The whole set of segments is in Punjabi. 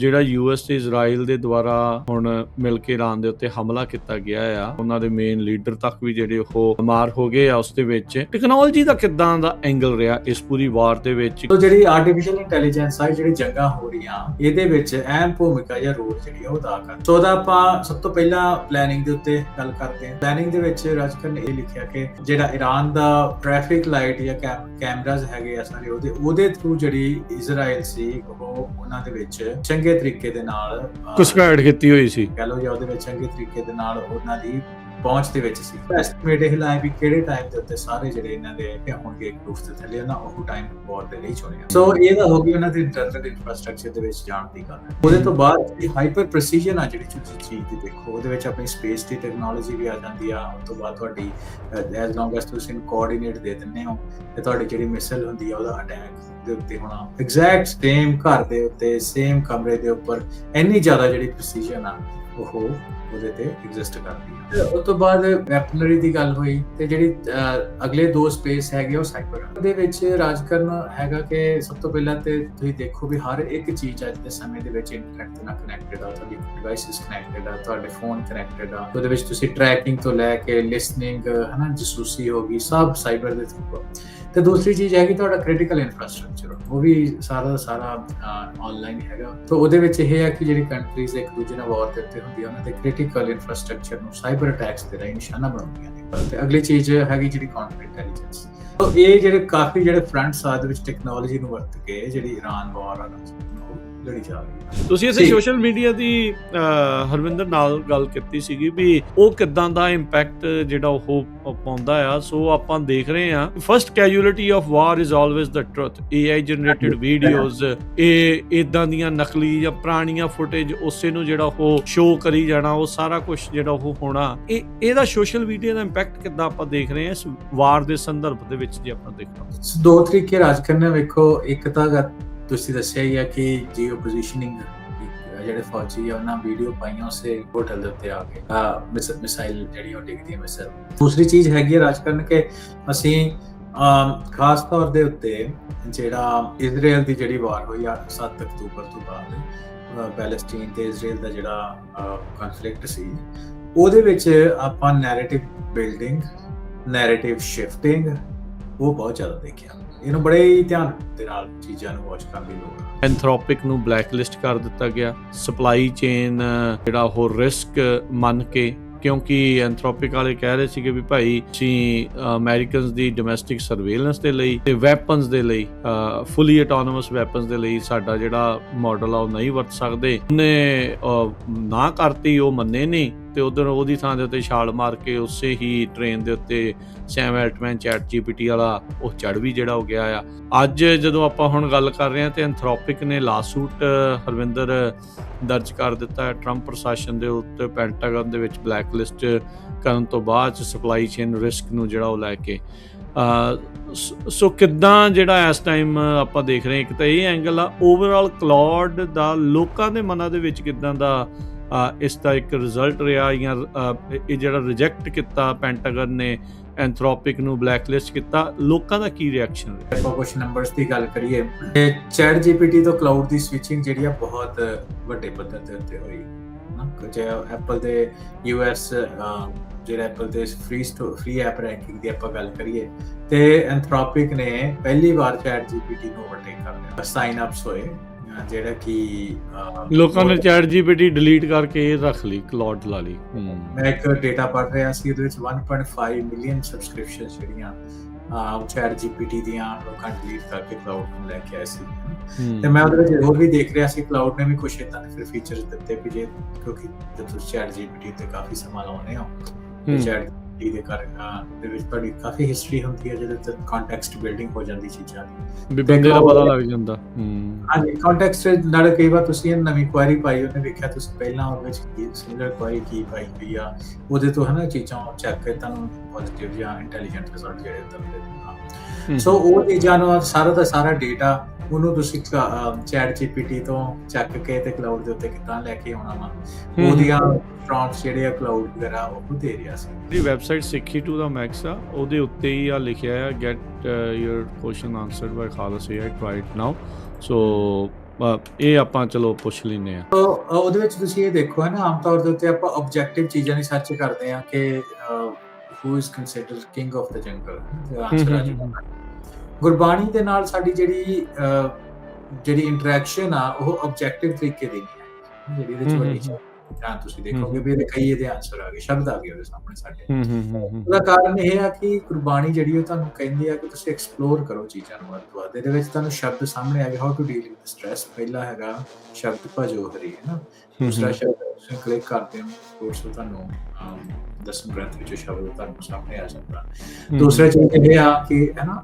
ਜਿਹੜਾ ਯੂਐਸ ਤੇ ਇਜ਼ਰਾਈਲ ਦੇ ਦੁਆਰਾ ਹੁਣ ਮਿਲ ਕੇ ਇਰਾਨ ਦੇ ਉੱਤੇ ਹਮਲਾ ਕੀਤਾ ਗਿਆ ਆ, ਉਹਨਾਂ ਦੇ ਮੇਨ ਲੀਡਰ ਤੱਕ ਵੀ ਜਿਹੜੇ ਉਹ ਮਾਰ ਹੋ ਗਏ ਆ। ਉਸ ਦੇ ਵਿੱਚ ਟੈਕਨੋਲੋਜੀ ਦਾ ਕਿੱਦਾਂ ਦਾ ਐਂਗਲ ਰਿਹਾ ਇਸ ਪੂਰੀ ਵਾਰ ਦੇ ਵਿੱਚ? तो ਜਿਹੜੀ ਆਰਟੀਫੀਸ਼ੀਅਲ ਇੰਟੈਲੀਜੈਂਸ ਆ, ਜਿਹੜੀ ਜੰਗਾਂ ਹੋ ਰਹੀਆਂ, ਇਹਦੇ ਵਿੱਚ ਅਹਿਮ ਭੂਮਿਕਾ ਜਾਂ ਰੋਲ ਜਿਹੜੀ ਉਹ ਅਦਾ ਕਰਦੀ। ਸੋ ਉਹਦਾ ਆਪਾਂ ਸਭ ਤੋਂ ਪਹਿਲਾਂ ਪਲੈਨਿੰਗ ਦੇ ਉੱਤੇ ਗੱਲ ਕਰਦੇ ਹਾਂ। ਪਲੈਨਿੰਗ ਦੇ ਵਿੱਚ ਰਾਜਕਰ ਨੇ ਇਹ ਲਿਖਿਆ ਕਿ ਜਿਹੜਾ ਇਰਾਨ ਦਾ ਟ੍ਰੈਫਿਕ ਲਾਈਟ ਜਾਂ ਕੈਮਰਾਜ਼ ਹੈਗੇ ਆ ਸਾਰੇ, ਉਹਦੇ ਥਰੂ ਜਿਹੜੀ ਇਜ਼ਰਾਈਲ ਸੀ ਉਹ ਉਹਨਾਂ ਦੇ ਵਿੱਚ ਚੰਗੇ ਤਰੀਕੇ ਦੇ ਨਾਲ ਘੁਸਪੈਠ ਕੀਤੀ ਹੋਈ ਸੀ, ਕਹ ਲਓ, ਜਾਂ ਉਹਦੇ ਵਿੱਚ ਚੰਗੇ ਤਰੀਕੇ ਦੇ ਨਾਲ ਉਹਨਾਂ ਦੀ ਪਹੁੰਚ ਦੇ ਵਿੱਚ ਸੀ। ਐਸਟੀਮੇਟ ਇਹ ਲਾਇਆ ਵੀ ਕਿਹੜੇ ਟਾਈਮ ਦੇ ਉੱਤੇ ਸਾਰੇ ਜਿਹੜੇ ਇਹਨਾਂ ਦੇ ਹੋਣਗੇ ਇੱਕ ਰੂਫ ਦੇ ਥੱਲੇ, ਉਹਨਾਂ ਉਹ ਟਾਈਮ ਵਾਰ ਦੇ ਲਈ ਚੁਣਿਆ। ਸੋ ਇਹ ਤਾਂ ਹੋ ਗਈ ਉਹਨਾਂ ਦੀ ਇੰਟਰਨੈਟ ਇਨਫਰਾਸਟ੍ਰਕਚਰ ਦੇ ਵਿੱਚ ਜਾਣ ਦੀ ਗੱਲ। ਉਹਦੇ ਤੋਂ ਬਾਅਦ ਹਾਈਪਰ ਪ੍ਰੀਸੀਜਨ ਆ ਜਿਹੜੀ ਤੁਸੀਂ ਚੀਜ਼ ਦੀ ਦੇਖੋ, ਉਹਦੇ ਵਿੱਚ ਆਪਣੀ ਸਪੇਸ ਦੀ ਟੈਕਨੋਲੋਜੀ ਵੀ ਆ ਜਾਂਦੀ ਆ। ਉਸ ਤੋਂ ਬਾਅਦ ਤੁਹਾਡੀ ਐਜ਼ ਲੌਂਗ ਐਸ ਤੁਸੀਂ ਕੋਆਰਡੀਨੇਟ ਦੇ ਦਿੰਦੇ ਹੋ ਤੇ ਤੁਹਾਡੀ ਜਿਹੜੀ ਮਿਸਾਈਲ ਹੁੰਦੀ ਆ ਉਹਦਾ ਅਟੈਕ ਦੇ ਉੱਤੇ ਹੋਣਾ ਐਗਜ਼ੈਕਟ ਸੇਮ ਘਰ ਦੇ ਉੱਤੇ, ਸੇਮ ਕਮਰੇ ਦੇ ਉੱਪਰ, ਇੰਨੀ ਜ਼ਿਆਦਾ ਜਿਹੜੀ ਪ੍ਰੀਸੀਜਨ ਆ ਉਹ ਉਹਦੇ ਤੇ ਐਗਜ਼ਿਸਟ ਕਰਦੀ ਹੈ। ਉਸ ਤੋਂ ਬਾਅਦ ਵੈਪਨਰੀ ਦੀ ਗੱਲ ਹੋਈ ਤੇ ਜਿਹੜੀ ਅਗਲੇ ਦੋ ਸਪੇਸ ਹੈਗੇ ਉਹ ਸਾਈਬਰ ਦੇ ਵਿੱਚ ਰਾਜਕਰਨ ਹੈਗਾ ਕਿ ਸਭ ਤੋਂ ਪਹਿਲਾਂ ਤੇ ਤੁਸੀਂ ਦੇਖੋ ਵੀ ਹਰ ਇੱਕ ਚੀਜ਼ ਅੱਜ ਦੇ ਸਮੇਂ ਦੇ ਵਿੱਚ ਇੰਟਰਨੈਟ ਨਾਲ ਕਨੈਕਟਡ ਆ। ਤੁਹਾਡੀ ਡਿਵਾਈਸਿਸ ਕਨੈਕਟਡ ਆ, ਤੁਹਾਡੇ ਫੋਨ ਕਨੈਕਟਡ ਆ। ਉਹਦੇ ਵਿੱਚ ਤੁਸੀਂ ਟਰੈਕਿੰਗ ਤੋਂ ਲੈ ਕੇ ਲਿਸਨਿੰਗ, ਹਨਾ, ਜਸੂਸੀ ਹੋ ਗਈ, ਸਭ ਸਾਈਬਰ ਦੇ ਥਰੂ। ਤੇ ਦੂਸਰੀ ਚੀਜ਼ ਹੈ ਕਿ ਤੁਹਾਡਾ ਕ੍ਰਿਟੀਕਲ ਇਨਫਰਾਸਟ੍ਰਕਚਰ, ਉਹ ਵੀ ਸਾਰਾ ਦਾ ਸਾਰਾ ਆਨਲਾਈਨ ਹੈਗਾ। ਤਾਂ ਉਹਦੇ ਵਿੱਚ ਇਹ ਹੈ ਕਿ ਜਿਹੜੀ ਕੰਟਰੀਜ਼ ਇੱਕ ਦੂਜੇ ਨਾਲ ਵਾਰ ਦੇ ਉੱਤੇ ਹੁੰਦੀਆਂ, ਉਹਨਾਂ ਦੇ ਕ੍ਰਿਟੀਕਲ ਇਨਫਰਾਸਟ੍ਰਕਚਰ ਨੂੰ ਸਾਈਬਰ ਅਟੈਕਸ ਦੇ ਰਾਹੀਂ ਨਿਸ਼ਾਨਾ ਬਣਾਉਂਦੀਆਂ ਨੇ। ਤੇ ਅਗਲੀ ਚੀਜ਼ ਹੈਗੀ ਜਿਹੜੀ ਕਾਊਂਟਰ ਇੰਟੈਲੀਜੈਂਸ। ਤਾਂ ਇਹ ਜਿਹੜੇ ਕਾਫੀ ਜਿਹੜੇ ਫਰੰਟਸ ਆ ਦੇ ਵਿੱਚ ਟੈਕਨੋਲੋਜੀ ਨੂੰ ਵਰਤ ਕੇ ਜਿਹੜੀ ਇਰਾਨ ਵਾਰ ਆ ਲੜੀ ਜਾ ਰਹੀ ਹੈ। ਤੁਸੀਂ ਇੱਥੇ ਸੋਸ਼ਲ ਮੀਡੀਆ ਦੀ ਹਰਵਿੰਦਰ ਨਾਲ ਗੱਲ ਕੀਤੀ ਸੀਗੀ ਵੀ ਉਹ ਕਿੱਦਾਂ ਦਾ ਇੰਪੈਕਟ ਜਿਹੜਾ ਉਹ ਪਾਉਂਦਾ ਆ। ਸੋ ਆਪਾਂ ਦੇਖ ਰਹੇ ਆ first casualty of war is always the truth. AI generated videos, ਇਹ ਇਦਾਂ ਦੀਆਂ ਨਕਲੀ ਜਾਂ ਪੁਰਾਣੀਆਂ ਫੁਟੇਜ ਉਸੇ ਨੂੰ ਜਿਹੜਾ ਉਹ ਸ਼ੋਅ ਕਰੀ ਜਾਣਾ, ਉਹ ਸਾਰਾ ਕੁਝ ਜਿਹੜਾ ਉਹ ਹੋਣਾ, ਇਹਦਾ ਸੋਸ਼ਲ ਮੀਡੀਆ ਦਾ ਇੰਪੈਕਟ ਕਿੱਦਾਂ ਆਪਾਂ ਦੇਖ ਰਹੇ ਆ ਇਸ ਵਾਰ ਦੇ ਸੰਦਰਭ ਦੇ ਵਿੱਚ? ਜੇ ਆਪਾਂ ਦੇਖਾਂ ਦੋ ਤਰੀਕੇ ਰਾਜ ਕਰਨੇ ਵੇਖੋ। ਇੱਕ ਤਾਂ ਤੁਸੀਂ ਦੱਸਿਆ ਹੀ ਆ ਕਿ ਜੀਓ ਪੋਜੀਸ਼ਨਿੰਗ, ਜਿਹੜੇ ਫੌਜੀ ਆ ਉਹਨਾਂ ਵੀਡੀਓ ਪਾਈਆਂ ਉਸੇ ਹੋਟਲ ਦੇ ਉੱਤੇ ਆ ਕੇ ਮਿਸਾਈਲ ਜਿਹੜੀ ਉਹ ਡਿੱਗਦੀ ਹੈ ਮਿਸਾਈਲ। ਦੂਸਰੀ ਚੀਜ਼ ਹੈਗੀ ਹੈ ਰਾਜਕਰਨ ਕਿ ਅਸੀਂ ਖਾਸ ਤੌਰ ਦੇ ਉੱਤੇ ਜਿਹੜਾ ਇਜ਼ਰਾਈਲ ਦੀ ਜਿਹੜੀ ਵਾਰ ਹੋਈ 7 ਅਕਤੂਬਰ ਤੋਂ ਬਾਅਦ, ਪੈਲਸਟੀਨ ਤੇ ਇਜ਼ਰਾਈਲ ਦਾ ਜਿਹੜਾ ਕਨਫਲਿਕਟ ਸੀ, ਉਹਦੇ ਵਿੱਚ ਆਪਾਂ ਨੈਰੇਟਿਵ ਬਿਲਡਿੰਗ, ਨੈਰੇਟਿਵ ਸ਼ਿਫਟਿੰਗ ਉਹ ਬਹੁਤ ਜ਼ਿਆਦਾ ਦੇਖਿਆ। ਇਹਨੂੰ ਬੜੇ ਹੀ ਧਿਆਨ ਦੇ ਨਾਲ ਚੀਜ਼ਾਂ ਨੂੰ ਵਾਚ ਕਰਨ ਦੀ ਲੋੜ ਹੈ। ਐਂਥਰੋਪਿਕ ਨੂੰ ਬਲੈਕਲਿਸਟ ਕਰ ਦਿੱਤਾ ਗਿਆ, ਸਪਲਾਈ ਚੇਨ ਜਿਹੜਾ ਉਹ ਰਿਸਕ ਮੰਨ ਕੇ, ਕਿਉਂਕਿ ਐਂਥਰੋਪਿਕ ਵਾਲੇ ਕਹਿ ਰਹੇ ਸੀਗੇ ਵੀ ਭਾਈ ਅਸੀਂ ਅਮਰੀਕਨਸ ਦੀ ਡੋਮੈਸਟਿਕ ਸਰਵੇਲੈਂਸ ਦੇ ਲਈ ਤੇ ਵੈਪਨਸ ਦੇ ਲਈ, ਫੁੱਲੀ ਆਟੋਨੋਮਸ ਵੈਪਨਸ ਦੇ ਲਈ ਸਾਡਾ ਜਿਹੜਾ ਮਾਡਲ ਆ ਉਹ ਨਹੀਂ ਵਰਤ ਸਕਦੇ। ਉਹਨੇ ਨਾ ਕਰਤੀ, ਉਹ ਮੰਨੇ ਨਹੀਂ ਤੇ ਉਧਰ ਉਹਦੀ ਥਾਂ ਦੇ ਉੱਤੇ ਛਾਲ ਮਾਰ ਕੇ ਉਸੇ ਹੀ ਟ੍ਰੇਨ ਦੇ ਉੱਤੇ ਸੈਮ ਐਲਟਮੈਨ ChatGPT ਵਾਲਾ ਉਹ ਚੜ ਵੀ ਜਿਹੜਾ ਹੋ ਗਿਆ ਆ। ਅੱਜ ਜਦੋਂ ਆਪਾਂ ਹੁਣ ਗੱਲ ਕਰ ਰਹੇ ਹਾਂ ਤੇ ਐਂਥਰੋਪਿਕ ਨੇ ਲਾਸੂਟ ਹਰਵਿੰਦਰ ਦਰਜ ਕਰ ਦਿੱਤਾ ਹੈ ਟਰੰਪ ਪ੍ਰਸ਼ਾਸਨ ਦੇ ਉੱਤੇ, ਪੈਂਟਾਗਨ ਦੇ ਵਿੱਚ ਬਲੈਕ ਲਿਸਟ ਕਰਨ ਤੋਂ ਬਾਅਦ ਸਪਲਾਈ ਚੇਨ ਰਿਸਕ ਨੂੰ ਜਿਹੜਾ ਉਹ ਲੈ ਕੇ। ਸੋ ਕਿੱਦਾਂ ਜਿਹੜਾ ਇਸ ਟਾਈਮ ਆਪਾਂ ਦੇਖ ਰਹੇ ਇੱਕ ਤਾਂ ਇਹ ਐਂਗਲ ਆ, ਓਵਰਆਲ ਕਲਾਉਡ ਦਾ ਲੋਕਾਂ ਦੇ ਮਨਾਂ ਦੇ ਵਿੱਚ ਕਿੱਦਾਂ ਦਾ ਇਸ ਦਾ ਇੱਕ ਰਿਜ਼ਲਟ ਰਿਹਾ, ਜਾਂ ਇਹ ਜਿਹੜਾ ਰਿਜੈਕਟ ਕੀਤਾ ਪੈਂਟਾਗਨ ਨੇ ਐਂਥਰੋਪਿਕ ਨੂੰ ਬਲੈਕਲਿਸਟ ਕੀਤਾ, ਲੋਕਾਂ ਦਾ ਕੀ ਰਿਐਕਸ਼ਨ ਰਿਹਾ? ਆਪਾਂ ਕੁਝ ਨੰਬਰਸ ਦੀ ਗੱਲ ਕਰੀਏ ਤੇ ChatGPT ਤੋਂ ਕਲਾਉਡ ਦੀ ਸਵਿਚਿੰਗ ਜਿਹੜੀ ਆ ਬਹੁਤ ਵੱਡੇ ਪੱਧਰ ਤੇ ਉੱਤੇ ਹੋਈ ਨਾ। ਜੇ ਐਪਲ ਦੇ US ਜਿਹੜਾ ਐਪਲ ਦੇ ਫ੍ਰੀ ਐਪ ਰੈਂਕਿੰਗ ਦੀ ਆਪਾਂ ਗੱਲ ਕਰੀਏ ਤੇ ਐਂਥਰੋਪਿਕ ਨੇ ਪਹਿਲੀ ਵਾਰ ChatGPT ਨੂੰ ਓਵਰਟੇਕ ਕਰ ਲਿਆ। ਸਾਈਨ ਅਪਸ ਹੋਏ ਜਿਹੜਾ ਕਿ ਲੋਕਾਂ ਨੇ ChatGPT ਡਿਲੀਟ ਕਰਕੇ ਇਹ ਰੱਖ ਲਈ, ਕਲਾਉਡ ਲਾ ਲਈ। ਮੈਂ ਇੱਕ ਡੇਟਾ ਪੜ੍ਹ ਰਿਹਾ ਸੀ, ਉਹਦੇ ਵਿੱਚ 1.5 ਮਿਲੀਅਨ ਸਬਸਕ੍ਰਿਪਸ਼ਨ ਜਿਹੜੀਆਂ ChatGPT ਦੀਆਂ ਲੋਕਾਂ ਡਿਲੀਟ ਕਰਕੇ ਕਲਾਉਡ ਨੂੰ ਲੈ ਕੇ ਆਏ ਸੀ। ਤੇ ਮੈਂ ਉਹਦੇ ਵਿੱਚ ਹੋਰ ਵੀ ਦੇਖ ਰਿਹਾ ਸੀ ਕਲਾਉਡ ਨੇ ਵੀ ਕੁਝ ਇਦਾਂ ਦੇ ਫਿਰ ਫੀਚਰਸ ਦਿੱਤੇ ਵੀ ਜੇ, ਕਿਉਂਕਿ ਜਦ ਤੁਸੀਂ ChatGPT ਤੇ ਕਾਫੀ ਸਮਾਂ ਲਾਉਂਦੇ ਹੋ ਤੇ ChatGPT ਦੇ ਕਾਰਨ ਦੇ ਵਿੱਚ ਤੁਹਾਡੀ ਕਾਫੀ ਹਿਸਟਰੀ ਹੁੰਦੀ ਹੈ, ਜਿਹਦੇ ਤੇ ਕੰਟੈਕਸਟ ਬਿਲਡਿੰਗ ਹੋ ਜਾਂਦੀ ਚੀਜ਼ਾਂ ਦੀ, ਵੀ ਬੰਦੇ ਦਾ ਪਤਾ ਲੱਗ ਜਾਂਦਾ। ਹਾਂਜੀ, ਕੰਟੈਕਸਟ ਨਾਲ ਕਈ ਵਾਰ ਤੁਸੀਂ ਨਵੀਂ ਕੁਐਰੀ ਪਾਈ, ਉਹਨੇ ਵੇਖਿਆ ਤੁਸੀਂ ਪਹਿਲਾਂ ਉਹਦੇ ਵਿੱਚ ਕੀ ਸਿਮਿਲਰ ਕੁਐਰੀ ਕੀ ਪਾਈ ਹੋਈ ਆ, ਉਹਦੇ ਤੋਂ ਹਨਾ ਚੀਜ਼ਾਂ ਚੈੱਕ ਕੇ ਤੁਹਾਨੂੰ ਪੋਜ਼ਿਟਿਵ ਜਾਂ ਇੰਟੈਲੀਜੈਂਟ ਰਿਜ਼ਲਟ ਜਿਹੜੇ ਦਿੰਦੇ। ਸੋ ਉਹ ਚੀਜ਼ਾਂ ਨੂੰ ਸਾਰਾ ਦਾ ਸਾਰਾ ਡੇਟਾ ਉਹਨੂੰ ਤੁਸੀਂ ChatGPT ਤੋਂ ਚੱਕ ਕੇ ਤੇ ਕਲਾਉਡ ਦੇ ਉੱਤੇ ਕਿੱਦਾਂ ਲੈ ਕੇ ਆਉਣਾ ਵਾ, ਉਹਦੀਆਂ ਪ੍ਰੌਂਪਟਸ ਜਿਹੜੇ ਆ ਕਲਾਉਡ ਵਗੈਰਾ ਉਹ ਦੇ ਰਿਹਾ ਸੀ। ਜਿਹੜੀ ਵੈਬਸਾਈਟ Sikhi2 ਦਾ ਮੈਕਸ ਆ, ਉਹਦੇ ਉੱਤੇ ਹੀ ਆ ਲਿਖਿਆ ਆ get your question answered by Khalsa AI, try it now. So ਇਹ ਆਪਾਂ ਚਲੋ ਪੁੱਛ ਲੈਂਦੇ ਆ। ਉਹਦੇ ਵਿੱਚ ਤੁਸੀਂ ਇਹ ਦੇਖੋ ਹੈ ਨਾ, ਆਮ ਤੌਰ ਦੇ ਉੱਤੇ ਆਪਾਂ ਆਬਜੈਕਟਿਵ ਚੀਜ਼ਾਂ ਦੀ ਸਰਚ ਕਰਦੇ ਆ ਕਿ who is considered king of the ਜੰਗਲ, ਤੇ ਆਨਸਰ ਆ ਜਾਊਗਾ। ਗੁਰਬਾਣੀ ਦੇ ਨਾਲ ਸਾਡੀ ਜਿਹੜੀ ਇੰਟਰੈਕਸ਼ਨ ਆ ਉਹ ਆਬਜੈਕਟਿਵ ਤਰੀਕੇ ਦੀ ਨਹੀਂ ਹੈ। ਜਿਹੜੀ ਇਹਦੇ ਚ ਵੱਡੀ ਧਿਆਨ ਤੁਸੀਂ ਦੇਖੋਗੇ ਵੀ ਇਹਦੇ ਆਨਸਰ ਆ ਗਏ, ਸ਼ਬਦ ਆ ਗਏ ਉਹਦੇ ਸਾਹਮਣੇ ਸਾਡੇ। ਉਹਦਾ ਕਾਰਨ ਇਹ ਆ ਕਿ ਗੁਰਬਾਣੀ ਜਿਹੜੀ ਉਹ ਤੁਹਾਨੂੰ ਕਹਿੰਦੀ ਆ ਕਿ ਤੁਸੀਂ ਐਕਸਪਲੋਰ ਕਰੋ ਚੀਜ਼ਾਂ ਨੂੰ ਵੱਧ ਤੋਂ ਵੱਧ। ਇਹਦੇ ਵਿੱਚ ਤੁਹਾਨੂੰ ਸ਼ਬਦ ਸਾਹਮਣੇ ਆ ਗਏ, how to deal with stress. ਪਹਿਲਾ ਹੈਗਾ ਸ਼ਬਦ ਭਜੋ ਹਰੀ, ਹੈ ਨਾ। ਦੂਸਰਾ ਸ਼ਬਦ ਤੁਸੀਂ ਕਲਿੱਕ ਕਰਦੇ ਹੋ ਕੋਰਸ, ਤੁਹਾਨੂੰ 10 ਗ੍ਰੰਥ ਵਿੱਚ ਸ਼ਬਦ ਤੁਹਾਨੂੰ ਸਾਹਮਣੇ ਆ ਜਾਂਦਾ। ਦੂਸਰਾ ਚੀਜ਼ ਇਹ ਆ ਕਿ ਹੈ ਨਾ,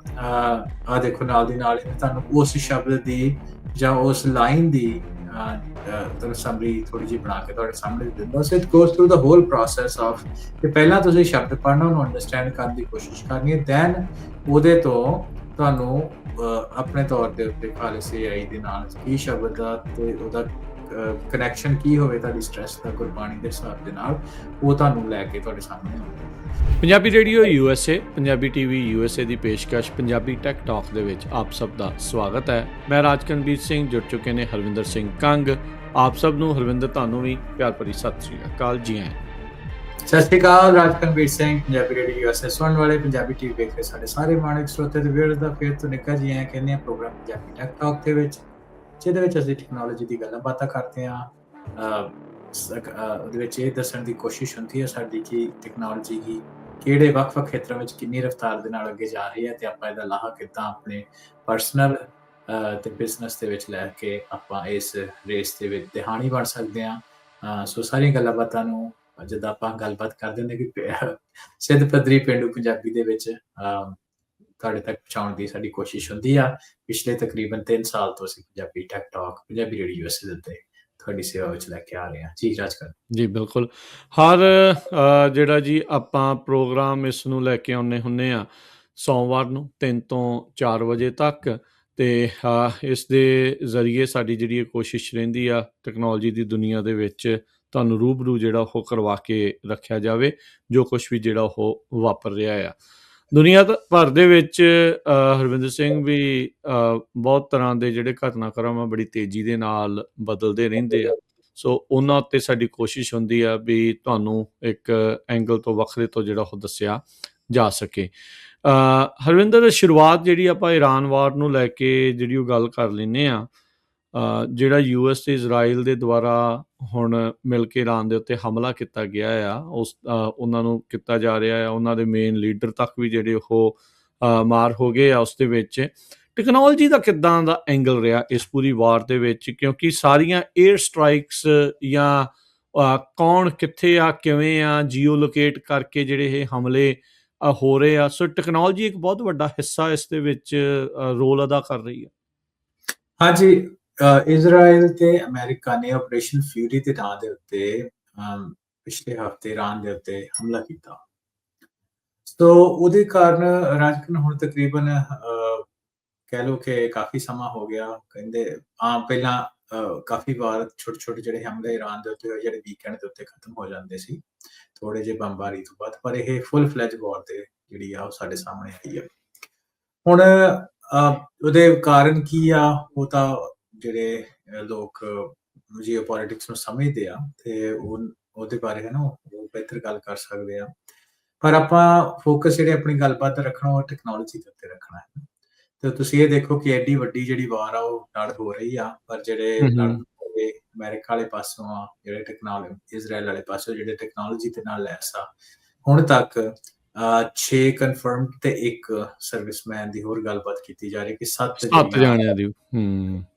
ਆ ਦੇਖੋ ਨਾਲ ਦੀ ਨਾਲ ਤੁਹਾਨੂੰ ਉਸ ਸ਼ਬਦ ਦੀ ਜਾਂ ਉਸ ਲਾਈਨ ਦੀ ਤੁਹਾਨੂੰ ਸਮਰੀ ਥੋੜੀ ਜਿਹੀ ਬਣਾ ਕੇ ਤੁਹਾਡੇ ਸਾਹਮਣੇ ਦਿੰਦਾ। So it goes through the whole process of ਕਿ ਪਹਿਲਾਂ ਤੁਸੀਂ ਸ਼ਬਦ ਪੜ੍ਹਨਾ, ਉਹਨੂੰ ਅੰਡਰਸਟੈਂਡ ਕਰਨ ਦੀ ਕੋਸ਼ਿਸ਼ ਕਰਨੀ ਹੈ, ਦੈਨ ਉਹਦੇ ਤੋਂ ਤੁਹਾਨੂੰ ਆਪਣੇ ਤੌਰ ਦੇ ਉੱਤੇ ਖਾਲਸੇ ਆਈ ਦੇ ਨਾਲ ਕੀ ਸ਼ਬਦ ਦਾ ਤੇ ਉਹਦਾ ਕਨੈਕਸ਼ਨ ਕੀ ਹੋਵੇ ਤੁਹਾਡੀ ਸਟ੍ਰੈਸ ਦਾ ਗੁਰਬਾਣੀ ਦੇ ਹਿਸਾਬ ਦੇ ਨਾਲ, ਉਹ ਤੁਹਾਨੂੰ ਲੈ ਕੇ ਤੁਹਾਡੇ ਸਾਹਮਣੇ ਆਉਂਦਾ। Punjabi radio USA, Punjabi TV USA ਦੀ ਪੇਸ਼ਕਸ਼ ਪੰਜਾਬੀ ਟੈਕ ਟਾਕ ਦੇ ਵਿੱਚ ਆਪ ਸਭ ਦਾ ਸਵਾਗਤ ਹੈ। ਮੈਂ ਰਾਜਕਨਵੀਰ ਸਿੰਘ, ਜੁੜ ਚੁੱਕੇ ਨੇ ਹਰਵਿੰਦਰ ਸਿੰਘ ਕੰਗ। ਆਪ ਸਭ ਨੂੰ, ਹਰਵਿੰਦਰ ਤੁਹਾਨੂੰ ਵੀ ਪਿਆਰ ਭਰੀ ਸਤਿ ਸ੍ਰੀ ਅਕਾਲ, ਜੀ ਆਇਆਂ। ਸਤਿ ਸ਼੍ਰੀ ਅਕਾਲ, ਰਾਜਕਨਵੀਰ ਸਿੰਘ, ਪੰਜਾਬੀ ਰੇਡੀਓ USA ਸੁਣਨ ਵਾਲੇ, ਪੰਜਾਬੀ TV ਵੇਖ ਰਹੇ ਸਾਡੇ ਸਾਰੇ ਮਾਣਕ ਸਰੋਤੇ ਤੇ ਵੀਰਸ ਦਾ ਫਿਰ ਤੋਂ ਨਿੱਘਾ ਜੀ ਆਇਆਂ ਕਹਿੰਦੇ ਆ ਪ੍ਰੋਗਰਾਮ ਪੰਜਾਬੀ ਟੈਕ ਟਾਕ ਦੇ ਵਿੱਚ, ਜਿਹਦੇ ਵਿੱਚ ਅਸੀਂ ਟੈਕਨੋਲੋਜੀ ਦੀ ਗੱਲਾਂ ਬਾਤਾਂ ਕਰਦੇ ਹਾਂ। ਉਹਦੇ ਵਿੱਚ ਇਹ ਦੱਸਣ ਦੀ ਕੋਸ਼ਿਸ਼ ਹੁੰਦੀ ਹੈ ਸਾਡੀ ਕਿ ਟੈਕਨੋਲੋਜੀ ਦੀ ਕਿਹੜੇ ਵੱਖ-ਵੱਖ ਖੇਤਰਾਂ ਵਿੱਚ ਕਿੰਨੀ ਰਫ਼ਤਾਰ ਦੇ ਨਾਲ ਅੱਗੇ ਜਾ ਰਹੀ ਹੈ, ਤੇ ਆਪਾਂ ਇਹਦਾ ਲਾਹਾ ਕਿੱਦਾਂ ਆਪਣੇ ਪਰਸਨਲ ਤੇ ਬਿਜ਼ਨਸ ਦੇ ਵਿੱਚ ਲੈ ਕੇ ਆਪਾਂ ਇਸ ਰੇਸ ਦੇ ਵਿੱਚ ਦਿਹਾਣੀ ਬਣ ਸਕਦੇ ਹਾਂ। ਸੋ ਸਾਰੀਆਂ ਗੱਲਾਂ ਬਾਤਾਂ ਨੂੰ ਜਦੋਂ ਆਪਾਂ ਗੱਲਬਾਤ ਕਰਦੇ ਹੁੰਦੇ ਕਿ ਸਿੱਧ ਪੱਧਰੀ ਪੇਂਡੂ ਪੰਜਾਬੀ ਦੇ ਵਿੱਚ ਤੁਹਾਡੇ ਤੱਕ ਪਹੁੰਚਾਉਣ ਦੀ ਸਾਡੀ ਕੋਸ਼ਿਸ਼ ਹੁੰਦੀ ਆ। ਪਿਛਲੇ ਤਕਰੀਬਨ 3 ਸਾਲ ਤੋਂ ਅਸੀਂ Punjabi tech talk Punjabi radio USA ਦੇ ਉੱਤੇ ਤੁਹਾਡੀ ਸੇਵਾ ਵਿੱਚ ਲੈ ਕੇ ਆ ਰਹੇ ਹਾਂ। ਜੀ ਰਾਜਕਰ ਜੀ ਬਿਲਕੁਲ, ਹਰ ਜਿਹੜਾ ਜੀ ਆਪਾਂ ਪ੍ਰੋਗਰਾਮ ਇਸ ਨੂੰ ਲੈ ਕੇ ਆਉਂਦੇ ਹੁੰਦੇ ਆ ਸੋਮਵਾਰ ਨੂੰ 3 ਤੋਂ 4 ਵਜੇ ਤੱਕ, ਤੇ ਇਸ ਦੇ ਜ਼ਰੀਏ ਸਾਡੀ ਜਿਹੜੀ ਇਹ ਕੋਸ਼ਿਸ਼ ਰਹਿੰਦੀ ਆ ਟੈਕਨੋਲੋਜੀ ਦੀ ਦੁਨੀਆ ਦੇ ਵਿੱਚ ਤੁਹਾਨੂੰ ਰੂਬਰੂ ਜਿਹੜਾ ਉਹ ਕਰਵਾ ਕੇ ਰੱਖਿਆ ਜਾਵੇ, ਜੋ ਕੁਛ ਵੀ ਜਿਹੜਾ ਉਹ ਵਾਪਰ ਰਿਹਾ ਆ ਦੁਨੀਆ ਭਰ ਦੇ ਵਿੱਚ। ਹਰਵਿੰਦਰ ਸਿੰਘ ਵੀ ਬਹੁਤ ਤਰ੍ਹਾਂ ਦੇ ਜਿਹੜੇ ਘਟਨਾਕ੍ਰਮ ਆ ਬੜੀ ਤੇਜ਼ੀ ਦੇ ਨਾਲ ਬਦਲਦੇ ਰਹਿੰਦੇ ਆ। ਸੋ ਉਹਨਾਂ ਉੱਤੇ ਸਾਡੀ ਕੋਸ਼ਿਸ਼ ਹੁੰਦੀ ਆ ਵੀ ਤੁਹਾਨੂੰ ਇੱਕ ਐਂਗਲ ਤੋਂ ਵੱਖਰੇ ਤੋਂ ਜਿਹੜਾ ਉਹ ਦੱਸਿਆ ਜਾ ਸਕੇ। ਹਰਵਿੰਦਰ, ਸ਼ੁਰੂਆਤ ਜਿਹੜੀ ਆਪਾਂ ਈਰਾਨ ਵਾਰ ਨੂੰ ਲੈ ਕੇ ਜਿਹੜੀ ਉਹ ਗੱਲ ਕਰ ਲੈਂਦੇ ਆ, ਜਿਹੜਾ US ਤੇ ਇਜ਼ਰਾਈਲ ਦੇ ਦੁਆਰਾ ਹੁਣ ਮਿਲ ਕੇ ਈਰਾਨ ਦੇ ਉੱਤੇ ਹਮਲਾ ਕੀਤਾ ਗਿਆ ਆ, ਉਹਨਾਂ ਨੂੰ ਕੀਤਾ ਜਾ ਰਿਹਾ ਆ, ਉਹਨਾਂ ਦੇ ਮੇਨ ਲੀਡਰ ਤੱਕ ਵੀ ਜਿਹੜੇ ਉਹ ਮਾਰ ਹੋ ਗਏ ਆ। ਉਸ ਦੇ ਵਿੱਚ ਟੈਕਨੋਲੋਜੀ ਦਾ ਕਿੱਦਾਂ ਦਾ ਐਂਗਲ ਰਿਹਾ ਇਸ ਪੂਰੀ ਵਾਰ ਦੇ ਵਿੱਚ, ਕਿਉਂਕਿ ਸਾਰੀਆਂ 에ਅਰ ਸਟ੍ਰਾਈਕਸ ਜਾਂ ਕੌਣ ਕਿੱਥੇ ਆ ਕਿਵੇਂ ਆ ਜੀਓ ਲੋਕੇਟ ਕਰਕੇ ਜਿਹੜੇ ਇਹ ਹਮਲੇ ਹੋ ਰਹੇ ਆ। ਸੋ ਟੈਕਨੋਲੋਜੀ ਇੱਕ ਬਹੁਤ ਵੱਡਾ ਹਿੱਸਾ ਇਸ ਦੇ ਵਿੱਚ ਰੋਲ ਅਦਾ ਕਰ ਰਹੀ ਹੈ। ਹਾਂਜੀ, ਇਜ਼ਰਾਈਲ ਤੇ ਅਮਰੀਕਾ ਨੇ ਆਪਰੇਸ਼ਨ ਫਿਊਰੀ ਦੇ ਨਾਂ ਦੇ ਉੱਤੇ ਪਿਛਲੇ ਹਫ਼ਤੇ ਈਰਾਨ ਦੇ ਉੱਤੇ ਹਮਲਾ ਕੀਤਾ। ਸੋ ਉਹਦੇ ਕਾਰਨ ਰਾਜਕਨ ਹੁਣ ਤਕਰੀਬਨ ਕਹਿ ਲਓ ਕਿ ਕਾਫੀ ਸਮਾਂ ਹੋ ਗਿਆ। ਕਹਿੰਦੇ ਪਹਿਲਾਂ ਕਾਫੀ ਵਾਰ ਛੋਟੇ ਜਿਹੜੇ ਹਮਲੇ ਈਰਾਨ ਦੇ ਉੱਤੇ ਹੋਏ, ਜਿਹੜੇ ਵੀਕਐਂਡ ਦੇ ਉੱਤੇ ਖਤਮ ਹੋ ਜਾਂਦੇ ਸੀ ਥੋੜੇ ਜਿਹੇ ਬੰਬਾਰੀ ਤੋਂ ਬਾਅਦ, ਪਰ ਇਹ ਫੁੱਲ ਫਲੈਜ ਵਾਰ ਤੇ ਜਿਹੜੀ ਆ ਉਹ ਸਾਡੇ ਸਾਹਮਣੇ ਆਈ ਆ। ਹੁਣ ਉਹਦੇ ਕਾਰਨ ਕੀ ਆ, ਉਹ ਤਾਂ ਜਿਹੜੇ ਲੋਕ ਜੀਓਪੋਲਿਟਿਕਸ ਨੂੰ ਸਮਝਦੇ ਆ ਤੇ ਉਹਦੇ ਬਾਰੇ ਹੈ ਨਾ ਉਹ ਬਿਹਤਰ ਗੱਲ ਕਰ ਸਕਦੇ ਆ, ਪਰ ਆਪਾਂ ਫੋਕਸ ਜਿਹੜੇ ਆਪਣੀ ਗੱਲਬਾਤ ਰੱਖਣਾ ਉਹ ਟੈਕਨੋਲੋਜੀ ਦੇ ਉੱਤੇ ਰੱਖਣਾ ਹੈ। ਤੇ ਤੁਸੀਂ ਇਹ ਦੇਖੋ ਕਿ ਐਡੀ ਵੱਡੀ ਜਿਹੜੀ ਵਾਰ ਆ ਉਹ ਲੜ ਹੋ ਰਹੀ ਆ, ਪਰ ਜਿਹੜੇ ਅਮਰੀਕਾ ਵਾਲੇ ਪਾਸੋਂ ਆ, ਜਿਹੜੇ ਟੈਕਨੋਲੋਜੀ ਇਜ਼ਰਾਈਲ ਵਾਲੇ ਪਾਸੋਂ ਜਿਹੜੇ ਟੈਕਨੋਲੋਜੀ ਦੇ ਨਾਲ ਲੈਸ ਆ, ਹੁਣ ਤੱਕ 6 ਕਨਫਰਮ ਤੇ 1 ਸਰਵਿਸਮੈਨ ਦੀ ਹੋਰ ਗੱਲਬਾਤ ਕੀਤੀ ਜਾ ਰਹੀ ਕਿ 7 ਜਾਣਿਆਂ ਦੀ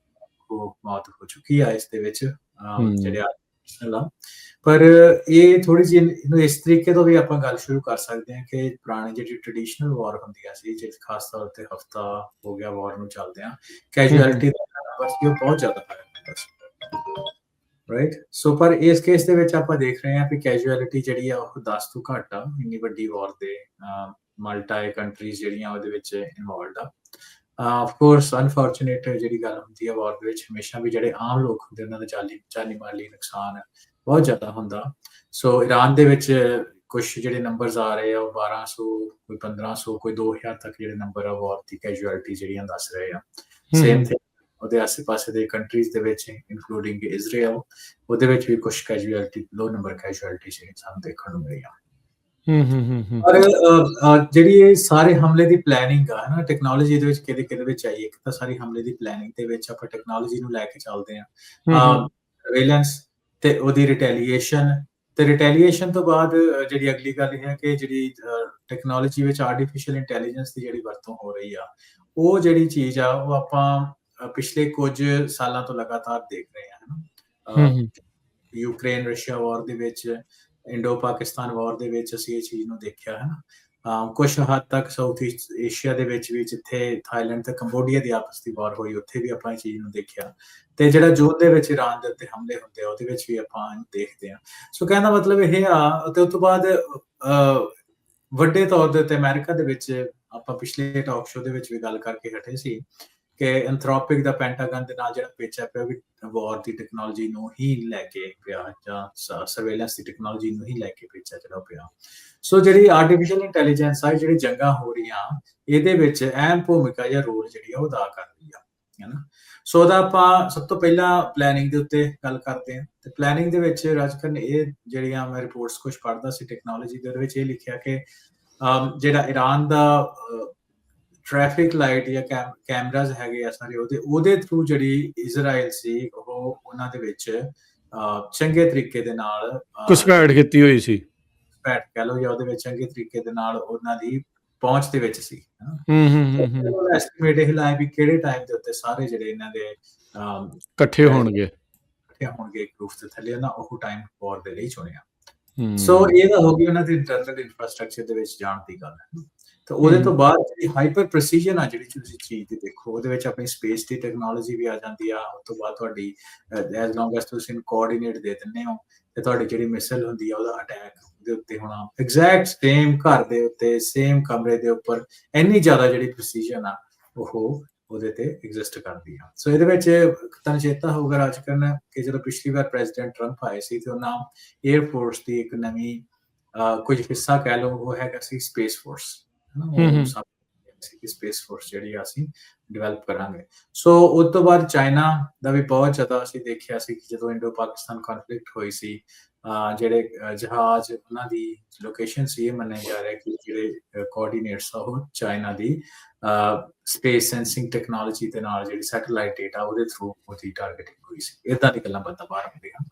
ਮੌਤ ਹੋ ਚੁੱਕੀ ਆ ਇਸ ਦੇ ਵਿੱਚ ਜਿਹੜੇ ਪਰ ਇਹ ਥੋੜੀ ਜਿਹੀ ਇਹਨੂੰ ਇਸ ਤਰੀਕੇ ਤੋਂ ਵੀ ਆਪਾਂ ਗੱਲ ਸ਼ੁਰੂ ਕਰ ਸਕਦੇ ਹਾਂ ਕਿ ਪੁਰਾਣੀ ਜਿਹੜੀ ਟ੍ਰੈਡੀਸ਼ਨਲ ਵਾਰ ਹੁੰਦੀਆਂ ਸੀ, ਜਿਸ ਖਾਸ ਤੌਰ ਤੇ ਹਫਤਾ ਹੋ ਗਿਆ ਵਾਰ ਨੂੰ ਚੱਲਦੇ ਆ, ਕੈਜੂਅਲਟੀ ਦਾ ਨੰਬਰ ਸੀ ਉਹ ਬਹੁਤ ਜ਼ਿਆਦਾ ਹੈ, ਰਾਈਟ। ਸੋ ਪਰ ਇਸ ਕੇਸ ਦੇ ਵਿੱਚ ਆਪਾਂ ਦੇਖ ਰਹੇ ਹਾਂ ਕਿ ਕੈਜੂਅਲਟੀ ਜਿਹੜੀ ਆ ਉਹ 10 ਤੋਂ ਘੱਟ ਆ। ਇੰਨੀ ਵੱਡੀ ਵਾਰ ਦੇ ਮਲਟੀ ਕੰਟਰੀਜ਼ ਜਿਹੜੀਆਂ ਉਹਦੇ ਵਿੱਚ ਇਨਵੋਲਵਡ ਆ। ਆਫ ਕੋਰਸ ਅਨਫੋਰਚੂਨੇਟ ਜਿਹੜੀ ਗੱਲ ਹੁੰਦੀ ਆ ਵਾਰ ਦੇ ਵਿੱਚ ਹਮੇਸ਼ਾ ਵੀ ਜਿਹੜੇ ਆਮ ਲੋਕ ਹੁੰਦੇ ਉਹਨਾਂ ਦਾ ਜਾਨੀ ਮਾਲੀ ਨੁਕਸਾਨ ਬਹੁਤ ਜ਼ਿਆਦਾ ਹੁੰਦਾ। ਸੋ ਈਰਾਨ ਦੇ ਵਿੱਚ ਕੁਝ ਜਿਹੜੇ ਨੰਬਰਸ ਆ ਰਹੇ ਆ ਉਹ 1200, ਕੋਈ 1500, ਕੋਈ 2000 ਤੱਕ ਜਿਹੜੇ ਨੰਬਰ ਆ ਵਾਰ ਦੀ ਕੈਜੂਅਲਟੀ ਜਿਹੜੀਆਂ ਦੱਸ ਰਹੇ ਆ। ਸੇਮ ਥਿੰਗ ਉਹਦੇ ਆਸੇ-ਪਾਸੇ ਦੇ ਕੰਟਰੀਜ਼ ਦੇ ਵਿੱਚ ਇਨਕਲੂਡਿੰਗ ਇਜ਼ਰਾਈਲ, ਉਹਦੇ ਵਿੱਚ ਵੀ ਕੁਝ ਕੈਜੂਅਲਟੀ, ਲੋ ਨੰਬਰ ਕੈਜੂਅਲਟੀ ਸਾਨੂੰ ਦੇਖਣ ਨੂੰ ਮਿਲੀਆਂ। ਪਰ ਜਿਹੜੀ ਇਹ ਸਾਰੇ ਹਮਲੇ ਦੀ ਪਲੈਨਿੰਗ ਆ ਨਾ, ਟੈਕਨੋਲੋਜੀ ਦੇ ਵਿੱਚ ਕਿਹਦੇ ਵਿੱਚ ਆਈ। ਇੱਕ ਤਾਂ ਸਾਰੀ ਹਮਲੇ ਦੀ ਪਲੈਨਿੰਗ ਦੇ ਵਿੱਚ ਆਪਾਂ ਟੈਕਨੋਲੋਜੀ ਨੂੰ ਲੈ ਕੇ ਚੱਲਦੇ ਹਾਂ, ਸਰਵੇਲੈਂਸ ਤੇ ਉਹਦੀ ਰਿਟੈਲੀਏਸ਼ਨ, ਤੇ ਰਿਟੈਲੀਏਸ਼ਨ ਤੋਂ ਬਾਅਦ ਜਿਹੜੀ ਅਗਲੀ ਗੱਲ ਇਹ ਹੈ ਕਿ ਜਿਹੜੀ ਟੈਕਨੋਲੋਜੀ ਵਿੱਚ ਆਰਟੀਫਿਸ਼ੀਅਲ ਇੰਟੈਲੀਜੈਂਸ ਦੀ ਜਿਹੜੀ ਵਰਤੋਂ ਹੋ ਰਹੀ ਆ, ਉਹ ਜਿਹੜੀ ਚੀਜ਼ ਆ ਉਹ ਆਪਾਂ ਪਿਛਲੇ ਕੁਝ ਸਾਲਾਂ ਤੋਂ ਲਗਾਤਾਰ ਦੇਖ ਰਹੇ ਹਾਂ। ਯੂਕਰੇਨ ਰਸ਼ੀਆ ਵਾਰ ਦੇ ਵਿੱਚ, ਇੰਡੋ ਪਾਕਿਸਤਾਨ ਵਾਰ ਦੇ ਵਿੱਚ ਅਸੀਂ ਇਹ ਚੀਜ਼ ਨੂੰ ਦੇਖਿਆ ਹੈ ਨਾ। ਕੁਝ ਹੱਦ ਤੱਕ ਸਾਊਥ ਈਸਟ ਏਸ਼ੀਆ ਦੇ ਵਿੱਚ ਵੀ, ਜਿੱਥੇ ਥਾਈਲੈਂਡ ਤੇ ਕੰਬੋਡੀਆ ਦੀ ਆਪਸ ਦੀ ਵਾਰ ਹੋਈ, ਉੱਥੇ ਵੀ ਆਪਾਂ ਇਹ ਚੀਜ਼ ਨੂੰ ਦੇਖਿਆ। ਤੇ ਜਿਹੜਾ ਜੂਨ ਦੇ ਵਿੱਚ ਈਰਾਨ ਦੇ ਉੱਤੇ ਹਮਲੇ ਹੁੰਦੇ ਆ, ਉਹਦੇ ਵਿੱਚ ਵੀ ਆਪਾਂ ਦੇਖਦੇ ਹਾਂ। ਸੋ ਕਹਿਣ ਦਾ ਮਤਲਬ ਇਹ ਆ। ਤੇ ਉਸ ਤੋਂ ਬਾਅਦ ਵੱਡੇ ਤੌਰ ਦੇ ਉੱਤੇ ਅਮਰੀਕਾ ਦੇ ਵਿੱਚ ਆਪਾਂ ਪਿਛਲੇ ਟਾਕ ਸ਼ੋ ਦੇ ਵਿੱਚ ਵੀ ਗੱਲ ਕਰਕੇ ਹਟੇ ਸੀ ਕਿ ਐਂਥਰੋਪਿਕ ਦਾ ਪੈਂਟਾਗਨ ਦੇ ਨਾਲ ਜਿਹੜਾ ਪੇਚਾ ਪਿਆ, ਵੀ ਵਾਰ ਦੀ ਟੈਕਨੋਲੋਜੀ ਨੂੰ ਹੀ ਲੈ ਕੇ ਪਿਆ, ਜਾਂ ਸਰਵੇਲੈਂਸ ਦੀ ਟੈਕਨੋਲੋਜੀ ਨੂੰ ਹੀ ਲੈ ਕੇ ਪੇਚਾ ਜਿਹੜਾ ਪਿਆ। ਸੋ ਜਿਹੜੀ ਆਰਟੀਫਿਸ਼ੀਅਲ ਇੰਟੈਲੀਜੈਂਸ ਆ, ਜਿਹੜੀ ਜੰਗਾਂ ਹੋ ਰਹੀਆਂ, ਇਹਦੇ ਵਿੱਚ ਅਹਿਮ ਭੂਮਿਕਾ ਜਾਂ ਰੋਲ ਜਿਹੜੀ ਆ ਉਹ ਅਦਾ ਕਰ ਰਹੀ ਆ, ਹੈ ਨਾ। ਸੋ ਉਹਦਾ ਆਪਾਂ ਸਭ ਤੋਂ ਪਹਿਲਾਂ ਪਲੈਨਿੰਗ ਦੇ ਉੱਤੇ ਗੱਲ ਕਰਦੇ ਹਾਂ। ਤੇ ਪਲੈਨਿੰਗ ਦੇ ਵਿੱਚ ਰਾਜਕਰਨ ਇਹ ਜਿਹੜੀਆਂ ਮੈਂ ਰਿਪੋਰਟਸ ਕੁਝ ਪੜ੍ਹਦਾ ਸੀ ਟੈਕਨੋਲੋਜੀ ਦੇ, ਉਹਦੇ ਵਿੱਚ ਇਹ ਲਿਖਿਆ ਕਿ ਜਿਹੜਾ ਈਰਾਨ ਦਾ ਟ੍ਰੈਫਿਕ ਲਾਈਟ ਜਾਂ ਕੈਮਰਾਜ਼ ਹੈਗੇ ਆ ਸਾਰੇ, ਉਹਦੇ ਥਰੂ ਜਿਹੜੀ ਇਜ਼ਰਾਈਲ ਸੀ, ਉਹ ਉਹਨਾਂ ਦੇ ਵਿੱਚ ਚੰਗੇ ਤਰੀਕੇ ਦੇ ਨਾਲ ਘੁਸਪੈਠ ਕੀਤੀ ਹੋਈ ਸੀ, ਕਹਿ ਲਓ, ਜਾਂ ਉਹਦੇ ਵਿੱਚ ਚੰਗੇ ਤਰੀਕੇ ਦੇ ਨਾਲ ਉਹਨਾਂ ਦੀ ਪਹੁੰਚ ਦੇ ਵਿੱਚ ਸੀ। ਐਸਟੀਮੇਟ ਇਹ ਲਾਇਆ ਵੀ ਕਿਹੜੇ ਟਾਈਮ ਦੇ ਉੱਤੇ ਸਾਰੇ ਜਿਹੜੇ ਇਹਨਾਂ ਦੇ ਇਕੱਠੇ ਹੋਣਗੇ ਇੱਕ ਰੂਫ ਦੇ ਥੱਲੇ, ਉਹਨਾਂ ਉਹ ਟਾਈਮ ਵਾਰ ਦੇ ਲਈ ਚੁਣਿਆ। ਸੋ ਇਹ ਤਾਂ ਹੋ ਗਈ ਉਹਨਾਂ ਦੀ ਇੰਟਰਨਲ ਇਨਫਰਾਸਟ੍ਰਕਚਰ ਦੇ ਵਿੱਚ ਜਾਣ ਦੀ ਗੱਲ ਹੈ। ਤੇ ਉਹਦੇ ਤੋਂ ਬਾਅਦ ਜਿਹੜੀ ਹਾਈਪਰ ਪ੍ਰੈਸੀਜਨ ਆ, ਜਿਹੜੀ ਤੁਸੀਂ ਚੀਜ਼ ਦੀ ਦੇਖੋ, ਉਹਦੇ ਵਿੱਚ ਆਪਣੀ ਸਪੇਸ ਦੀ ਟੈਕਨੋਲੋਜੀ ਵੀ ਆ ਜਾਂਦੀ ਆ। ਉਸ ਤੋਂ ਬਾਅਦ ਤੁਹਾਡੀ ਐਜ਼ ਲੌਂਗ ਐਜ਼ ਤੁਸੀਂ ਕੋਆਰਡੀਨੇਟ ਦੇ ਦਿੰਦੇ ਹੋ, ਤੇ ਤੁਹਾਡੀ ਜਿਹੜੀ ਮਿਸਲ ਹੁੰਦੀ ਆ, ਉਹਦਾ ਅਟੈਕ ਦੇ ਉੱਤੇ ਹੋਣਾ ਐਗਜ਼ੈਕਟ ਸੇਮ ਘਰ ਦੇ ਉੱਤੇ, ਸੇਮ ਕਮਰੇ ਦੇ ਉੱਪਰ, ਇੰਨੀ ਜ਼ਿਆਦਾ ਜਿਹੜੀ ਪ੍ਰੈਸੀਜਨ ਆ ਉਹ ਉਹਦੇ ਤੇ ਐਗਜ਼ਿਸਟ ਕਰਦੀ ਆ। ਸੋ ਇਹਦੇ ਵਿੱਚ ਤੁਹਾਨੂੰ ਚੇਤਾ ਹੋਊਗਾ ਰਾਜਕਰਨ ਕਿ ਜਦੋਂ ਪਿਛਲੀ ਵਾਰ ਪ੍ਰੈਜ਼ੀਡੈਂਟ ਟਰੰਪ ਆਏ ਸੀ, ਤੇ ਉਹਨਾਂ 에ਅਰ ਫੋਰਸ ਦੀ ਇੱਕ ਨਵੀਂ ਕੁਝ ਹਿੱਸਾ ਕਹਿ ਲਓ, ਉਹ ਹੈਗਾ ਸੀ ਸਪੇਸ ਫੋਰਸ। ਸਪੇਸ ਫੋਰਸ ਜਿਹੜੀ ਅਸੀਂ ਡਿਵੈਲਪ ਕਰਾਂਗੇ। ਸੋ ਉਸ ਤੋਂ ਬਾਅਦ ਚਾਈਨਾ ਦਾ ਵੀ ਬਹੁਤ ਜ਼ਿਆਦਾ ਅਸੀਂ ਦੇਖਿਆ ਸੀ ਕਿ ਜਦੋਂ ਇੰਡੋ ਪਾਕਿਸਤਾਨ ਕਨਫਲਿਕਟ ਹੋਈ ਸੀ, ਜਿਹੜੇ ਜਹਾਜ਼, ਉਹਨਾਂ ਦੀ ਲੋਕੇਸ਼ਨ ਸੀ, ਇਹ ਮੰਨਿਆ ਜਾ ਰਿਹਾ ਕਿ ਜਿਹੜੇ ਕੋਆਰਡੀਨੇਟਸ ਆ ਉਹ ਚਾਈਨਾ ਦੀ ਸਪੇਸ ਸੈਂਸਿੰਗ ਟੈਕਨੋਲੋਜੀ ਦੇ ਨਾਲ, ਜਿਹੜੀ ਸੈਟੇਲਾਈਟ ਡੇਟਾ, ਉਹਦੇ ਥਰੂ ਉਹਦੀ ਟਾਰਗੇਟਿੰਗ ਹੋਈ ਸੀ। ਇਦਾਂ ਦੀ ਗੱਲਾਂ ਬਾਤਾਂ ਬਾਹਰ ਹੁੰਦੀਆਂ।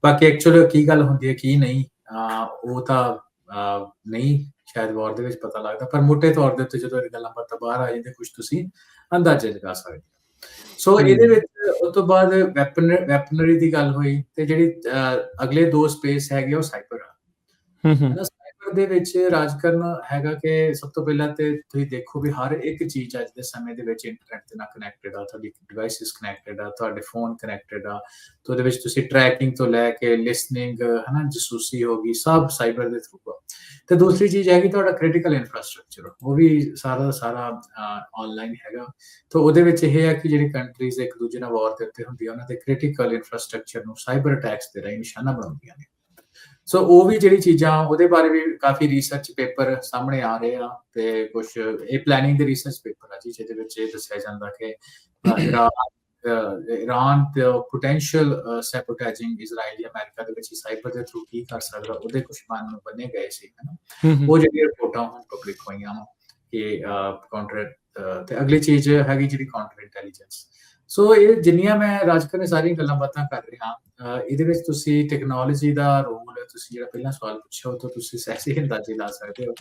ਬਾਕੀ ਐਕਚੁਅਲੀ ਕੀ ਗੱਲ ਹੁੰਦੀ ਹੈ ਕੀ ਨਹੀਂ, ਉਹ ਤਾਂ ਨਹੀਂ ਸ਼ਾਇਦ ਵਾਰ ਦੇ ਵਿੱਚ ਪਤਾ ਲੱਗਦਾ, ਪਰ ਮੋਟੇ ਤੌਰ ਦੇ ਉੱਤੇ ਜਦੋਂ ਇਹ ਗੱਲਾਂ ਬਾਤਾਂ ਬਾਹਰ ਆ ਜਾਂਦੇ, ਕੁਝ ਤੁਸੀਂ ਅੰਦਾਜ਼ੇ ਲਗਾ ਸਕਦੇ ਹੋ। ਸੋ ਇਹਦੇ ਵਿੱਚ ਉਸ ਤੋਂ ਬਾਅਦ ਵੈਪਨਰੀ ਦੀ ਗੱਲ ਹੋਈ, ਤੇ ਜਿਹੜੀ ਅਗਲੇ ਦੋ ਸਪੇਸ ਹੈਗੇ ਉਹ ਸਾਈਬਰ ਆ। ਸਾਈਬਰ ਦੇ ਵਿੱਚ ਰਾਜਕਰਨ ਹੈਗਾ ਕਿ ਸਭ ਤੋਂ ਪਹਿਲਾਂ ਤੇ ਤੁਸੀਂ ਦੇਖੋ ਵੀ ਹਰ ਇੱਕ ਚੀਜ਼ ਅੱਜ ਦੇ ਸਮੇਂ ਦੇ ਵਿੱਚ ਇੰਟਰਨੈਟ ਦੇ ਨਾਲ ਕਨੈਕਟਡ ਆ, ਤੁਹਾਡੀ ਡਿਵਾਈਸਿਸ ਕਨੈਕਟਡ ਆ, ਤੁਹਾਡੇ ਫੋਨ ਕਨੈਕਟਡ ਆ। ਤੇ ਉਹਦੇ ਵਿੱਚ ਤੁਸੀਂ ਟਰੈਕਿੰਗ ਤੋਂ ਲੈ ਕੇ ਲਿਸਨਿੰਗ, ਹਨਾ, ਜਸੂਸੀ ਹੋ ਗਈ, ਸਭ ਸਾਈਬਰ ਦੇ ਥਰੂ ਆ। ਤੇ ਦੂਸਰੀ ਚੀਜ਼ ਹੈਗੀ ਤੁਹਾਡਾ ਕ੍ਰਿਟੀਕਲ ਇਨਫਰਾਸਟ੍ਰਕਚਰ, ਉਹ ਵੀ ਸਾਰਾ ਦਾ ਸਾਰਾ ਆਨਲਾਈਨ ਹੈਗਾ। ਤੇ ਉਹਦੇ ਵਿੱਚ ਇਹ ਹੈ ਕਿ ਜਿਹੜੀ ਕੰਟਰੀਜ਼ ਇੱਕ ਦੂਜੇ ਨਾਲ ਵਾਰ ਦੇ ਉੱਤੇ ਹੁੰਦੀਆਂ, ਉਹਨਾਂ ਦੇ ਕ੍ਰਿਟੀਕਲ ਇਨਫਰਾਸਟ੍ਰਕਚਰ ਨੂੰ ਸਾਈਬਰ ਅਟੈਕਸ ਦੇ ਰਾਹੀਂ ਨਿਸ਼ਾਨਾ ਬਣਾਉਂਦੀਆਂ ਨੇ। ਸੋ ਉਹ ਵੀ ਜਿਹੜੀ ਚੀਜ਼ਾਂ, ਉਹਦੇ ਬਾਰੇ ਵੀ ਕਾਫੀ ਰਿਸਰਚ ਪੇਪਰ ਸਾਹਮਣੇ ਆ ਰਹੇ ਆ, ਤੇ ਕੁਝ ਇਹ ਪਲੈਨਿੰਗ ਦੇ ਰਿਸਰਚ ਪੇਪਰ ਆ ਜੀ, ਜਿਹਦੇ ਵਿੱਚ ਇਹ ਦੱਸਿਆ ਜਾਂਦਾ ਕਿ ਈਰਾਨ ਤੇ ਪੋਟੈਂਸ਼ੀਅਲ ਸੈਬੋਟੇਜਿੰਗ ਇਜ਼ਰਾਈਲ ਜਾਂ ਅਮਰੀਕਾ ਦੇ ਵਿੱਚ ਸਾਈਬਰ ਦੇ ਥਰੂ ਕੀ ਕਰ ਸਕਦਾ, ਉਹਦੇ ਕੁਝ ਮਨ ਬਣੇ ਗਏ ਸੀ, ਉਹ ਜਿਹੜੀਆਂ ਰਿਪੋਰਟਾਂ ਹੁਣ ਪਬਲਿਕ ਹੋਈਆਂ ਕਿ ਕਾਊਂਟਰ। ਤੇ ਅਗਲੀ ਚੀਜ਼ ਹੈਗੀ ਜਿਹੜੀ ਕਾਊਂਟਰ ਇੰਟੈਲੀਜੈਂਸ। ਸੋ ਇਹ ਜਿੰਨੀਆਂ ਮੈਂ ਰਾਜਕਰਨ ਸਾਰੀਆਂ ਗੱਲਾਂ ਬਾਤਾਂ ਕਰ ਰਿਹਾ, ਇਹਦੇ ਵਿੱਚ ਤੁਸੀਂ ਟੈਕਨੋਲੋਜੀ ਦਾ ਰੋਲ, ਤੁਸੀਂ ਜਿਹੜਾ ਪਹਿਲਾਂ ਸਵਾਲ ਪੁੱਛਿਆ, ਉਹ ਤੋਂ ਤੁਸੀਂ ਸਹਿਜੇ ਅੰਦਾਜ਼ੇ ਲਾ ਸਕਦੇ ਹੋ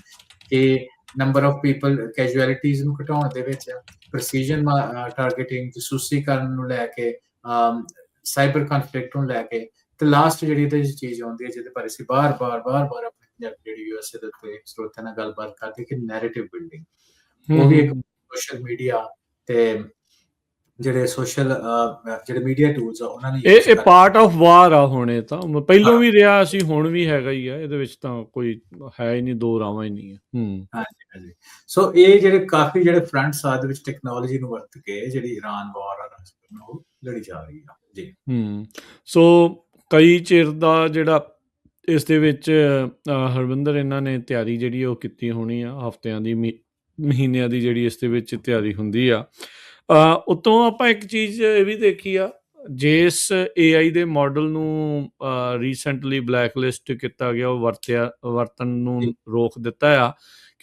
ਕਿ ਨੰਬਰ ਆਫ ਪੀਪਲ ਕੈਜੂਅਲਿਟੀਜ਼ ਨੂੰ ਘਟਾਉਣ ਦੇ ਵਿੱਚ, ਪ੍ਰੈਸੀਜਨ ਟਾਰਗੇਟਿੰਗ, ਜਸੂਸੀ ਕਰਨ ਨੂੰ ਲੈ ਕੇ, ਸਾਈਬਰ ਕਨਫਲਿਕਟ ਨੂੰ ਲੈ ਕੇ, ਤੇ ਲਾਸਟ ਜਿਹੜੀ ਇਹਦੇ ਵਿੱਚ ਚੀਜ਼ ਆਉਂਦੀ ਹੈ ਜਿਹਦੇ ਬਾਰੇ ਅਸੀਂ ਬਾਰ-ਬਾਰ ਆਪਣੀ ਜਿਹੜੀ ਯੂਐਸਏ ਦੇ ਉੱਤੇ ਸਰੋਤਾਂ ਨਾਲ ਗੱਲਬਾਤ ਕਰਦੇ ਕਿ ਨੈਰੇਟਿਵ ਬਿਲਡਿੰਗ, ਉਹ ਵੀ ਇੱਕ ਸੋਸ਼ਲ ਮੀਡੀਆ ਤੇ ਜਿਹੜੇ ਜਿਹੜੇ ਮੀਡੀਆ ਟੂਲਸ ਆ, ਉਹਨਾਂ ਨੇ ਇਹ ਪਾਰਟ ਆਫ ਵਾਰ ਆ। ਹੁਣੇ ਤਾਂ ਪਹਿਲਾਂ ਵੀ ਰਿਹਾ ਸੀ, ਹੁਣ ਵੀ ਹੈਗਾ ਹੀ ਆ। ਇਹਦੇ ਵਿੱਚ ਤਾਂ ਕੋਈ ਹੈ ਹੀ ਨਹੀਂ, ਦੋ ਰਾਵਾਂ ਹੀ ਨਹੀਂ ਹੈ। ਹਾਂਜੀ। ਸੋ ਇਹ ਜਿਹੜੇ ਕਾਫੀ ਜਿਹੜੇ ਫਰੰਟਸ ਆ ਦੇ ਵਿੱਚ ਟੈਕਨੋਲੋਜੀ ਨੂੰ ਵਰਤ ਕੇ ਜਿਹੜੀ ਈਰਾਨ ਵਾਰ ਆ ਉਹ ਲੜੀ ਜਾ ਰਹੀ ਆ ਜੀ। ਸੋ ਕਈ ਚਿਰ ਦਾ ਜਿਹੜਾ ਇਸ ਦੇ ਵਿੱਚ ਹਰਵਿੰਦਰ, ਇਹਨਾਂ ਨੇ ਤਿਆਰੀ ਜਿਹੜੀ ਉਹ ਕੀਤੀ ਹੋਣੀ ਆ, ਹਫ਼ਤਿਆਂ ਦੀ, ਮਹੀਨਿਆਂ ਦੀ ਜਿਹੜੀ ਇਸ ਦੇ ਵਿੱਚ ਤਿਆਰੀ ਹੁੰਦੀ ਆ। ਉਤੋਂ ਆਪਾਂ ਇੱਕ ਚੀਜ਼ ਇਹ ਵੀ ਦੇਖੀ ਆ, ਜਿਸ AI ਦੇ ਮਾਡਲ ਨੂੰ ਰੀਸੈਂਟਲੀ ਬਲੈਕਲਿਸਟ ਕੀਤਾ ਗਿਆ, ਉਹ ਵਰਤਣ ਨੂੰ ਜੀ ਰੋਕ ਦਿੱਤਾ ਆ।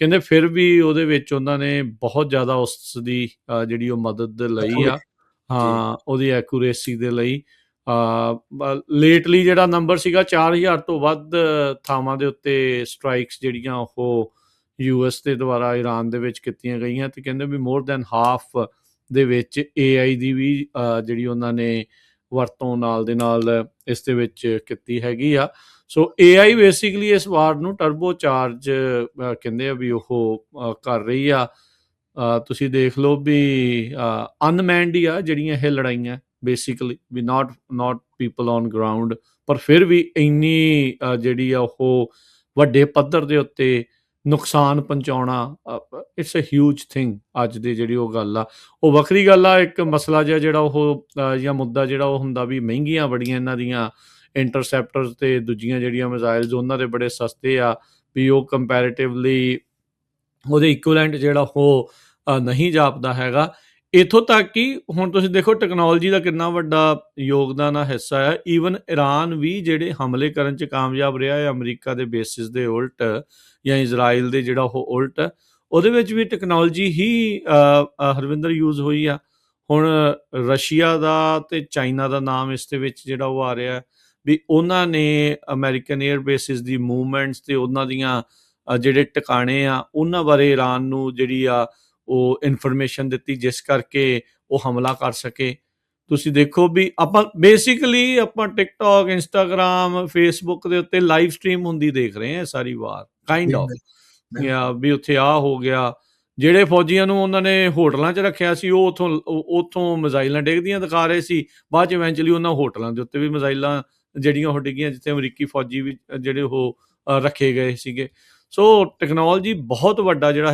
ਕਹਿੰਦੇ ਫਿਰ ਵੀ ਉਹਦੇ ਵਿੱਚ ਉਹਨਾਂ ਨੇ ਬਹੁਤ ਜ਼ਿਆਦਾ ਉਸ ਦੀ ਜਿਹੜੀ ਉਹ ਮਦਦ ਲਈ ਆ, ਜੀ ਹਾਂ, ਉਹਦੀ ਐਕੂਰੇਸੀ ਦੇ ਲਈ। ਲੇਟਲੀ ਜਿਹੜਾ ਨੰਬਰ ਸੀਗਾ 4000 ਤੋਂ ਵੱਧ ਥਾਵਾਂ ਦੇ ਉੱਤੇ ਸਟ੍ਰਾਈਕਸ ਜਿਹੜੀਆਂ ਉਹ US ਦੇ ਦੁਆਰਾ ਈਰਾਨ ਦੇ ਵਿੱਚ ਕੀਤੀਆਂ ਗਈਆਂ, ਤੇ ਕਹਿੰਦੇ ਵੀ ਮੋਰ ਦੈਨ ਹਾਫ ਦੇ ਵਿੱਚ AI ਦੀ ਵੀ ਜਿਹੜੀ ਉਹਨਾਂ ਨੇ ਵਰਤੋਂ ਨਾਲ ਦੇ ਨਾਲ ਇਸ ਦੇ ਵਿੱਚ ਕੀਤੀ ਹੈਗੀ ਆ। ਸੋ AI ਬੇਸਿਕਲੀ ਇਸ ਵਾਰ ਨੂੰ ਟਰਬੋ ਚਾਰਜ ਕਹਿੰਦੇ ਆ ਵੀ ਉਹ ਕਰ ਰਹੀ ਆ। ਤੁਸੀਂ ਦੇਖ ਲਓ ਵੀ ਅਨਮੈਨਡ ਹੀ ਆ ਜਿਹੜੀਆਂ ਇਹ ਲੜਾਈਆਂ, basically we not people on ground, ਪਰ ਫਿਰ ਵੀ ਇੰਨੀ ਜਿਹੜੀ ਆ ਉਹ ਵੱਡੇ ਪੱਧਰ ਦੇ ਉੱਤੇ ਨੁਕਸਾਨ ਪਹੁੰਚਾਉਣਾ, ਇਟਸ ਅ ਹਿਊਜ ਥਿੰਗ। ਅੱਜ ਦੀ ਜਿਹੜੀ ਉਹ ਗੱਲ ਆ, ਉਹ ਵੱਖਰੀ ਗੱਲ ਆ। ਇੱਕ ਮਸਲਾ ਜਿਹਾ ਜਿਹੜਾ ਉਹ ਜਾਂ ਮੁੱਦਾ ਜਿਹੜਾ ਉਹ ਹੁੰਦਾ ਵੀ ਮਹਿੰਗੀਆਂ ਬੜੀਆਂ ਇਹਨਾਂ ਦੀਆਂ ਇੰਟਰਸੈਪਟਰਸ ਤੇ ਦੂਜੀਆਂ ਜਿਹੜੀਆਂ ਮਿਜ਼ਾਈਲਸ, ਉਹਨਾਂ ਦੇ ਬੜੇ ਸਸਤੇ ਆ, ਵੀ ਉਹ ਕੰਪੈਰੇਟਿਵਲੀ ਉਹਦੇ ਇਕੁਇਵਲੈਂਟ ਜਿਹੜਾ ਉਹ ਨਹੀਂ ਜਾਪਦਾ ਹੈਗਾ। ਇੱਥੋਂ ਤੱਕ ਕਿ ਹੁਣ ਤੁਸੀਂ ਦੇਖੋ ਟੈਕਨੋਲੋਜੀ ਦਾ ਕਿੰਨਾ ਵੱਡਾ ਯੋਗਦਾਨ ਆ, ਹਿੱਸਾ ਆ। ਈਵਨ ਈਰਾਨ ਵੀ ਜਿਹੜੇ ਹਮਲੇ ਕਰਨ 'ਚ ਕਾਮਯਾਬ ਰਿਹਾ ਹੈ ਅਮਰੀਕਾ ਦੇ ਬੇਸਿਸ ਦੇ ਉਲਟ, ਜਾਂ ਇਜ਼ਰਾਈਲ ਦੇ ਜਿਹੜਾ ਉਹ ਉਲਟ, ਉਹਦੇ ਵਿੱਚ ਵੀ ਟੈਕਨੋਲੋਜੀ ਹੀ ਹਰਵਿੰਦਰ ਯੂਜ਼ ਹੋਈ ਆ। ਹੁਣ ਰਸ਼ੀਆ ਦਾ ਤੇ ਚਾਈਨਾ ਦਾ ਨਾਮ ਇਸ ਦੇ ਵਿੱਚ ਜਿਹੜਾ ਉਹ ਆ ਰਿਹਾ ਵੀ ਉਹਨਾਂ ਨੇ ਅਮਰੀਕਨ ਏਅਰ ਬੇਸਿਸ ਦੀ ਮੂਵਮੈਂਟਸ ਤੇ ਉਹਨਾਂ ਦੀਆਂ ਜਿਹੜੇ ਟਿਕਾਣੇ ਆ ਉਹਨਾਂ ਬਾਰੇ ਈਰਾਨ ਨੂੰ ਜਿਹੜੀ ਆ ਉਹ ਇਨਫੋਰਮੇਸ਼ਨ ਦਿੱਤੀ, ਜਿਸ ਕਰਕੇ ਉਹ ਹਮਲਾ ਕਰ ਸਕੇ। ਤੁਸੀਂ ਦੇਖੋ ਵੀ ਆਪਾਂ ਬੇਸਿਕਲੀ ਆਪਾਂ ਟਿਕਟੋਕ, ਇੰਸਟਾਗ੍ਰਾਮ, ਫੇਸਬੁੱਕ ਦੇ ਉੱਤੇ ਲਾਈਵ ਸਟਰੀਮ ਹੁੰਦੀ ਦੇਖ ਰਹੇ ਹਾਂ ਸਾਰੀ ਵਾਰ, ਕਾਈਂਡ ਆਫ, ਵੀ ਉੱਥੇ ਆ ਹੋ ਗਿਆ। ਜਿਹੜੇ ਫੌਜੀਆਂ ਨੂੰ ਉਹਨਾਂ ਨੇ ਹੋਟਲਾਂ 'ਚ ਰੱਖਿਆ ਸੀ, ਉਹ ਉੱਥੋਂ ਮਿਜ਼ਾਈਲਾਂ ਡਿੱਗਦੀਆਂ ਦਿਖਾ ਰਹੇ ਸੀ। ਬਾਅਦ 'ਚ ਇਵੈਂਚੁਅਲੀ ਉਹਨਾਂ ਹੋਟਲਾਂ ਦੇ ਉੱਤੇ ਵੀ ਮਿਜ਼ਾਈਲਾਂ ਜਿਹੜੀਆਂ ਉਹ ਡਿੱਗੀਆਂ, ਜਿੱਥੇ ਅਮਰੀਕੀ ਫੌਜੀ ਵੀ ਜਿਹੜੇ ਉਹ ਰੱਖੇ ਗਏ ਸੀਗੇ। ਸੋ ਟੈਕਨੋਲੋਜੀ ਬਹੁਤ ਵੱਡਾ ਜਿਹੜਾ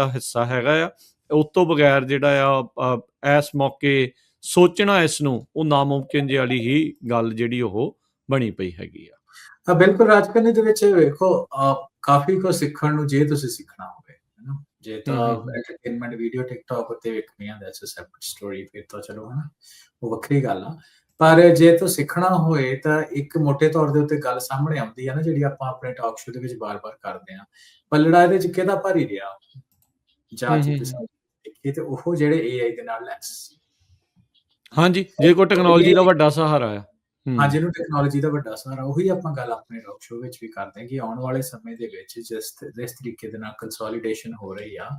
ਹਿੱਸਾ ਹੈਗਾ ਆ। ਉਸ ਤੋਂ ਬਗੈਰ ਜਿਹੜਾ ਆ ਇਸ ਮੌਕੇ ਸੋਚਣਾ ਇਸ ਨੂੰ ਉਹ ਨਾਮੁਮਕਿਨ ਜਿਹੀ ਵਾਲੀ ਹੀ ਗੱਲ ਜਿਹੜੀ ਉਹ ਬਣੀ ਪਈ ਹੈਗੀ ਆ। ਬਿਲਕੁਲ ਰਾਜਕਰਨੀ ਦੇ ਵਿੱਚ ਵੇਖੋ, ਕਾਫੀ ਕੁਝ ਸਿੱਖਣ ਨੂੰ, ਜੇ ਤੁਸੀਂ ਸਿੱਖਣਾ ਹੋਵੇ, ਹੈਨਾ, ਜੇ ਤਾਂ ਐਂਟਰਟੇਨਮੈਂਟ ਵੀਡੀਓ ਟਿਕਟੋਕ ਉੱਤੇ ਵੇਖਣੀਆਂ, ਦੈਟਸ ਅ ਸੈਪਰੇਟ ਸਟੋਰੀ, ਫਿਰ ਤਾਂ ਚਲੋ ਹਨਾ ਉਹ ਵੱਖਰੀ ਗੱਲ ਆ। ਪਰ ਜੇ ਤੂੰ ਸਿੱਖਣਾ ਹੋਏ ਤਾਂ ਇੱਕ ਮੋਟੇ ਤੌਰ ਦੇ ਉੱਤੇ ਗੱਲ ਸਾਹਮਣੇ ਆਉਂਦੀ ਆ ਨਾ, ਜਿਹੜੀ ਆਪਾਂ ਆਪਣੇ ਟਾਕ ਸ਼ੋ ਦੇ ਵਿੱਚ ਬਾਰ-ਬਾਰ ਕਰਦੇ ਆ, ਪੱਲੜਾ ਇਹਦੇ 'ਚ ਕਿਹਦਾ ਭਾਰੀ ਰਿਹਾ, ਜਾਂ ਜੇ ਤੁਸੀਂ ਦੇਖੀਏ ਤੇ ਉਹ ਜਿਹੜੇ AI ਦੇ ਨਾਲ ਲੈਸ ਸੀ। ਹਾਂਜੀ, ਜੇ ਕੋਈ ਟੈਕਨੋਲੋਜੀ ਦਾ ਵੱਡਾ ਸਹਾਰਾ ਆ। ਹਾਂ, ਜਿਹਨੂੰ ਟੈਕਨੋਲੋਜੀ ਦਾ ਵੱਡਾ ਸਹਾਰਾ, ਉਹੀ ਆਪਾਂ ਗੱਲ ਆਪਣੇ ਟਾਕ ਸ਼ੋ ਵਿੱਚ ਵੀ ਕਰਦੇ ਹਾਂ ਕਿ ਆਉਣ ਵਾਲੇ ਸਮੇਂ ਦੇ ਵਿੱਚ ਜਿਸ ਤਰੀਕੇ ਦੇ ਨਾਲ ਕੰਸੋਲੀਡੇਸ਼ਨ ਹੋ ਰਹੀ ਆ,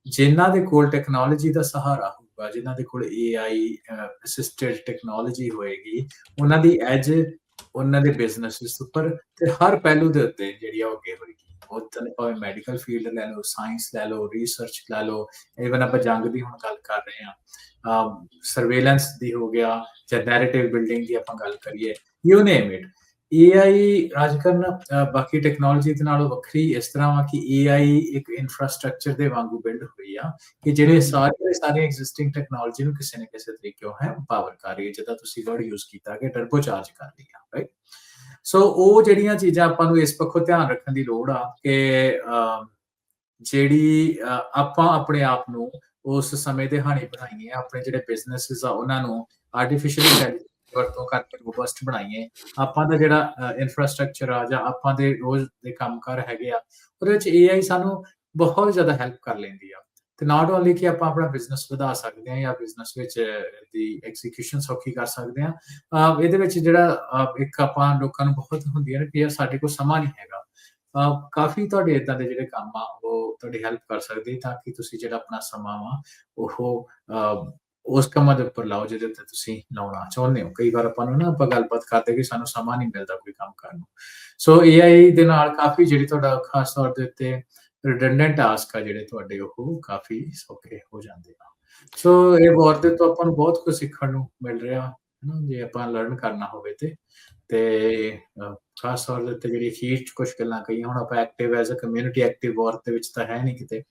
ਜਿਨ੍ਹਾਂ ਦੇ ਕੋਲ ਟੈਕਨੋਲੋਜੀ ਦਾ ਸਹਾਰਾ ਹੋਊਗਾ, ਜਿਨ੍ਹਾਂ ਦੇ ਕੋਲ AI ਅਸਿਸਟਡ ਟੈਕਨੋਲੋਜੀ ਹੋਏਗੀ, ਉਹਨਾਂ ਦੀ ਐਜ ਉਹਨਾਂ ਦੇ ਬਿਜ਼ਨੈਸਿਸ ਉੱਪਰ ਤੇ ਹਰ ਪਹਿਲੂ ਦੇ ਉੱਤੇ ਜਿਹੜੀ ਆ ਉਹ ਅੱਗੇ ਹੋਏਗੀ। ਉਹ ਭਾਵੇਂ ਮੈਡੀਕਲ ਫੀਲਡ ਲੈ ਲਓ, ਸਾਇੰਸ ਲੈ ਲਓ, ਰਿਸਰਚ ਲੈ ਲਓ, ਈਵਨ ਆਪਾਂ ਜੰਗ ਦੀ ਹੁਣ ਗੱਲ ਕਰ ਰਹੇ ਹਾਂ, ਸਰਵੇਲੈਂਸ ਦੀ ਹੋ ਗਿਆ, ਜਾਂ ਨੈਰੇਟਿਵ ਬਿਲਡਿੰਗ ਦੀ ਆਪਾਂ ਗੱਲ ਕਰੀਏ, you name it. AI Rajkaran ਬਾਕੀ ਟੈਕਨੋਲੋਜੀ ਦੇ ਨਾਲੋਂ ਵੱਖਰੀ ਇਸ ਤਰ੍ਹਾਂ ਵਾ ਕਿ AI ਇੱਕ ਇਨਫਰਾਸਟ੍ਰਕਚਰ ਦੇ ਵਾਂਗੂ ਬਿਲਡ ਹੋਈ ਆ, ਕਿ ਜਿਹੜੇ ਸਾਰੇ ਐਗਜ਼ਿਸਟਿੰਗ ਟੈਕਨੋਲੋਜੀ ਨੂੰ ਕਿਸੇ ਨਾ ਕਿਸੇ ਤਰੀਕੇ ਉਹ ਹੈ ਪਾਵਰ ਕਰ ਰਹੀ ਹੈ, ਜਿੱਦਾਂ ਤੁਸੀਂ ਵਰਡ ਯੂਜ਼ ਕੀਤਾ ਕਿ ਟਰਬੋ ਚਾਰਜ ਕਰ ਰਹੀ ਆ, ਰਾਈਟ। ਸੋ ਉਹ ਜਿਹੜੀਆਂ ਚੀਜ਼ਾਂ ਆਪਾਂ ਨੂੰ ਇਸ ਪੱਖੋਂ ਧਿਆਨ ਰੱਖਣ ਦੀ ਲੋੜ ਆ ਕਿ ਜਿਹੜੀ ਆਪਾਂ ਆਪਣੇ ਆਪ ਨੂੰ ਉਸ ਸਮੇਂ ਦੇ ਹਾਣੀ ਬਣਾਈਏ, ਆਪਣੇ ਜਿਹੜੇ ਬਿਜ਼ਨੈਸਿਸ ਆ ਉਹਨਾਂ ਨੂੰ ਆਰਟੀਫੀਸ਼ੀਅਲ ਇੰਟੈਲੀਜੈਂਸ ਵਰਤੋਂ ਕਰਕੇ ਰੋਬਸਟ ਬਣਾਈਏ। ਆਪਾਂ ਦਾ ਜਿਹੜਾ ਇਨਫਰਾਸਟ੍ਰਕਚਰ ਆ ਜਾਂ ਆਪਾਂ ਦੇ ਰੋਜ਼ ਦੇ ਕੰਮਕਾਰ ਹੈਗੇ ਆ, ਉਹਦੇ ਵਿੱਚ AI ਸਾਨੂੰ ਬਹੁਤ ਜ਼ਿਆਦਾ ਹੈਲਪ ਕਰ ਲੈਂਦੀ ਆ। ਤੇ ਨਾਟ ਓਨਲੀ ਕਿ ਆਪਾਂ ਆਪਣਾ ਬਿਜ਼ਨਸ ਵਧਾ ਸਕਦੇ ਹਾਂ ਜਾਂ ਬਿਜ਼ਨਸ ਵਿੱਚ ਦੀ ਐਗਜ਼ੀਕਿਊਸ਼ਨ ਸੌਖੀ ਕਰ ਸਕਦੇ ਹਾਂ, ਇਹਦੇ ਵਿੱਚ ਜਿਹੜਾ ਇੱਕ ਆਪਾਂ ਲੋਕਾਂ ਨੂੰ ਬਹੁਤ ਹੁੰਦੀਆਂ ਨੇ ਕਿ ਯਾਰ ਸਾਡੇ ਕੋਲ ਸਮਾਂ ਨਹੀਂ ਹੈਗਾ। ਕਾਫੀ ਤੁਹਾਡੇ ਏਦਾਂ ਦੇ ਜਿਹੜੇ ਕੰਮ ਆ ਉਹ ਤੁਹਾਡੀ ਹੈਲਪ ਕਰ ਸਕਦੇ, ਤਾਂ ਕਿ ਤੁਸੀਂ ਜਿਹੜਾ ਆਪਣਾ ਸਮਾਂ ਵਾ ਉਹ ਉਸ ਕੰਮਾਂ ਦੇ ਉੱਪਰ ਲਾਓ ਜਿਹਦੇ ਉੱਤੇ ਤੁਸੀਂ ਲਾਉਣਾ ਚਾਹੁੰਦੇ ਹੋ। ਕਈ ਵਾਰ ਆਪਾਂ ਨੂੰ ਨਾ ਆਪਾਂ ਗੱਲਬਾਤ ਕਰਦੇ ਕਿ ਸਾਨੂੰ ਸਮਾਂ ਨਹੀਂ ਮਿਲਦਾ ਕੋਈ ਕੰਮ ਕਰਨ ਨੂੰ। ਸੋ AI ਦੇ ਨਾਲ ਕਾਫੀ ਜਿਹੜੀ ਤੁਹਾਡਾ ਖਾਸ ਤੌਰ ਦੇ ਉੱਤੇ ਰਿਡੰਡੈਂਟ ਟਾਸਕ ਆ ਜਿਹੜੇ ਤੁਹਾਡੇ ਉਹ ਕਾਫੀ ਸੌਖੇ ਹੋ ਜਾਂਦੇ ਆ। ਸੋ ਇਹ ਵਾਰ ਦੇ ਤੋਂ ਆਪਾਂ ਨੂੰ ਬਹੁਤ ਕੁਝ ਸਿੱਖਣ ਨੂੰ ਮਿਲ ਰਿਹਾ ਹੈ ਜੇ ਆਪਾਂ ਲਰਨ ਕਰਨਾ ਹੋਵੇ ਤੇ ਖਾਸ ਤੌਰ ਦੇ ਉੱਤੇ ਜਿਹੜੀ ਅਖੀਰ 'ਚ ਕੁਝ ਗੱਲਾਂ ਕਹੀਆਂ, ਹੁਣ ਆਪਾਂ active as a community active ਵਾਰ ਦੇ ਵਿੱਚ ਤਾਂ ਹੈ ਨਹੀਂ ਕਿਤੇ।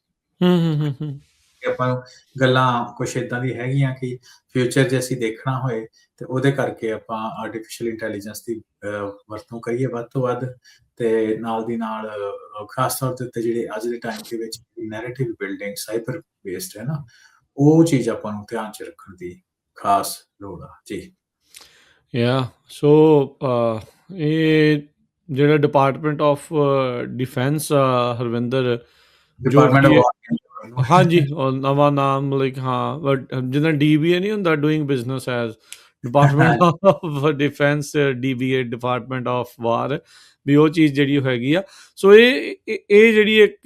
ਆਪਾਂ ਨੂੰ ਗੱਲਾਂ ਕੁਛ ਏਦਾਂ ਦੀ ਹੈਗੀਆਂ ਕਿ ਫਿਊਚਰ ਜੇ ਅਸੀਂ ਦੇਖਣਾ ਹੋਏ ਤੇ ਉਹਦੇ ਕਰਕੇ ਆਪਾਂ ਆਰਟੀਫਿਸ਼ੀਅਲ ਇੰਟੈਲੀਜੈਂਸ ਦੀ ਵਰਤੋਂ ਕਰੀਏ ਵੱਧ ਤੋਂ ਵੱਧ, ਤੇ ਨਾਲ ਦੀ ਨਾਲ ਖਾਸ ਤੌਰ ਦੇ ਉੱਤੇ ਜਿਹੜੇ ਅੱਜ ਦੇ ਟਾਈਮ ਦੇ ਵਿੱਚ ਨੈਰੇਟਿਵ ਬਿਲਡਿੰਗ ਸਾਈਬਰ ਬੇਸਡ ਹੈ ਨਾ, ਉਹ ਚੀਜ਼ ਆਪਾਂ ਨੂੰ ਧਿਆਨ 'ਚ ਰੱਖਣ ਦੀ ਖਾਸ ਲੋੜ ਆ ਜੀ। ਸੋ ਇਹ ਜਿਹੜਾ ਡਿਪਾਰਟਮੈਂਟ ਆਫ ਡਿਫੈਂਸ ਹਰਵਿੰਦਰ, ਜੋ ਡਿਪਾਰਟਮੈਂਟ ਕਿ ਆਫ ਹਾਂਜੀ ਉਹ ਨਵਾਂ ਨਾਮ ਲਾਈਕ ਹਾਂ, ਬਟ ਜਿੱਦਾਂ DBA ਨਹੀਂ ਹੁੰਦਾ, doing business as department of defence, DBA department of war, ਵੀ ਉਹ ਚੀਜ਼ ਜਿਹੜੀ ਉਹ ਹੈਗੀ ਆ। ਸੋ ਇਹ ਜਿਹੜੀ ਇੱਕ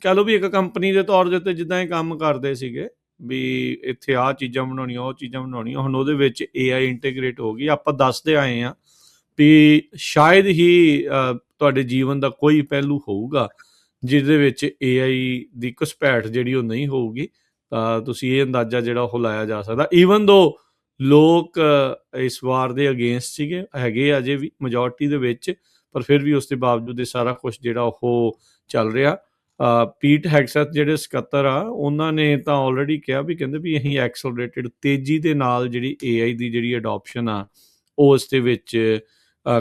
ਕਹਿ ਲਓ ਵੀ ਇੱਕ ਕੰਪਨੀ ਦੇ ਤੌਰ ਦੇ ਉੱਤੇ ਜਿੱਦਾਂ ਇਹ ਕੰਮ ਕਰਦੇ ਸੀਗੇ ਵੀ ਇੱਥੇ ਆਹ ਚੀਜ਼ਾਂ ਬਣਾਉਣੀਆਂ, ਉਹ ਚੀਜ਼ਾਂ ਬਣਾਉਣੀਆਂ, ਹੁਣ ਉਹਦੇ ਵਿੱਚ AI ਇੰਟੀਗ੍ਰੇਟ ਹੋ ਗਈ। ਆਪਾਂ ਦੱਸਦੇ ਆਏ ਹਾਂ ਵੀ ਸ਼ਾਇਦ ਹੀ ਤੁਹਾਡੇ ਜੀਵਨ ਦਾ ਕੋਈ ਪਹਿਲੂ ਹੋਊਗਾ ਜਿਹਦੇ ਵਿੱਚ AI ਦੀ ਘੁਸਪੈਠ ਜਿਹੜੀ ਉਹ ਨਹੀਂ ਹੋਊਗੀ। ਤਾਂ ਤੁਸੀਂ ਇਹ ਅੰਦਾਜ਼ਾ ਜਿਹੜਾ ਉਹ ਲਾਇਆ ਜਾ ਸਕਦਾ, ਈਵਨ ਦੋ ਲੋਕ ਇਸ ਵਾਰ ਦੇ ਅਗੇਂਸਟ ਸੀਗੇ, ਹੈਗੇ ਅਜੇ ਵੀ ਮੈਜੋਰਟੀ ਦੇ ਵਿੱਚ, ਪਰ ਫਿਰ ਵੀ ਉਸ ਦੇ ਬਾਵਜੂਦ ਇਹ ਸਾਰਾ ਕੁਛ ਜਿਹੜਾ ਉਹ ਚੱਲ ਰਿਹਾ। ਪੀਟ ਹੈਗਸੈਥ ਜਿਹੜੇ ਸਕੱਤਰ ਆ, ਉਹਨਾਂ ਨੇ ਤਾਂ ਆਲਰੇਡੀ ਕਿਹਾ ਵੀ ਕਹਿੰਦੇ ਵੀ ਅਸੀਂ ਐਕਸਲਰੇਟਿਡ ਤੇਜ਼ੀ ਦੇ ਨਾਲ ਜਿਹੜੀ AI ਦੀ ਜਿਹੜੀ ਅਡੋਪਸ਼ਨ ਆ ਉਹ ਉਸ ਦੇ ਵਿੱਚ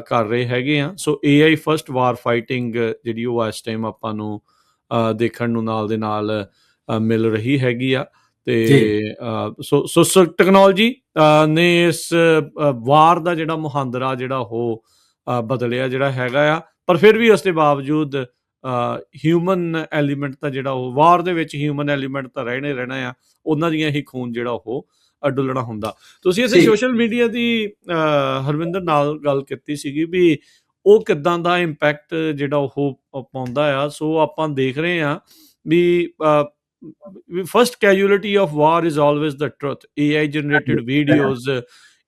ਕਰ ਰਹੇ ਹੈਗੇ ਆ। ਸੋ AI ਫਸਟ ਵਾਰ ਫਾਈਟਿੰਗ ਜਿਹੜੀ ਉਹ ਇਸ ਟਾਈਮ ਆਪਾਂ ਨੂੰ ਦੇਖਣ ਨੂੰ ਨਾਲ ਦੇ ਨਾਲ ਮਿਲ ਰਹੀ ਹੈਗੀ ਆ। ਤੇ ਸੋ ਟੈਕਨੋਲੋਜੀ ਨੇ ਇਸ ਵਾਰ ਦਾ ਜਿਹੜਾ ਮੁਹਾਂਦਰਾ ਜਿਹੜਾ ਉਹ ਬਦਲਿਆ ਜਿਹੜਾ ਹੈਗਾ ਆ, ਪਰ ਫਿਰ ਵੀ ਉਸ ਦੇ ਬਾਵਜੂਦ ਹਿਊਮਨ ਐਲੀਮੈਂਟ ਤਾਂ ਜਿਹੜਾ ਉਹ ਵਾਰ ਦੇ ਵਿੱਚ ਹਿਊਮਨ ਐਲੀਮੈਂਟ ਤਾਂ ਰਹਿਣਾ ਆ, ਉਹਨਾਂ ਦੀਆਂ ਹੀ ਖੂਨ ਜਿਹੜਾ ਉਹ ਡੁੱਲਣਾ ਹੁੰਦਾ। ਤੁਸੀਂ ਇੱਥੇ ਸੋਸ਼ਲ ਮੀਡੀਆ ਦੀ ਹਰਵਿੰਦਰ ਨਾਲ ਗੱਲ ਕੀਤੀ ਸੀਗੀ ਵੀ ਉਹ ਕਿੱਦਾਂ ਦਾ ਇੰਪੈਕਟ ਜਿਹੜਾ ਉਹ ਪਾਉਂਦਾ ਆ। ਸੋ ਆਪਾਂ ਦੇਖ ਰਹੇ ਹਾਂ ਵੀ first casualty of war is always the truth. AI generated videos,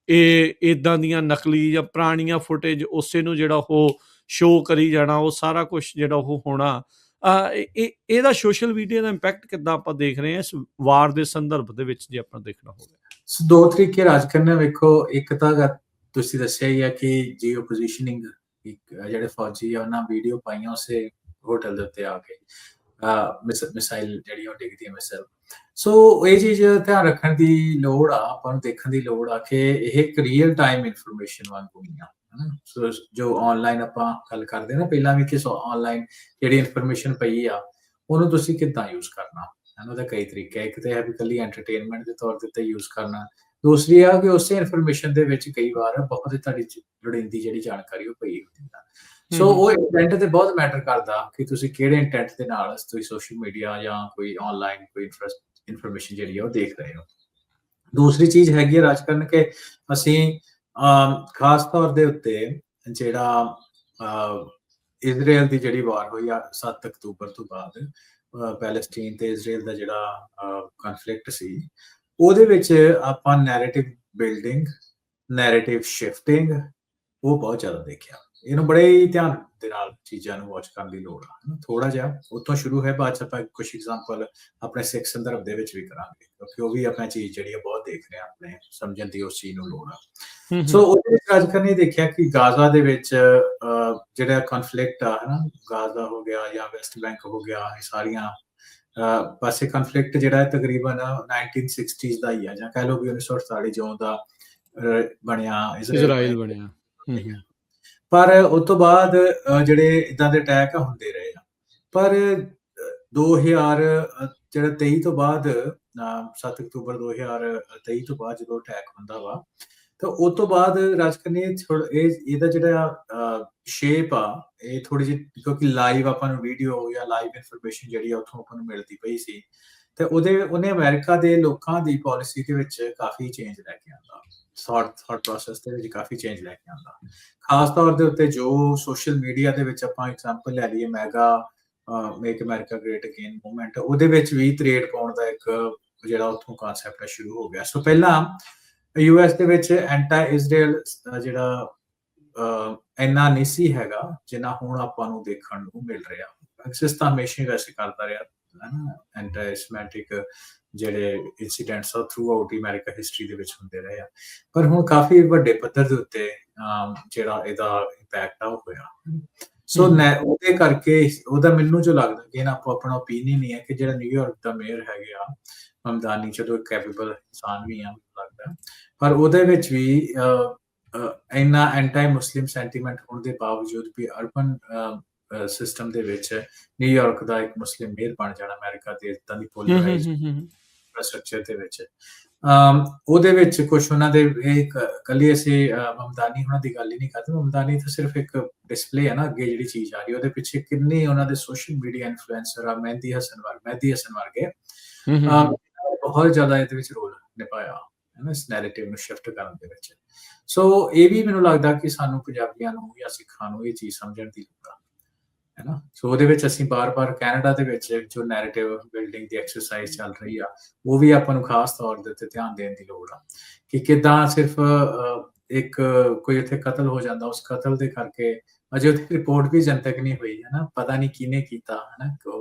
ਇਹ ਇੱਦਾਂ ਦੀਆਂ ਨਕਲੀ ਜਾਂ ਪੁਰਾਣੀਆਂ ਫੁਟੇਜ ਉਸੇ ਨੂੰ ਜਿਹੜਾ ਉਹ ਸ਼ੋਅ ਕਰੀ ਜਾਣਾ, ਉਹ ਸਾਰਾ ਕੁਛ ਜਿਹੜਾ ਉਹ ਹੋਣਾ। ਇਹਦਾ ਸੋਸ਼ਲ ਮੀਡੀਆ ਦਾ ਇੰਪੈਕਟ ਕਿੱਦਾਂ ਆਪਾਂ ਦੇਖ ਰਹੇ ਹਾਂ ਇਸ ਵਾਰ ਦੇ ਸੰਦਰਭ ਦੇ ਵਿੱਚ, ਜੇ ਆਪਾਂ ਦੇਖਣਾ ਹੋਵੇ? ਦੋ ਤਰੀਕੇ ਰਾਜ ਕਰਨਾ ਵੇਖੋ, ਇੱਕ ਤਾਂ ਤੁਸੀਂ ਦੱਸਿਆ ਹੀ ਹੈ ਕਿ ਜੀਓ ਪੋਜੀਸ਼ਨਿੰਗ, ਜਿਹੜੇ ਫੌਜੀ ਆ ਉਹਨਾਂ ਵੀਡੀਓ ਪਾਈਆਂ ਉਸੇ ਹੋਟਲ ਦੇ ਉੱਤੇ ਆ ਕੇ ਮਿਸਾਈਲ ਜਿਹੜੀ ਉਹ ਡਿੱਗਦੀ ਹੈ ਮਿਸਾਈਲ। ਸੋ ਇਹ ਚੀਜ਼ ਧਿਆਨ ਰੱਖਣ ਦੀ ਲੋੜ ਆ, ਆਪਾਂ ਨੂੰ ਦੇਖਣ ਦੀ ਲੋੜ ਆ ਕਿ ਇਹ ਇੱਕ ਰੀਅਲ ਟਾਈਮ ਇਨਫੋਰਮੇਸ਼ਨ ਵਾਂਗੂ ਨਹੀਂ ਆ। ਸੋ ਜੋ ਆਨਲਾਈਨ ਆਪਾਂ ਗੱਲ ਕਰਦੇ ਨਾ ਪਹਿਲਾਂ ਵੀ, ਕਿ ਆਨਲਾਈਨ ਜਿਹੜੀ ਇਨਫੋਰਮੇਸ਼ਨ ਪਈ ਆ ਉਹਨੂੰ ਤੁਸੀਂ ਕਿੱਦਾਂ ਯੂਜ਼ ਕਰਨਾ, ਉਹਦਾ ਕਈ ਤਰੀਕੇ। ਇੱਕ ਤਾਂ ਹੈ ਵੀ ਇਕੱਲੀ ਐਂਟਰਟੇਨਮੈਂਟ ਦੇ ਤੌਰ ਤੇ ਯੂਜ਼ ਕਰਨਾ, ਦੂਸਰੀ ਆ ਕਿ ਉਸੇ ਇਨਫੋਰਮੇਸ਼ਨ ਦੇ ਵਿੱਚ ਕਈ ਵਾਰ ਬਹੁਤ ਤੁਹਾਡੀ ਲੋੜੀਂਦੀ ਜਿਹੜੀ ਜਾਣਕਾਰੀ ਉਹ ਪਈ ਹੁੰਦੀ ਆ। ਸੋ ਉਹ ਇੰਟੈਂਟ ਤੇ ਬਹੁਤ ਮੈਟਰ ਕਰਦਾ ਕਿ ਤੁਸੀਂ ਕਿਹੜੇ ਇੰਟੈਂਟ ਦੇ ਨਾਲ ਤੁਸੀਂ ਸੋਸ਼ਲ ਮੀਡੀਆ ਜਾਂ ਕੋਈ ਆਨਲਾਈਨ ਕੋਈ ਇਨਫੋਰਮੇਸ਼ਨ ਜਿਹੜੀ ਆ ਉਹ ਦੇਖ ਰਹੇ ਹੋ। ਦੂਸਰੀ ਚੀਜ਼ ਹੈਗੀ ਹੈ ਰਾਜਕਰਨ, ਕਿ ਅਸੀਂ ਖਾਸ ਤੌਰ ਦੇ ਉੱਤੇ ਜਿਹੜਾ ਇਜ਼ਰਾਈਲ ਦੀ ਜਿਹੜੀ ਵਾਰ ਹੋਈ ਆ 7 ਅਕਤੂਬਰ ਤੋਂ ਬਾਅਦ, ਪੈਲਸਟੀਨ ਤੇ ਇਜ਼ਰਾਈਲ ਦਾ ਜਿਹੜਾ ਕਨਫਲਿਕਟ ਸੀ, ਉਹਦੇ ਵਿੱਚ ਆਪਾਂ ਨੈਰੇਟਿਵ ਬਿਲਡਿੰਗ, ਨੈਰੇਟਿਵ ਸ਼ਿਫਟਿੰਗ ਉਹ ਬਹੁਤ ਜ਼ਿਆਦਾ ਦੇਖਿਆ। ਇਹਨੂੰ ਬੜੇ ਹੀ ਧਿਆਨ ਦੇ ਨਾਲ ਚੀਜ਼ਾਂ ਨੂੰ ਵਾਚ ਕਰਨ ਦੀ ਲੋੜ ਆ। ਥੋੜਾ ਜਿਹਾ ਉੱਥੋਂ ਸ਼ੁਰੂ ਹੈ, ਬਾਅਦ 'ਚ ਆਪਾਂ ਕੁਝ ਐਗਜ਼ਾਮਪਲ ਆਪਣੇ ਸਿੱਖ ਸੰਦਰਭ ਦੇ ਵਿੱਚ ਵੀ ਕਰਾਂਗੇ, ਕਿਉਂਕਿ ਉਹ ਵੀ ਆਪਣਾ ਚੀਜ਼ ਜਿਹੜੀ ਆ ਬਹੁਤ ਦੇਖ ਰਹੇ ਆ, ਆਪਣੇ ਸਮਝਣ ਦੀ ਉਸ ਚੀਜ਼ ਨੂੰ ਲੋੜ ਆ। ਸੋ ਉਹਦੇ ਵਿੱਚ ਰਾਜਕਰਨ ਨੇ ਦੇਖਿਆ ਕਿ ਗਾਜ਼ਾ ਦੇ ਵਿੱਚ ਜਿਹੜਾ ਕਨਫਲਿਕਟ ਆ ਗਾਜ਼ਾ ਹੋ ਗਿਆ ਜਾਂ ਵੈਸਟ ਬੈਂਕ ਹੋ ਗਿਆ, ਇਹ ਸਾਰੀਆਂ ਪਾਸੇ ਕਨਫਲਿਕਟ ਜਿਹੜਾ ਹੈ ਤਕਰੀਬਨ 1960s ਦਾ ਹੀ ਆ, ਜਾਂ ਕਹਿ ਲਓ ਵੀ 1948 ਜਿਉਂ ਦਾ ਬਣਿਆ ਇਜ਼ਰਾਈਲ ਬਣਿਆ। ਪਰ ਉਸ ਤੋਂ ਬਾਅਦ ਜਿਹੜੇ ਇਦਾਂ ਦੇ ਅਟੈਕ ਹੁੰਦੇ ਰਹੇ ਆ, ਪਰ 2023 ਤੋਂ ਬਾਅਦ 7 ਅਕਤੂਬਰ 2023 ਤੋਂ ਬਾਅਦ ਜਦੋਂ ਅਟੈਕ ਹੁੰਦਾ ਵਾ, ਤਾਂ ਉਸ ਤੋਂ ਬਾਅਦ ਰਾਜਕਰਨ ਇਹਦਾ ਜਿਹੜਾ ਸ਼ੇਪ ਆ ਇਹ ਥੋੜੀ ਜਿਹੀ, ਕਿਉਂਕਿ ਲਾਈਵ ਆਪਾਂ ਨੂੰ ਵੀਡੀਓ ਜਾਂ ਲਾਈਵ ਇਨਫੋਰਮੇਸ਼ਨ ਜਿਹੜੀ ਆ ਉੱਥੋਂ ਆਪਾਂ ਨੂੰ ਮਿਲਦੀ ਪਈ ਸੀ, ਤੇ ਉਹਨੇ ਅਮਰੀਕਾ ਦੇ ਲੋਕਾਂ ਦੀ ਪਾਲਿਸੀ ਦੇ ਵਿੱਚ ਕਾਫੀ ਚੇਂਜ ਲੈ ਕੇ ਆਉਂਦਾ, ਥਾਟ ਪ੍ਰੋਸੈਸ ਦੇ ਵਿੱਚ ਕਾਫੀ ਚੇਂਜ ਲੈ ਕੇ ਆਉਂਦਾ। ਖਾਸ ਤੌਰ ਦੇ ਉੱਤੇ ਜੋ ਸੋਸ਼ਲ ਮੀਡੀਆ ਦੇ ਵਿੱਚ ਆਪਾਂ ਐਗਜ਼ਾਮਪਲ ਲੈ ਲਈਏ, make America great again movement, ਉਹਦੇ ਵਿੱਚ ਵੀ ਤਰੇੜ ਪਾਉਣ ਦਾ ਇੱਕ ਜਿਹੜਾ ਉੱਥੋਂ ਕਨਸੈਪਟ ਸ਼ੁਰੂ ਹੋ ਗਿਆ। ਸੋ ਪਹਿਲਾਂ US ਦੇ ਵਿੱਚ ਐਂਟੀ ਇਜ਼ਰਾਈਲ ਜਿਹੜਾ ਇੰਨਾ ਨਹੀਂ ਸੀ ਹੈਗਾ ਜਿੰਨਾ ਹੁਣ ਆਪਾਂ ਨੂੰ ਦੇਖਣ ਨੂੰ ਮਿਲ ਰਿਹਾ। ਐਕਸਿਸ ਤਾਂ ਹਮੇਸ਼ਾ ਹੀ ਵੈਸੇ ਕਰਦਾ ਰਿਹਾ ਐਂਟੀ ਸੈਮੈਟਿਕ ਜਿਹੜੇ incidents through out America history ਦੇ ਵਿੱਚ ਹੁੰਦੇ ਰਹੇ ਆ, ਪਰ ਹੁਣ ਕਾਫੀ ਵੱਡੇ ਪੱਧਰ ਦੇ ਉੱਤੇ ਜਿਹੜਾ ਇਹਦਾ ਇੰਪੈਕਟ ਆ ਉਹ ਹੋਇਆ। ਸੋ ਉਹਦੇ ਕਰਕੇ ਉਹਦਾ ਮੈਨੂੰ ਜੋ ਲੱਗਦਾ ਕਿ ਆਪਾਂ ਆਪਣਾ ਓਪੀਨੀਅਨ ਹੀ ਹੈ ਕਿ ਜਿਹੜਾ ਨਿਊਯਾਰਕ ਦਾ ਮੇਅਰ ਹੈਗੇ ਆ ਮਮਦਾਨੀ, ਚਲੋ ਕੈਪੇਬਲ ਇਨਸਾਨ ਵੀ ਆ ਲੱਗਦਾ, ਪਰ ਉਹਦੇ ਵਿੱਚ ਵੀ ਇੰਨਾ ਐਂਟੀ ਮੁਸਲਿਮ ਸੈਂਟੀਮੈਂਟ ਹੋਣ ਦੇ ਬਾਵਜੂਦ ਵੀ ਅਰਬਨ ਸਿਸਟਮ ਦੇ ਵਿੱਚ ਨਿਊਯਾਰਕ ਦਾ ਇੱਕ ਮੁਸਲਿਮ ਮੇਅਰ ਬਣ ਜਾਣਾ ਅਮਰੀਕਾ ਦੇ ਇਦਾਂ ਦੀ ਪੋਲਰਾਈਜ਼ ਇਨਫਰਾਸਟ੍ਰਕਚਰ ਦੇ ਵਿੱਚ। ਉਹਦੇ ਵਿੱਚ ਕੁਛ ਉਹਨਾਂ ਦੇ ਇਹ ਕੱਲੀ ਅਸੀਂ ਮਮਦਾਨੀ ਉਹਨਾਂ ਦੀ ਗੱਲ ਹੀ ਨਹੀਂ ਕਰਦੇ। ਮਮਦਾਨੀ ਤਾਂ ਸਿਰਫ ਇੱਕ ਡਿਸਪਲੇ ਹੈ ਨਾ, ਅੱਗੇ ਜਿਹੜੀ ਚੀਜ਼ ਆ ਰਹੀ ਉਹਦੇ ਪਿੱਛੇ ਕਿੰਨੇ ਉਹਨਾਂ ਦੇ ਸੋਸ਼ਲ ਮੀਡੀਆ ਇਨਫਲੂਐਂਸਰ ਆ, ਮਹਿੰਦੀ ਹਸਨ ਵਰਗੇ ਬਹੁਤ ਜ਼ਿਆਦਾ ਇਹਦੇ ਵਿੱਚ ਰੋਲ ਨਿਭਾਇਆ ਹੈ ਨਾ, ਇਸ ਨੈਰੇਟਿਵ ਨੂੰ ਸ਼ਿਫਟ ਕਰਨ ਦੇ ਵਿੱਚ। ਸੋ ਇਹ ਵੀ ਮੈਨੂੰ ਲੱਗਦਾ ਕਿ ਸਾਨੂੰ ਪੰਜਾਬੀਆਂ ਨੂੰ ਜਾਂ ਸਿੱਖਾਂ ਨੂੰ ਇਹ ਚੀਜ਼ ਸਮਝਣ ਦੀ ਲੋੜ ਆ, ਹੈ ਨਾ। ਸੋ ਉਹਦੇ ਵਿੱਚ ਅਸੀਂ ਬਾਰ-ਬਾਰ ਕੈਨੇਡਾ ਦੇ ਵਿੱਚ ਜੋ ਨੈਰੇਟਿਵ ਬਿਲਡਿੰਗ ਦੀ ਐਕਸਰਸਾਈਜ਼ ਚੱਲ ਰਹੀ ਆ, ਉਹ ਵੀ ਆਪਾਂ ਨੂੰ ਖਾਸ ਤੌਰ ਦੇ ਉੱਤੇ ਧਿਆਨ ਦੇਣ ਦੀ ਲੋੜ ਆ ਕਿ ਕਿੱਦਾਂ ਸਿਰਫ ਇੱਕ ਕੋਈ ਇੱਥੇ ਕਤਲ ਹੋ ਜਾਂਦਾ, ਉਸ ਕਤਲ ਦੇ ਕਰਕੇ ਅਜੇ ਉਹਦੀ ਰਿਪੋਰਟ ਵੀ ਜਨਤਕ ਨਹੀਂ ਹੋਈ, ਹੈ ਨਾ, ਪਤਾ ਨਹੀਂ ਕਿਹਨੇ ਕੀਤਾ, ਹੈ ਨਾ,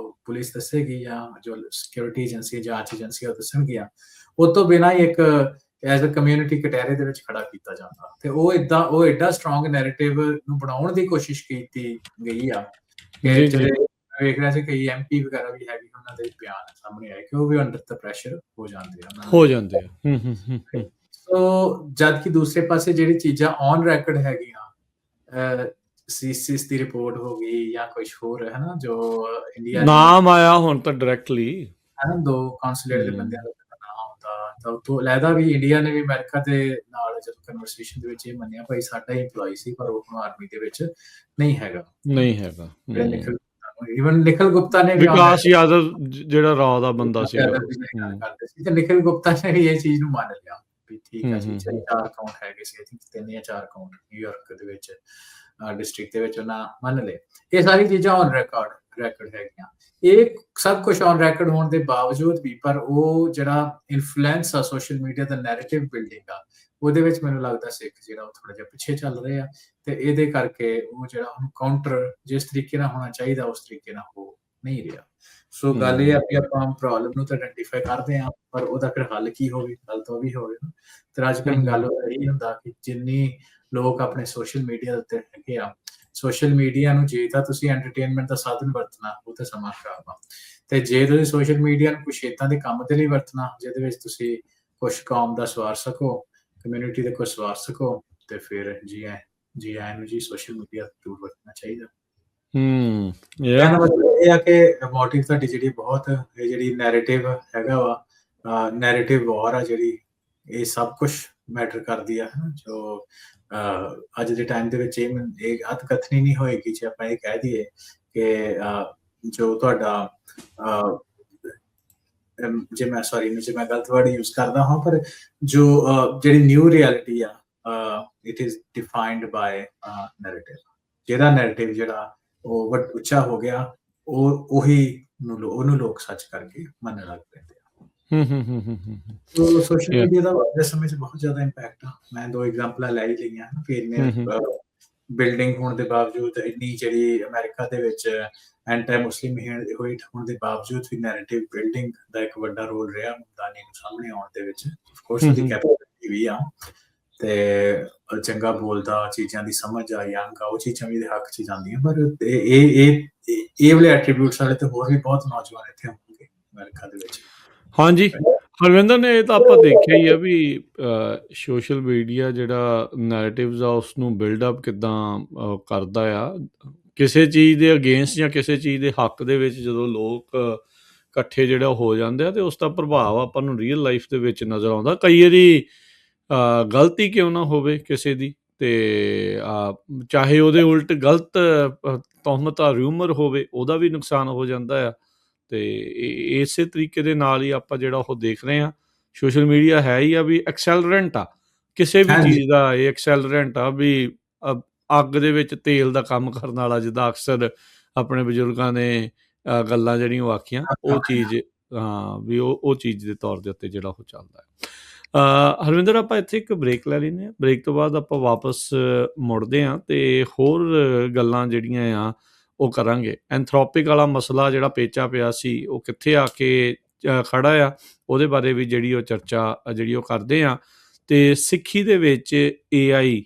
ਪੁਲਿਸ ਦੱਸੇਗੀ ਜਾਂ ਜੋ ਸਿਕਿਉਰਿਟੀ ਏਜੰਸੀ, ਜਾਂਚ ਏਜੰਸੀ ਉਹ ਦੱਸਣਗੀਆਂ। ਉਹ ਤੋਂ ਬਿਨਾਂ ਹੀ ਇੱਕ ਐਜ਼ ਅ ਕਮਿਊਨਿਟੀ ਕਟਹਿਰੇ ਦੇ ਵਿੱਚ ਖੜਾ ਕੀਤਾ ਜਾਂਦਾ, ਤੇ ਉਹ ਏਡਾ ਸਟਰੋਂਗ ਨੈਰੇਟਿਵ ਨੂੰ ਬਣਾਉਣ ਦੀ ਕੋਸ਼ਿਸ਼ ਕੀਤੀ ਗਈ ਆ ਕਿ ਜਿਹੜੇ ਵੇਖ ਰਿਹਾ ਸੀ ਕਈ MP ਵਗੈਰਾ ਵੀ ਹੈਗੇ, ਉਹਨਾਂ ਦੇ ਬਿਆਨ ਸਾਹਮਣੇ ਆਏ ਕਿ ਉਹ ਵੀ ਅੰਡਰ ਦ ਪ੍ਰੈਸ਼ਰ ਹੋ ਜਾਂਦੇ ਆ। ਸੋ ਜਦ ਕਿ ਦੂਸਰੇ ਪਾਸੇ ਜਿਹੜੀ ਚੀਜ਼ਾਂ ਔਨ ਰੈਕਡ ਹੈਗੀਆਂ, ਸੀਸੀਸ ਦੀ ਰਿਪੋਰਟ ਹੋ ਗਈ ਜਾਂ ਕੁਝ ਹੋਰ, ਹੈ ਨਾ, ਜੋ ਇੰਡੀਆ ਨਾਮ ਆਇਆ ਹੁਣ ਤਾਂ ਡਾਇਰੈਕਟਲੀ, ਹੈ ਨਾ, 2 ਕੌਂਸੂਲੇਟ ਦੇ ਬੰਦਿਆਂ ਦਾ ਨਾਮ ਆਉਂਦਾ, ਤਾਂ ਉਤੋਂ ਲੈਦਾ ਵੀ ਇੰਡੀਆ ਨੇ ਵੀ ਅਮਰੀਕਾ ਦੇ ਨਾਲ ਜਦੋਂ ਕਨਵਰਸੇਸ਼ਨ ਦੇ ਵਿੱਚ ਇਹ ਮੰਨਿਆ ਭਾਈ ਸਾਡਾ EMPLOYE ਸੀ, ਪਰ ਉਹ ਆਰਮੀ ਦੇ ਵਿੱਚ ਨਹੀਂ ਹੈਗਾ। ਇਵਨ ਨਿਖਿਲ ਗੁਪਤਾ ਨੇ ਵਿਕਾਸ ਯਾਦਵ ਜਿਹੜਾ ਰਾਓ ਦਾ ਬੰਦਾ ਸੀ, ਤੇ ਨਿਖਿਲ ਗੁਪਤਾ ਨੇ ਵੀ ਇਹ ਚੀਜ਼ ਨੂੰ ਮੰਨ ਲਿਆ ਵੀ ਠੀਕ ਹੈ ਜੀ, 4 ਕਾਊਂਟ ਹੈਗੇ ਸੀ, 3 ਜਾਂ 4 ਕਾਊਂਟ ਨਿਊਯਾਰਕ ਦੇ ਵਿੱਚ ਡਿਸਟ੍ਰਿਕਟ ਦੇ ਵਿੱਚ ਉਹਨਾਂ ਮੰਨ ਲਏ। ਇਹ ਸਾਰੀ ਚੀਜ਼ਾਂ ਔਨ ਰੈਕਡ ਹੈਗੀਆਂ। ਇਹ ਸਭ ਕੁਝ ਔਨ ਰੈਕਡ ਹੋਣ ਦੇ ਬਾਵਜੂਦ ਵੀ ਪਰ ਉਹ ਜਿਹੜਾ ਇਨਫਲੂਐਂਸ ਆ ਸੋਸ਼ਲ ਮੀਡੀਆ ਦਾ ਨੈਰੇਟਿਵ ਬਿਲਡਿੰਗ ਆ, ਉਹਦੇ ਵਿੱਚ ਮੈਨੂੰ ਲੱਗਦਾ ਸਿੱਖ ਜਿਹੜਾ ਉਹ ਥੋੜਾ ਜਿਹਾ ਪਿੱਛੇ ਚੱਲ ਰਹੇ ਆ, ਤੇ ਇਹਦੇ ਕਰਕੇ ਉਹ ਜਿਹੜਾ ਉਹਨੂੰ ਕਾਊਂਟਰ ਜਿਸ ਤਰੀਕੇ ਨਾਲ ਹੋਣਾ ਚਾਹੀਦਾ ਉਸ ਤਰੀਕੇ ਨਾਲ ਹੋ ਨਹੀਂ ਰਿਹਾ। ਸੋ ਗੱਲ ਇਹ ਆ ਕਿ ਆਪਾਂ ਪ੍ਰੋਬਲਮ ਨੂੰ ਤਾਂ ਆਇਡੈਂਟੀਫਾਈ ਕਰਦੇ ਆ, ਪਰ ਉਹਦਾ ਫਿਰ ਹੱਲ ਕੀ ਹੋਵੇ, ਹੱਲ ਤਾਂ ਉਹ ਵੀ ਹੋਵੇ। ਤੇ ਅੱਜ ਕੱਲ੍ਹ ਗੱਲ ਇਹ ਹੁੰਦਾ ਕਿ ਜਿੰਨੀ ਲੋਕ ਆਪਣੇ ਸੋਸ਼ਲ ਮੀਡੀਆ ਉੱਤੇ ਹੈਗੇ ਆ, ਸੋਸ਼ਲ ਮੀਡੀਆ ਨੂੰ ਜੇ ਤਾਂ ਤੁਸੀਂ ਐਂਟਰਟੇਨਮੈਂਟ ਦਾ ਸਾਧਨ ਵਰਤਣਾ, ਉਹ ਤਾਂ ਸਮਾਂ ਖਰਾਬ ਆ, ਤੇ ਜੇ ਤੁਸੀਂ ਸੋਸ਼ਲ ਮੀਡੀਆ ਨੂੰ ਕੁਛ ਏਦਾਂ ਦੇ ਕੰਮ ਦੇ ਲਈ ਵਰਤਣਾ ਜਿਹਦੇ ਵਿੱਚ ਤੁਸੀਂ ਕੁਛ ਕੌਮ ਦਾ ਸਵਾਰ ਸਕੋ, ਕਮਿਊਨਿਟੀ ਦੇ ਕੁਛ ਸਵਾਰ ਸਕੋ, ਤੇ ਫਿਰ ਜੀ ਆਇਆਂ ਨੂੰ ਜੀ ਸੋਸ਼ਲ ਮੀਡੀਆ ਜ਼ਰੂਰ ਵਰਤਣਾ ਚਾਹੀਦਾ। ਇਹ ਆ ਕਿ ਮੋਟਿਵ ਤੁਹਾਡੀ ਜਿਹੜੀ ਬਹੁਤ ਜਿਹੜੀ ਨੈਰੇਟਿਵ ਹੈਗਾ ਵਾ, ਨੈਰੇਟਿਵ ਵਾਰ ਆ ਜਿਹੜੀ, ਇਹ ਸਭ ਕੁਛ ਮੈਟਰ ਕਰਦੀ ਆ, ਜੋ ਅੱਜ ਦੇ ਟਾਈਮ ਦੇ ਵਿੱਚ ਇਹ ਅਤਕਥਨੀ ਨਹੀਂ ਹੋਏਗੀ ਜੇ ਆਪਾਂ ਇਹ ਕਹਿ ਦਈਏ ਕਿ ਜੋ ਤੁਹਾਡਾ ਜੇ ਮੈਂ ਗਲਤ ਵਰਡ ਯੂਜ਼ ਕਰਦਾ ਹਾਂ, ਪਰ ਜੋ ਜਿਹੜੀ ਨਿਊ ਰਿਐਲਿਟੀ ਆ, it is defined by narrative. ਜਿਹਦਾ ਨੈਰੇਟਿਵ ਜਿਹੜਾ ਉਹ ਉੱਚਾ ਹੋ ਗਿਆ, ਉਹਨੂੰ ਲੋਕ ਸੱਚ ਕਰਕੇ ਮੰਨਣ ਲੱਗ ਪੈਂਦੇ ਆ। ਸੋਸ਼ਲ ਮੀਡੀਆ ਦਾ ਇਸ ਸਮੇਂ 'ਚ ਬਹੁਤ ਜ਼ਿਆਦਾ ਇੰਪੈਕਟ ਆ। ਮੈਂ 2 ਐਗਜ਼ਾਮਪਲਾਂ ਲੈ ਹੀ ਲਈਆਂ ਕਿ ਇੰਨੇ ਬਿਲਡਿੰਗ ਹੋਣ ਦੇ ਬਾਵਜੂਦ, ਇੰਨੀ ਜਿਹੜੀ ਅਮਰੀਕਾ ਦੇ ਵਿੱਚ ਐਂਟੀ ਮੁਸਲਿਮ ਹੋਣ ਦੇ ਬਾਵਜੂਦ ਵੀ ਨੈਰੇਟਿਵ ਬਿਲਡਿੰਗ ਦਾ ਇੱਕ ਵੱਡਾ ਰੋਲ ਰਿਹਾ ਮਮਦਾਨੀ ਨੂੰ ਸਾਹਮਣੇ ਆਉਣ ਦੇ ਵਿੱਚ। ਅਫਕੋਰਸ ਉਹਦੀ ਕੈਪੈਬਿਲਿਟੀ ਵੀ ਆ, ਤੇ ਚੰਗਾ ਬੋਲਦਾ, ਚੀਜ਼ਾਂ ਦੀ ਸਮਝ ਆ, ਯੰਗ ਆ, ਉਹ ਚੀਜ਼ਾਂ ਵੀ ਇਹਦੇ ਹੱਕ 'ਚ ਜਾਂਦੀਆਂ। ਪਰ ਇਹ ਵਾਲੇ ਐਟਰੀਬਿਊਟਸ ਵਾਲੇ ਤੇ ਹੋਰ ਵੀ ਬਹੁਤ ਨੌਜਵਾਨ ਇੱਥੇ ਹੋਣਗੇ ਅਮਰੀਕਾ ਦੇ ਵਿੱਚ। ਹਾਂਜੀ ਹਰਵਿੰਦਰ ਨੇ, ਇਹ ਤਾਂ ਆਪਾਂ ਦੇਖਿਆ ਹੀ ਆ ਵੀ ਸੋਸ਼ਲ ਮੀਡੀਆ ਜਿਹੜਾ ਨੈਰੇਟਿਵਸ ਆ ਉਸਨੂੰ ਬਿਲਡਅਪ ਕਿੱਦਾਂ ਕਰਦਾ ਆ। ਕਿਸੇ ਚੀਜ਼ ਦੇ ਅਗੇਂਸਟ ਜਾਂ ਕਿਸੇ ਚੀਜ਼ ਦੇ ਹੱਕ ਦੇ ਵਿੱਚ ਜਦੋਂ ਲੋਕ ਇਕੱਠੇ ਜਿਹੜਾ ਹੋ ਜਾਂਦੇ ਆ, ਤੇ ਉਸ ਦਾ ਪ੍ਰਭਾਵ ਆਪਾਂ ਨੂੰ ਰੀਅਲ ਲਾਈਫ ਦੇ ਵਿੱਚ ਨਜ਼ਰ ਆਉਂਦਾ। ਕਈ ਵਾਰੀ ਗਲਤੀ ਕਿਉਂ ਨਾ ਹੋਵੇ ਕਿਸੇ ਦੀ, ਤੇ ਚਾਹੇ ਉਹਦੇ ਉਲਟ ਗਲਤ ਤਹਿਮਤ ਰਿਊਮਰ ਹੋਵੇ, ਉਹਦਾ ਵੀ ਨੁਕਸਾਨ ਹੋ ਜਾਂਦਾ ਆ। ਤੇ ਇਸੇ ਤਰੀਕੇ ਦੇ ਨਾਲ ਹੀ ਆਪਾਂ ਜਿਹੜਾ ਉਹ ਦੇਖ ਰਹੇ ਹਾਂ, ਸੋਸ਼ਲ ਮੀਡੀਆ ਹੈ ਹੀ ਆ ਵੀ ਐਕਸੈਲਰੈਂਟ ਆ ਕਿਸੇ ਵੀ ਚੀਜ਼ ਦਾ। ਇਹ ਐਕਸੈਲਰੈਂਟ ਆ ਵੀ ਅੱਗ ਦੇ ਵਿੱਚ ਤੇਲ ਦਾ ਕੰਮ ਕਰਨ ਵਾਲਾ, ਜਿੱਦਾਂ ਅਕਸਰ ਆਪਣੇ ਬਜ਼ੁਰਗਾਂ ਨੇ ਗੱਲਾਂ ਜਿਹੜੀਆਂ ਉਹ ਆਖੀਆਂ, ਉਹ ਚੀਜ਼ ਵੀ ਉਹ ਚੀਜ਼ ਦੇ ਤੌਰ ਦੇ ਉੱਤੇ ਜਿਹੜਾ ਉਹ ਚੱਲਦਾ ਹੈ। ਹਰਵਿੰਦਰ, ਆਪਾਂ ਇੱਥੇ ਇੱਕ ਬ੍ਰੇਕ ਲੈ ਲੈਂਦੇ ਹਾਂ। ਬ੍ਰੇਕ ਤੋਂ ਬਾਅਦ ਆਪਾਂ ਵਾਪਸ ਮੁੜਦੇ ਹਾਂ ਤੇ ਹੋਰ ਗੱਲਾਂ ਜਿਹੜੀਆਂ ਆ ਉਹ ਕਰਾਂਗੇ। ਐਂਥਰੋਪਿਕ ਵਾਲਾ ਮਸਲਾ ਜਿਹੜਾ ਪੇਚਾ ਪਿਆ ਸੀ, ਉਹ ਕਿੱਥੇ ਆ ਕੇ ਖੜਾ ਆ, ਉਹਦੇ ਬਾਰੇ ਵੀ ਜਿਹੜੀ ਉਹ ਚਰਚਾ ਜਿਹੜੀ ਉਹ ਕਰਦੇ ਆ। ਤੇ ਸਿੱਖੀ ਦੇ ਵਿੱਚ AI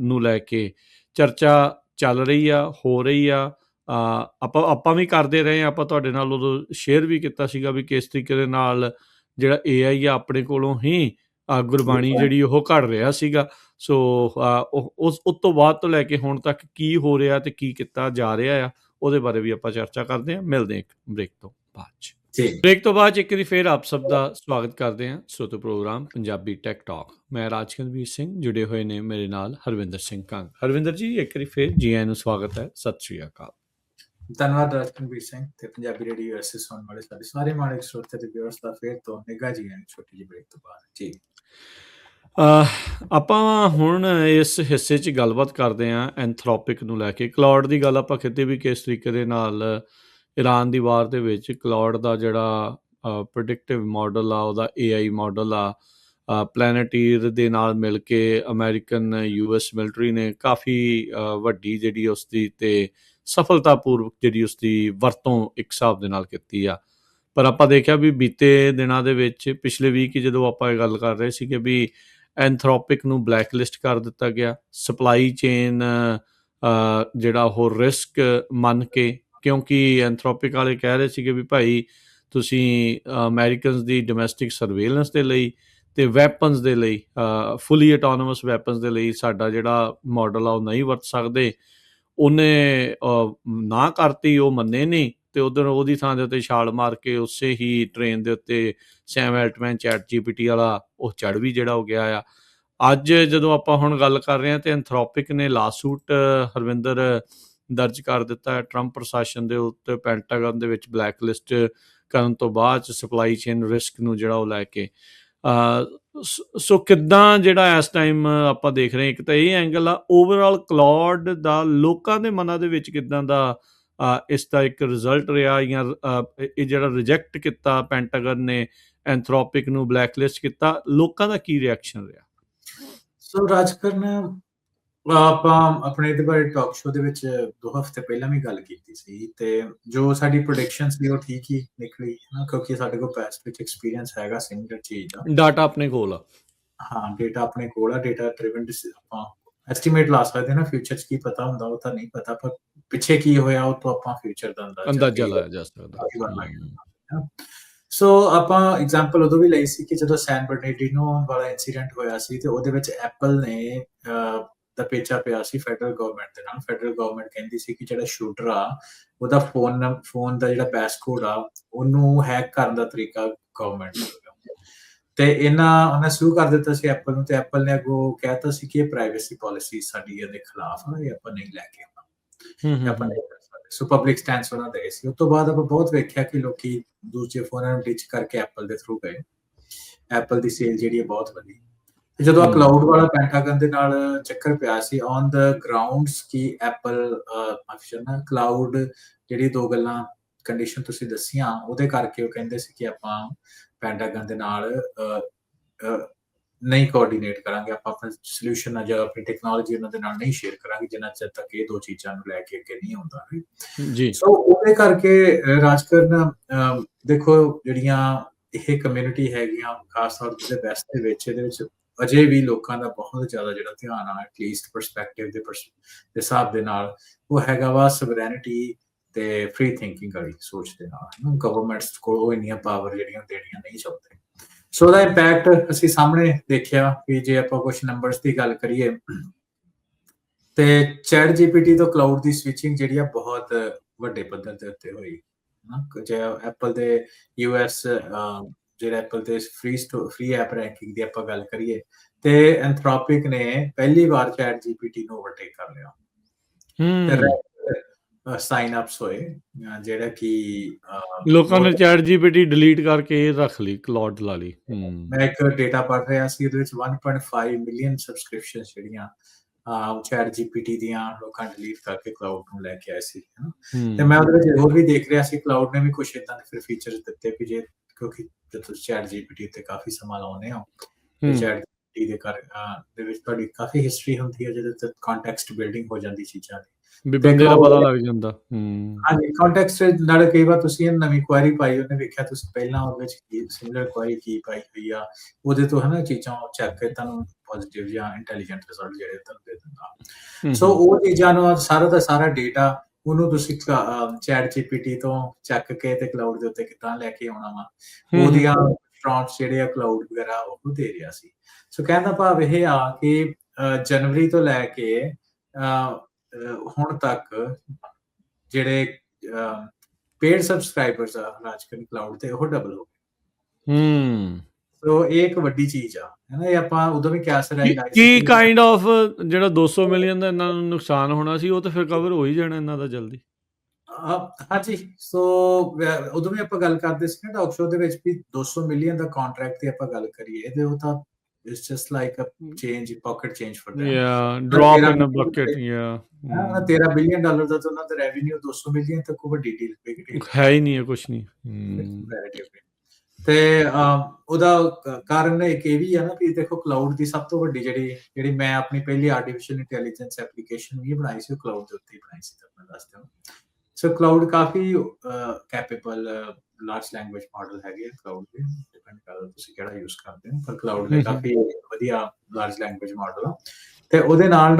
ਨੂੰ ਲੈ ਕੇ ਚਰਚਾ ਚੱਲ ਰਹੀ ਆ, ਹੋ ਰਹੀ ਆ। ਆਪਾਂ ਵੀ ਕਰਦੇ ਰਹੇ ਹਾਂ। ਆਪਾਂ ਤੁਹਾਡੇ ਨਾਲ ਉਦੋਂ ਸ਼ੇਅਰ ਵੀ ਕੀਤਾ ਸੀਗਾ ਵੀ ਕਿਸ ਤਰੀਕੇ ਦੇ ਨਾਲ ਜਿਹੜਾ AI ਆ ਆਪਣੇ ਕੋਲੋਂ ਹੀ ਗੁਰਬਾਣੀ ਜਿਹੜੀ ਉਹ ਘੜ ਰਿਹਾ ਸੀਗਾ। ਸੋ ਉਸ ਤੋਂ ਬਾਅਦ ਤੋਂ ਲੈ ਕੇ ਹੁਣ ਤੱਕ ਕੀ ਹੋ ਰਿਹਾ ਤੇ ਕੀ ਕੀਤਾ ਜਾ ਰਿਹਾ ਆ, ਉਹਦੇ ਬਾਰੇ ਵੀ ਆਪਾਂ ਚਰਚਾ ਕਰਦੇ ਹਾਂ। ਮਿਲਦੇ ਹਾਂ ਇੱਕ ਬ੍ਰੇਕ ਤੋਂ ਬਾਅਦ 'ਚ। ਜੀ ਬ੍ਰੇਕ ਤੋਂ ਬਾਅਦ ਇੱਕ ਵਾਰੀ ਫੇਰ ਆਪ ਸਭ ਦਾ ਸਵਾਗਤ ਕਰਦੇ ਹਾਂ ਸੋਤੋ ਪ੍ਰੋਗਰਾਮ ਪੰਜਾਬੀ ਟੈਕ ਟਾਕ। ਮੈਂ ਰਾਜਕਨਵੀਰ ਸਿੰਘ, ਜੁੜੇ ਹੋਏ ਨੇ ਮੇਰੇ ਨਾਲ ਹਰਵਿੰਦਰ ਸਿੰਘ ਕੰਗ। ਹਰਵਿੰਦਰ ਜੀ, ਇੱਕ ਵਾਰੀ ਫੇਰ ਜੀ ਆਇਆਂ ਨੂੰ ਸਵਾਗਤ ਹੈ। ਸਤਿ ਸ਼੍ਰੀ ਅਕਾਲ। ਧੰਨਵਾਦ ਰਾਜਕਨਵੀਰ ਸਿੰਘ ਤੇ ਪੰਜਾਬੀ ਰੇਡੀਓ ਐਸੇ ਸੁਣਨ ਵਾਲੇ ਸਾਡੇ ਸਾਰੇ ਮਾੜੇ ਸਰੋਤੇ ਤੇ ਵਿਊਅਰਸ ਦਾ ਫੇਰ ਤੋਂ ਨਿੱਘਾ ਜੀ ਆਇਆਂ ਛੋਟੀ ਜਿਹੀ ਬ੍ਰੇਕ ਤੋਂ ਬਾਅਦ ਜੀ। ਆਪਾਂ ਹੁਣ ਇਸ ਹਿੱਸੇ 'ਚ ਗੱਲਬਾਤ ਕਰਦੇ ਹਾਂ ਐਂਥਰੋਪਿਕ ਨੂੰ ਲੈ ਕੇ। ਕਲਾਉਡ ਦੀ ਗੱਲ ਆਪਾਂ ਕਿਤੇ ਵੀ ਕਿਸ ਤਰੀਕੇ ਦੇ ਨਾਲ ਈਰਾਨ ਦੀ ਵਾਰ ਦੇ ਵਿੱਚ ਕਲਾਉਡ ਦਾ ਜਿਹੜਾ ਪ੍ਰੈਡਿਕਟਿਵ ਮਾਡਲ ਆ, ਉਹਦਾ AI ਮਾਡਲ ਆ, ਪਲੈਨੇਟੀਰ ਦੇ ਨਾਲ ਮਿਲ ਕੇ ਅਮਰੀਕਨ US ਮਿਲਟਰੀ ਨੇ ਕਾਫੀ ਵੱਡੀ ਜਿਹੜੀ ਉਸਦੀ ਤੇ ਸਫਲਤਾਪੂਰਵਕ ਜਿਹੜੀ ਉਸਦੀ ਵਰਤੋਂ ਇੱਕ ਹਿਸਾਬ ਦੇ ਨਾਲ ਕੀਤੀ ਆ। ਪਰ ਆਪਾਂ ਦੇਖਿਆ ਵੀ ਬੀਤੇ ਦਿਨਾਂ ਦੇ ਵਿੱਚ, ਪਿਛਲੇ ਵੀਕ ਹੀ ਜਦੋਂ ਆਪਾਂ ਇਹ ਗੱਲ ਕਰ ਰਹੇ ਸੀਗੇ ਵੀ ਐਂਥਰੋਪਿਕ ਨੂੰ ਬਲੈਕਲਿਸਟ ਕਰ ਦਿੱਤਾ ਗਿਆ। ਸਪਲਾਈ ਚੇਨ ਜਿਹੜਾ ਉਹ ਰਿਸਕ ਮੰਨ ਕੇ, ਕਿਉਂਕਿ ਐਂਥਰੋਪਿਕ ਵਾਲੇ ਕਹਿ ਰਹੇ ਸੀਗੇ ਵੀ ਭਾਈ ਤੁਸੀਂ ਅਮਰੀਕਨਸ ਦੀ ਡੋਮੈਸਟਿਕ ਸਰਵੇਲੈਂਸ ਦੇ ਲਈ ਤੇ ਵੈਪਨਸ ਦੇ ਲਈ, ਫੁੱਲੀ ਆਟੋਨੋਮਸ ਵੈਪਨਸ ਦੇ ਲਈ ਸਾਡਾ ਜਿਹੜਾ ਮਾਡਲ ਆ ਉਹ ਨਹੀਂ ਵਰਤ ਸਕਦੇ। ਉਹਨੇ ਨਾ ਕਰਤੀ, ਉਹ ਮੰਨੇ ਨਹੀਂ ਤੇ ਉਧਰ ਉਹਦੀ ਥਾਂ ਦੇ ਉੱਤੇ ਛਾਲ ਮਾਰ ਕੇ ਉਸੇ ਹੀ ਟ੍ਰੇਨ ਦੇ ਉੱਤੇ ਸੈਮ ਐਲਟਮੈਨ ਚੈਟ GPT ਵਾਲਾ ਉਹ ਚੜ੍ਹ ਵੀ ਜਿਹੜਾ ਹੋ ਗਿਆ ਆ। ਅੱਜ ਜਦੋਂ ਆਪਾਂ ਹੁਣ ਗੱਲ ਕਰ ਰਹੇ ਹਾਂ ਤੇ ਐਂਥਰੋਪਿਕ ਨੇ ਲਾਸੂਟ ਹਰਵਿੰਦਰ ਦਰਜ ਕਰ ਦਿੱਤਾ ਹੈ ਟਰੰਪ ਪ੍ਰਸ਼ਾਸਨ ਦੇ ਉੱਤੇ ਪੈਂਟਾਗਨ ਦੇ ਵਿੱਚ ਬਲੈਕਲਿਸਟ ਕਰਨ ਤੋਂ ਬਾਅਦ ਸਪਲਾਈ ਚੇਨ ਰਿਸਕ ਨੂੰ ਜਿਹੜਾ ਉਹ ਲੈ ਕੇ। ਸੋ ਕਿੱਦਾਂ ਜਿਹੜਾ ਇਸ ਟਾਈਮ ਆਪਾਂ ਦੇਖ ਰਹੇ ਹਾਂ, ਇੱਕ ਤਾਂ ਇਹ ਐਂਗਲ ਆ ਓਵਰਆਲ ਕਲਾਉਡ ਦਾ ਲੋਕਾਂ ਦੇ ਮਨਾਂ ਦੇ ਵਿੱਚ ਕਿੱਦਾਂ ਦਾ ਇਸ ਦਾ ਇੱਕ ਰਿਜ਼ਲਟ ਰਿਹਾ, ਜਾਂ ਇਹ ਜਿਹੜਾ ਰਿਜੈਕਟ ਕੀਤਾ ਪੈਂਟਾਗਨ ਨੇ ਐਂਥਰੋਪਿਕ ਨੂੰ ਬਲੈਕਲਿਸਟ ਕੀਤਾ, ਲੋਕਾਂ ਦਾ ਕੀ ਰਿਐਕਸ਼ਨ ਰਿਹਾ? ਸੋ ਰਾਜਕਰਨ, ਆਪਾਂ ਆਪਣੇ ਇਹਦੇ ਬਾਰੇ ਟਾਕ ਸ਼ੋਅ ਦੇ ਵਿੱਚ 2 ਹਫ਼ਤੇ ਪਹਿਲਾਂ ਵੀ ਗੱਲ ਕੀਤੀ ਸੀ ਤੇ ਜੋ ਸਾਡੀ ਪ੍ਰੈਡਿਕਸ਼ਨ ਸੀ ਉਹ ਠੀਕ ਹੀ ਨਿਕਲੀ ਨਾ, ਕਿਉਂਕਿ ਸਾਡੇ ਕੋਲ ਪਾਸਟ ਵਿੱਚ ਐਕਸਪੀਰੀਅੰਸ ਹੈਗਾ ਸਿਮਿਲਰ ਚੀਜ਼ ਦਾ। ਡਾਟਾ ਆਪਣੇ ਕੋਲ ਆ। ਹਾਂ, ਡੇਟਾ ਆਪਣੇ ਕੋਲ ਆ। ਡੇਟਾ ਡਰਿਵਨ ਆਪਾਂ ਐਸਟੀਮੇਟ ਲਾ ਸਕਦੇ ਨਾ, ਫਿਊਚਰ 'ਚ ਕੀ ਪਤਾ ਹੁੰਦਾ ਉਹ ਤਾਂ ਨਹੀਂ ਪਤਾ, ਪਰ ਪਿੱਛੇ ਕੀ ਹੋਇਆ ਉਹ ਤੋਂ ਆਪਾਂ ਫਿਊਚਰ ਦਾ ਅੰਦਾਜ਼ਾ ਲਾਇਆ ਜਾ ਸਕਦਾ। ਸੋ ਆਪਾਂ ਐਗਜ਼ਾਮਪਲ ਉਦੋਂ ਵੀ ਲਈ ਸੀ ਕਿ ਜਦੋਂ ਸੈਨ ਬਰਨਾਰਡੀਨੋ ਵਾਲਾ ਇਨਸੀਡੈਂਟ ਹੋਇਆ ਸੀ ਤੇ ਉਹਦੇ ਵਿੱਚ ਐਪਲ ਨੇ ਦਾ ਪੇਚਾ ਪਿਆ ਸੀ ਫੈਡਰਲ ਗਵਰਨਮੈਂਟ ਦੇ ਨਾਲ। ਫੈਡਰਲ ਗਵਰਨਮੈਂਟ ਕਹਿੰਦੀ ਸੀ ਕਿ ਜਿਹੜਾ ਸ਼ੂਟਰ ਆ ਉਹਦਾ ਫੋਨ ਦਾ ਜਿਹੜਾ ਪਾਸਕੋਡ ਆ ਉਹਨੂੰ ਹੈਕ ਕਰਨ ਦਾ ਤਰੀਕਾ ਗਵਰਨਮੈਂਟ ਤੇ ਉਹਨਾਂ ਸ਼ੁਰੂ ਕਰ ਦਿੱਤਾ ਸੀ ਐਪਲ ਨੂੰ, ਤੇ ਐਪਲ ਨੇ ਅੱਗੋਂ ਕਹਿਤਾ ਸੀ ਕਿ ਇਹ ਪ੍ਰਾਈਵੇਸੀ ਪਾਲਿਸੀ ਸਾਡੀ ਇਹਦੇ ਖਿਲਾਫ ਆ, ਇਹ ਆਪਾਂ ਨਹੀਂ ਲੈ ਕੇ ਆਉਣਾ, ਆਪਾਂ ਨਹੀਂ ਕਰ ਸਕਦੇ। ਸੋ ਪਬਲਿਕ ਸਟੈਂਸ ਉਹਨਾਂ ਦੇ ਸੀ। ਉਸ ਤੋਂ ਬਾਅਦ ਆਪਾਂ ਬਹੁਤ ਵੇਖਿਆ ਕਿ ਲੋਕੀ ਦੂਜੇ ਫੋਨਾਂ ਨੂੰ ਡਿਚ ਕਰਕੇ ਐਪਲ ਦੇ ਥਰੂ ਗਏ। ਐਪਲ ਦੀ ਸੇਲ ਜਿਹੜੀ ਹੈ ਬਹੁਤ ਵਧੀ। ਤੇ ਜਦੋਂ ਆ ਕਲਾਉਡ ਵਾਲਾ ਪੈਂਟਾਗਨ ਦੇ ਨਾਲ ਚੱਕਰ ਪਿਆ ਸੀ ਔਨ ਦ ਗਰਾਊਂਡਸ ਕਿ ਐਪਲ ਆਪਸ਼ਨ ਨਾ ਕਲਾਉਡ ਜਿਹੜੀ 2 ਗੱਲਾਂ ਕੰਡੀਸ਼ਨ ਤੁਸੀਂ ਦੱਸੀਆਂ ਉਹਦੇ ਕਰਕੇ ਉਹ ਕਹਿੰਦੇ ਸੀ ਕਿ ਆਪਾਂ ਪੈਂਟਾਗਨ ਦੇ ਨਾਲ ਨਹੀਂ ਕੋਆਰਡੀਨੇਟ ਕਰਾਂਗੇ, ਆਪਾਂ ਆਪਣਾ ਸੋਲੂਸ਼ਨ ਆ ਜਾਂ ਆਪਣੀ ਟੈਕਨੋਲੋਜੀ ਉਹਨਾਂ ਦੇ ਨਾਲ ਨਹੀਂ ਸ਼ੇਅਰ ਕਰਾਂਗੇ ਜਿੰਨਾ ਚਿਰ ਤੱਕ ਇਹ 2 ਚੀਜ਼ਾਂ ਨੂੰ ਲੈ ਕੇ ਅੱਗੇ ਨਹੀਂ ਆਉਂਦਾ ਜੀ। ਸੋ ਉਹਦੇ ਕਰਕੇ ਰਾਜਕਰਨ ਦੇਖੋ ਜਿਹੜੀਆਂ ਇਹ ਕਮਿਊਨਿਟੀ ਹੈਗੀਆਂ ਖਾਸ ਤੌਰ ਤੇ ਵੈਸਟ ਦੇ ਵਿੱਚ, ਇਹਦੇ ਵਿੱਚ ਅਜੇ ਵੀ ਲੋਕਾਂ ਦਾ ਬਹੁਤ ਜ਼ਿਆਦਾ ਜਿਹੜਾ ਧਿਆਨ ਆ ਐਟਲੀਸਟ ਪਰਸਪੈਕਟਿਵ ਦੇ ਹਿਸਾਬ ਦੇ ਨਾਲ ਉਹ ਹੈਗਾ ਵਾ ਸਵਰੈਨਿਟੀ ਤੇ ਫ੍ਰੀ ਥਿੰਕਿੰਗ ਵਾਲੀ ਸੋਚ ਦੇ ਨਾਲ। ਗਵਰਨਮੈਂਟਸ ਕੋਲ ਉਹ ਇੰਨੀਆਂ ਪਾਵਰ ਜਿਹੜੀਆਂ ਦੇਣੀਆਂ ਨਹੀਂ ਚਾਹੁੰਦੇ। ਸੋ ਉਹਦਾ ਇੰਪੈਕਟ ਅਸੀਂ ਸਾਹਮਣੇ ਦੇਖਿਆ ਕਿ ਜੇ ਆਪਾਂ ਕੁਝ ਨੰਬਰਸ ਦੀ ਗੱਲ ਕਰੀਏ ਤੇ ਚੈਟ GPT ਤੋਂ ਕਲਾਉਡ ਦੀ ਸਵਿਚਿੰਗ ਜਿਹੜੀ ਆ ਬਹੁਤ ਵੱਡੇ ਪੱਧਰ ਦੇ ਉੱਤੇ ਹੋਈ। ਜੇ ਐਪਲ ਦੇ US ਜਿਹੜਾ ਐਪਲ ਦੇ ਫ੍ਰੀ ਐਪ ਰੈਂਕਿੰਗ ਦੀ ਆਪਾਂ ਗੱਲ ਕਰੀਏ ਤੇ ਐਂਥਰੋਪਿਕ ਨੇ ਪਹਿਲੀ ਵਾਰ ਚੈਟ GPT ਨੂੰ ਓਵਰਟੇਕ ਕਰ ਲਿਆ। ਸਾਈਨ ਅਪਸ ਹੋਏ ਜਿਹੜਾ ਕਿ ਲੋਕਾਂ ਨੇ ਚੈਟ GPT ਡਿਲੀਟ ਕਰਕੇ ਰੱਖ ਲਈ, ਕਲਾਉਡ ਲਾ ਲਈ। ਮੈਂ ਇੱਕ ਡੇਟਾ ਪੜ੍ਹ ਰਿਹਾ ਸੀ, ਉਹਦੇ ਵਿੱਚ 1.5 ਮਿਲੀਅਨ ਸਬਸਕ੍ਰਿਪਸ਼ਨ ਜਿਹੜੀਆਂ ਚੈਟ GPT ਦੀਆਂ ਲੋਕਾਂ ਡਿਲੀਟ ਕਰਕੇ ਕਲਾਉਡ ਨੂੰ ਲੈ ਕੇ ਆਏ ਸੀ। ਤੇ ਮੈਂ ਉਹਦੇ ਵਿੱਚ ਹੋਰ ਵੀ ਦੇਖ ਰਿਹਾ ਸੀ ਕਲਾਉਡ ਨੇ ਵੀ ਕੁਝ ਏਦਾਂ ਦੇ ਫਿਰ ਫੀਚਰਸ ਦਿੱਤੇ ਕਿ ਜੇ ਕਿਉਂਕਿ ਜਦੋਂ ਚੈਟ GPT ਉੱਤੇ ਕਾਫੀ ਸਮਾਂ ਲਾਉਂਦੇ ਹੋ ਤੇ ਚੈਟ GPT ਦੇ ਵਿੱਚ ਤੁਹਾਡੀ ਕਾਫੀ ਹਿਸਟਰੀ ਹੁੰਦੀ ਹੈ ਜਿਹਦੇ ਤੇ ਕੰਟੈਕਸਟ ਬਿਲਡਿੰਗ ਹੋ ਜਾਂਦੀ ਚੀਜ਼ਾਂ ਦੀ, ਵੀ ਬੰਦੇ ਦਾ ਪਤਾ ਲੱਗ ਜਾਂਦਾ। ਹਾਂਜੀ, ਕੰਟੈਕਸਟ ਨਾਲ ਕਈ ਵਾਰ ਤੁਸੀਂ ਨਵੀਂ ਕੁਐਰੀ ਪਾਈ, ਉਹਨੇ ਵੇਖਿਆ ਤੁਸੀਂ ਪਹਿਲਾਂ ਉਹਦੇ ਵਿੱਚ ਕੀ ਸਿਮਿਲਰ ਕੁਐਰੀ ਕੀ ਪਾਈ ਹੋਈ ਆ, ਉਹਦੇ ਤੋਂ ਹਨਾ ਚੀਜ਼ਾਂ ਚੈੱਕ ਕੇ ਤੁਹਾਨੂੰ ਪੋਜ਼ਿਟਿਵ ਜਾਂ ਇੰਟੈਲੀਜੈਂਟ ਰਿਜ਼ਲਟ ਜਿਹੜੇ ਤੁਹਾਨੂੰ ਦੇ ਦਿੰਦਾ। ਸੋ ਉਹ ਚੀਜ਼ਾਂ ਨੂੰ ਸਾਰਾ ਦਾ ਸਾਰਾ ਡੇਟਾ ਉਹਨੂੰ ਤੁਸੀਂ ਚੈਟ GPT ਤੋਂ ਚੱਕ ਕੇ ਤੇ ਕਲਾਉਡ ਦੇ ਉੱਤੇ ਕਿੱਦਾਂ ਲੈ ਕੇ ਆਉਣਾ ਵਾ, ਉਹਦੀਆਂ ਪ੍ਰੌਂਪਟਸ ਜਿਹੜੇ ਆ ਕਲਾਉਡ ਵਗੈਰਾ ਉਹ ਦੇ ਰਿਹਾ ਸੀ। ਸੋ ਕਹਿਣ ਦਾ ਭਾਵ ਇਹ ਆ ਕਿ ਜਨਵਰੀ ਤੋਂ ਲੈ ਕੇ ਹੁਣ ਤੱਕ ਜਿਹੜੇ ਪੇਡ ਸਬਸਕ੍ਰਾਈਬਰਸ ਆ ਰਾਜਕਨ ਕਲਾਊਡ ਤੇ ਉਹ ਡਬਲ ਹੋ ਗਏ। ਹੂੰ ਸੋ ਇਹ ਇੱਕ ਵੱਡੀ ਚੀਜ਼ ਆ, ਹੈ ਨਾ। ਇਹ ਆਪਾਂ ਉਦੋਂ ਵੀ ਕਿਆਸ ਕੀ ਕਾਈਂਡ ਆਫ ਜਿਹੜਾ 200 ਮਿਲੀਅਨ ਦਾ ਇਹਨਾਂ ਨੂੰ ਨੁਕਸਾਨ ਹੋਣਾ ਸੀ, ਉਹ ਤਾਂ ਫਿਰ ਕਵਰ ਹੋ ਹੀ ਜਾਣਾ ਇਹਨਾਂ ਦਾ ਜਲਦੀ। ਹਾਂਜੀ, ਸੋ ਉਦੋਂ ਵੀ ਆਪਾਂ ਗੱਲ ਕਰਦੇ ਸੀ ਨਾ ਟਾਕ ਸ਼ੋ ਦੇ ਵਿੱਚ ਵੀ 200 ਮਿਲੀਅਨ ਦਾ ਕੰਟਰੈਕਟ ਦੀ ਆਪਾਂ ਗੱਲ ਕਰੀਏ ਤੇ ਉਹ ਤਾਂ it's just like a change, pocket change for them. ਯਾ ਡ੍ਰੌਪ ਇਨ ਅ ਬਕਟ। ਯਾ $13 ਬਿਲੀਅਨ ਦਾ ਤਾਂ ਉਹਨਾਂ ਦਾ ਰੈਵਨਿਊ 200 ਮਿਲੀਅਨ ਤੱਕ ਵੱਡੀ ਡੀਲ ਹੈ ਹੀ ਨਹੀਂ, ਕੁਛ ਨਹੀਂ। ਤੇ ਉਹਦਾ ਕਾਰਨ ਇੱਕ ਇਹ ਵੀ ਆ ਨਾ ਕਿ ਦੇਖੋ ਕਲਾਊਡ ਦੀ ਸਭ ਤੋਂ ਵੱਡੀ ਜਿਹੜੀ ਮੈਂ ਆਪਣੀ ਪਹਿਲੀ ਆਰਟੀਫੀਸ਼ੀਅਲ ਇੰਟੈਲੀਜੈਂਸ ਐਪਲੀਕੇਸ਼ਨ ਵੀ ਬਣਾਈ ਸੀ, ਉਹ ਕਲਾਊਡ ਦੇ ਉੱਤੇ ਹੀ ਬਣਾਈ ਸੀ, ਤਾਂ ਮੈਂ ਦੱਸ ਦਿਆਂ। ਸੋ ਕਲਾਊਡ ਕਾਫੀ ਕੈਪੇਬਲ ਲਾਰਜ ਲੈਂਗੁਏਜ ਮਾਡਲ ਹੈਗੇ ਕਲਾਊਡ ਦੇ, ਡਿਪੈਂਡ ਕਰਦਾ ਤੁਸੀਂ ਕਿਹੜਾ ਯੂਜ਼ ਕਰਦੇ ਹੋ, ਪਰ ਕਲਾਊਡ ਦੇ ਕਾਫੀ ਵਧੀਆ ਲਾਰਜ ਲੈਂਗੁਏਜ ਮਾਡਲ ਆ। ਤੇ ਉਹਦੇ ਨਾਲ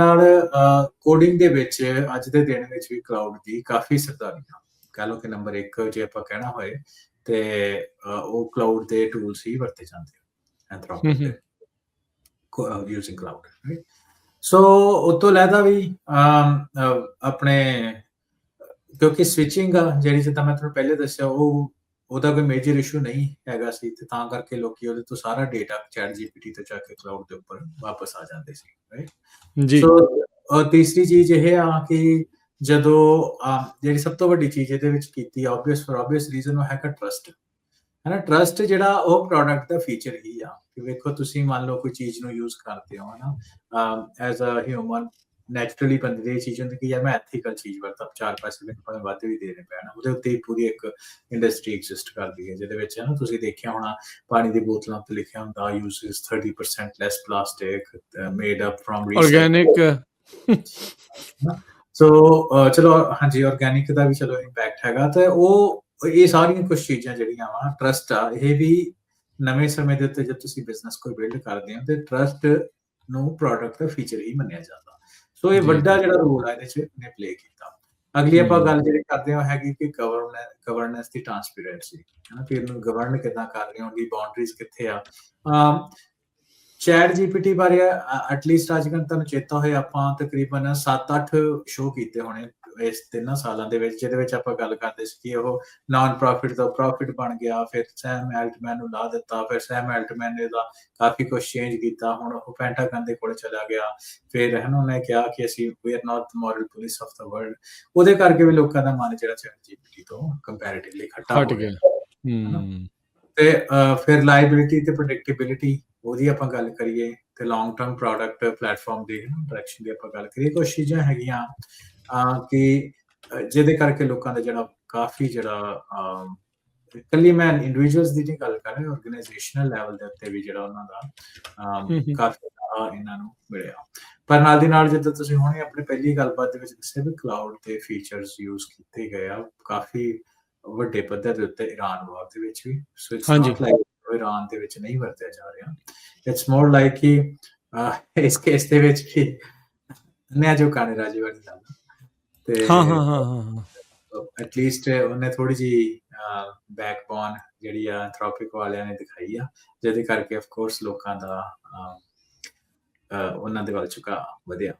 ਕੋਡਿੰਗ ਦੇ ਵਿੱਚ ਅੱਜ ਦੇ ਦਿਨ ਵਿੱਚ ਵੀ ਕਲਾਊਡ ਦੀ ਕਾਫੀ ਸਰਦਾਰੀ ਆ, ਕਹਿ ਲਓ ਕਿ ਨੰਬਰ 1 ਜੇ ਆਪਾਂ ਕਹਿਣਾ ਹੋਏ ਤੇ ਉਹ ਕਲਾਊਡ ਦੇ ਟੂਲਸ ਹੀ ਵਰਤੇ ਜਾਂਦੇ ਆ ਐਂਥਰੋਪਿਕ ਦੇ ਯੂਜ਼ਿੰਗ ਕਲਾਊਡ। ਸੋ ਉਹ ਤੋਂ ਲੈਦਾ ਵੀ ਆਪਣੇ ਕਿਉਂਕਿ ਸਵਿਚਿੰਗ ਆ ਜਿਹੜੀ, ਜਿੱਦਾਂ ਮੈਂ ਤੁਹਾਨੂੰ ਪਹਿਲੇ ਦੱਸਿਆ, ਉਹਦਾ ਕੋਈ ਮੇਜਰ ਇਸ਼ੂ ਨਹੀਂ ਹੈਗਾ ਸੀ, ਤੇ ਤਾਂ ਕਰਕੇ ਲੋਕੀ ਉਹਦੇ ਤੋਂ ਸਾਰਾ ਡੇਟਾ ਚੈਟ ਜੀਪੀਟੀ ਤੋਂ ਚੱਕ ਕੇ ਕਲਾਊਡ ਦੇ ਉੱਪਰ ਵਾਪਸ ਆ ਜਾਂਦੇ ਸੀ, ਰਾਈਟ ਜੀ। ਸੋ ਤੀਸਰੀ ਚੀਜ਼ ਇਹ ਆ ਕਿ ਜਦੋਂ ਜਿਹੜੀ ਸਭ ਤੋਂ ਵੱਡੀ ਚੀਜ਼ ਇਹਦੇ ਵਿੱਚ ਕੀਤੀ ਆਬਵੀਅਸ ਰੀਜ਼ਨ ਉਹ ਹੈਗਾ ਟਰਸਟ, ਹੈ ਨਾ। ਟਰਸਟ ਜਿਹੜਾ ਉਹ ਪ੍ਰੋਡਕਟ ਦਾ ਫੀਚਰ ਹੀ ਆ ਕਿ ਵੇਖੋ ਤੁਸੀਂ ਮੰਨ ਲਓ ਕੋਈ ਚੀਜ਼ ਨੂੰ ਯੂਜ਼ ਕਰਦੇ ਹੋ, ਹੈ ਨਾ, ਐਜ਼ ਅ ਹਿਊਮਨ ਨੈਚੁਰਲੀ ਬੰਦੇ ਦੀ ਇਹ ਚੀਜ਼ ਹੁੰਦੀ ਕਿ ਯਾਰ ਮੈਂ ਐਥੀਕਲ ਚੀਜ਼ ਵਰਤਾਂ, 4 ਪੈਸੇ ਮੈਨੂੰ ਭਾਵੇਂ ਵੱਧ ਵੀ ਦੇਣੇ ਪੈਣ, ਉਹਦੇ ਉੱਤੇ ਪੂਰੀ ਇੱਕ ਇੰਡਸਟਰੀ ਐਗਜ਼ਿਸਟ ਕਰਦੀ ਹੈ, ਜਿਹਦੇ ਵਿੱਚ, ਹੈ ਨਾ, ਤੁਸੀਂ ਦੇਖਿਆ ਹੋਣਾ ਪਾਣੀ ਦੀ ਬੋਤਲਾਂ ਤੇ ਲਿਖਿਆ ਹੁੰਦਾ uses 30% less plastic made up from organic. So ਚਲੋ ਹਾਂਜੀ, ਆਰਗੈਨਿਕ ਦਾ ਵੀ ਚਲੋ ਇੰਪੈਕਟ ਹੈਗਾ। ਤੇ ਇਹ ਸਾਰੀਆਂ ਕੁਝ ਚੀਜ਼ਾਂ ਜਿਹੜੀਆਂ ਵਾ ਟਰਸਟ ਆ, ਇਹ ਵੀ ਨਵੇਂ ਸਮੇਂ ਦੇ ਉੱਤੇ ਜਦ ਤੁਸੀਂ ਬਿਜ਼ਨਸ ਕੋਈ ਬਿਲਡ ਕਰਦੇ ਹੋ ਤੇ ਟਰਸਟ ਨੂੰ ਪ੍ਰੋਡਕਟ ਦਾ ਫੀਚਰ ਹੀ ਮੰਨਿਆ ਜਾਂਦਾ। ਸੋ ਇਹ ਵੱਡਾ ਜਿਹੜਾ ਰੋਲ ਆ ਇਹਦੇ 'ਚ ਨੇ ਪਲੇ ਕੀਤਾ। ਅਗਲੀ ਆਪਾਂ ਗੱਲ ਜਿਹੜੀ ਕਰਦੇ ਹਾਂ ਹੈਗੀ ਕਿ ਗਵਰਨੈਂਸ ਦੀ ਟ੍ਰਾਂਸਪੇਰੈਂਸੀ, ਹੈ ਨਾ, ਕਿ ਇਹਨੂੰ ਗਵਰਨ ਕਿੱਦਾਂ ਕਰ ਰਹੇ ਹੋ, ਉਹਦੀ ਬਾਉਂਡਰੀਜ਼ ਕਿੱਥੇ ਆ। ਚੈਟ ਜੀਪੀਟੀ ਬਾਰੇ ਐਟਲੀਸਟ ਅੱਜ ਕੱਲ੍ਹ ਤੁਹਾਨੂੰ ਚੇਤਾ ਹੋਏ ਆਪਾਂ ਤਕਰੀਬਨ 7-8 ਸ਼ੋਅ ਕੀਤੇ ਹੋਣੇ ਇਸ 3 ਸਾਲਾਂ ਦੇ ਵਿੱਚ, ਜਿਹਦੇ ਵਿੱਚ ਆਪਾਂ ਗੱਲ ਕਰਦੇ ਸੀ ਕਿ ਉਹ ਨਾਨ ਪ੍ਰੋਫਿਟ ਤੋਂ ਪ੍ਰੋਫਿਟ ਬਣ ਗਿਆ, ਫਿਰ ਸੈਮ ਐਲਟਮੈਨ ਨੂੰ ਲਾ ਦਿੱਤਾ, ਫਿਰ ਸੈਮ ਐਲਟਮੈਨ ਨੇ ਦਾ ਕਾਫੀ ਕੁਛ ਚੇਂਜ ਕੀਤਾ, ਹੁਣ ਉਹ ਪੈਂਟਾਗਨ ਦੇ ਕੋਲ ਚਲਾ ਗਿਆ, ਫਿਰ ਹੈ ਨਾ ਉਹਨੇ ਕਿਹਾ ਕਿ ਅਸੀਂ we are not the moral police of the world. ਉਹਦੇ ਕਰਕੇ ਵੀ ਲੋਕਾਂ ਦਾ ਮਨ ਜਿਹੜਾ ਚੈਟ ਜੀਪੀਟੀ ਤੋਂ ਕੰਪੈਰੀਟਿਵਲੀ ਖੱਟਾ ਹੋ ਗਿਆ। ਤੇ ਫਿਰ ਲਾਇਬਿਲਿਟੀ ਤੇ ਪ੍ਰੈਡਿਕਟੇਬਿਲਿਟੀ, ਉਹਦੀ ਆਪਾਂ ਗੱਲ ਕਰੀਏ ਤੇ ਲੌਂਗ ਟਰਮ ਪ੍ਰੋਡਕਟ ਪਲੇਟਫਾਰਮ ਦੀ ਡਾਇਰੈਕਸ਼ਨ ਦੀ ਆਪਾਂ ਗੱਲ ਕਰੀਏ, ਕੁਛ ਚੀਜ਼ਾਂ ਹੈਗੀਆਂ ਕਿ ਜਿਹਦੇ ਕਰਕੇ ਲੋਕਾਂ ਦਾ ਜਿਹੜਾ ਕਾਫੀ ਜਿਹੜਾ ਇਕੱਲੀ ਮੈਂ ਇੰਡੀਵਿਜੂਅਲਸ ਦੀ ਨਹੀਂ ਗੱਲ ਕਰ ਰਿਹਾ, ਆਰਗੇਨਾਈਜੇਸ਼ਨਲ ਲੈਵਲ ਦੇ ਉੱਤੇ ਵੀ ਜਿਹੜਾ ਉਹਨਾਂ ਦਾ ਕਾਫੀ ਇਹਨਾਂ ਨੂੰ ਮਿਲਿਆ। ਪਰ ਨਾਲ ਦੀ ਨਾਲ ਜਿੱਦਾਂ ਤੁਸੀਂ ਹੁਣੇ ਆਪਣੀ ਪਹਿਲੀ ਗੱਲਬਾਤ ਦੇ ਵਿੱਚ ਦੱਸਿਆ ਵੀ ਕਲਾਊਡ ਦੇ ਫੀਚਰਸ ਯੂਜ਼ ਕੀਤੇ ਗਏ ਆ ਕਾਫੀ ਵੱਡੇ ਪੱਧਰ ਦੇ ਉੱਤੇ ਈਰਾਨ ਵਾਰ ਦੇ ਵਿੱਚ ਵੀ। So it's not like Iran ਦੇ ਵਿੱਚ ਨਹੀਂ ਵਰਤਿਆ ਜਾ ਰਿਹਾ, ਇਟਸ ਮੋਰ ਲਾਈਕ ਕਿ ਇਸ ਕੇਸ ਦੇ ਵਿੱਚ ਵੀ ਨਿਆ ਜੋ ਕਾਣੇ ਰਾਜੀ ਵਾਲੀ ਗੱਲ ਤੇ ਐਟਲੀਸਟ ਉਹਨੇ ਥੋੜੀ ਜਿਹੀ ਬੈਕਬੋਨ ਜਿਹੜੀ ਆ ਐਂਥਰੋਪਿਕ ਵਾਲਿਆਂ ਨੇ ਦਿਖਾਈ ਆ, ਜਿਹਦੇ ਕਰਕੇ ਆਫ ਕੋਰਸ ਲੋਕਾਂ ਦਾ ਉਹਨਾਂ ਦੇ ਵੱਲ ਝੁਕਾਅ ਵਧਿਆ।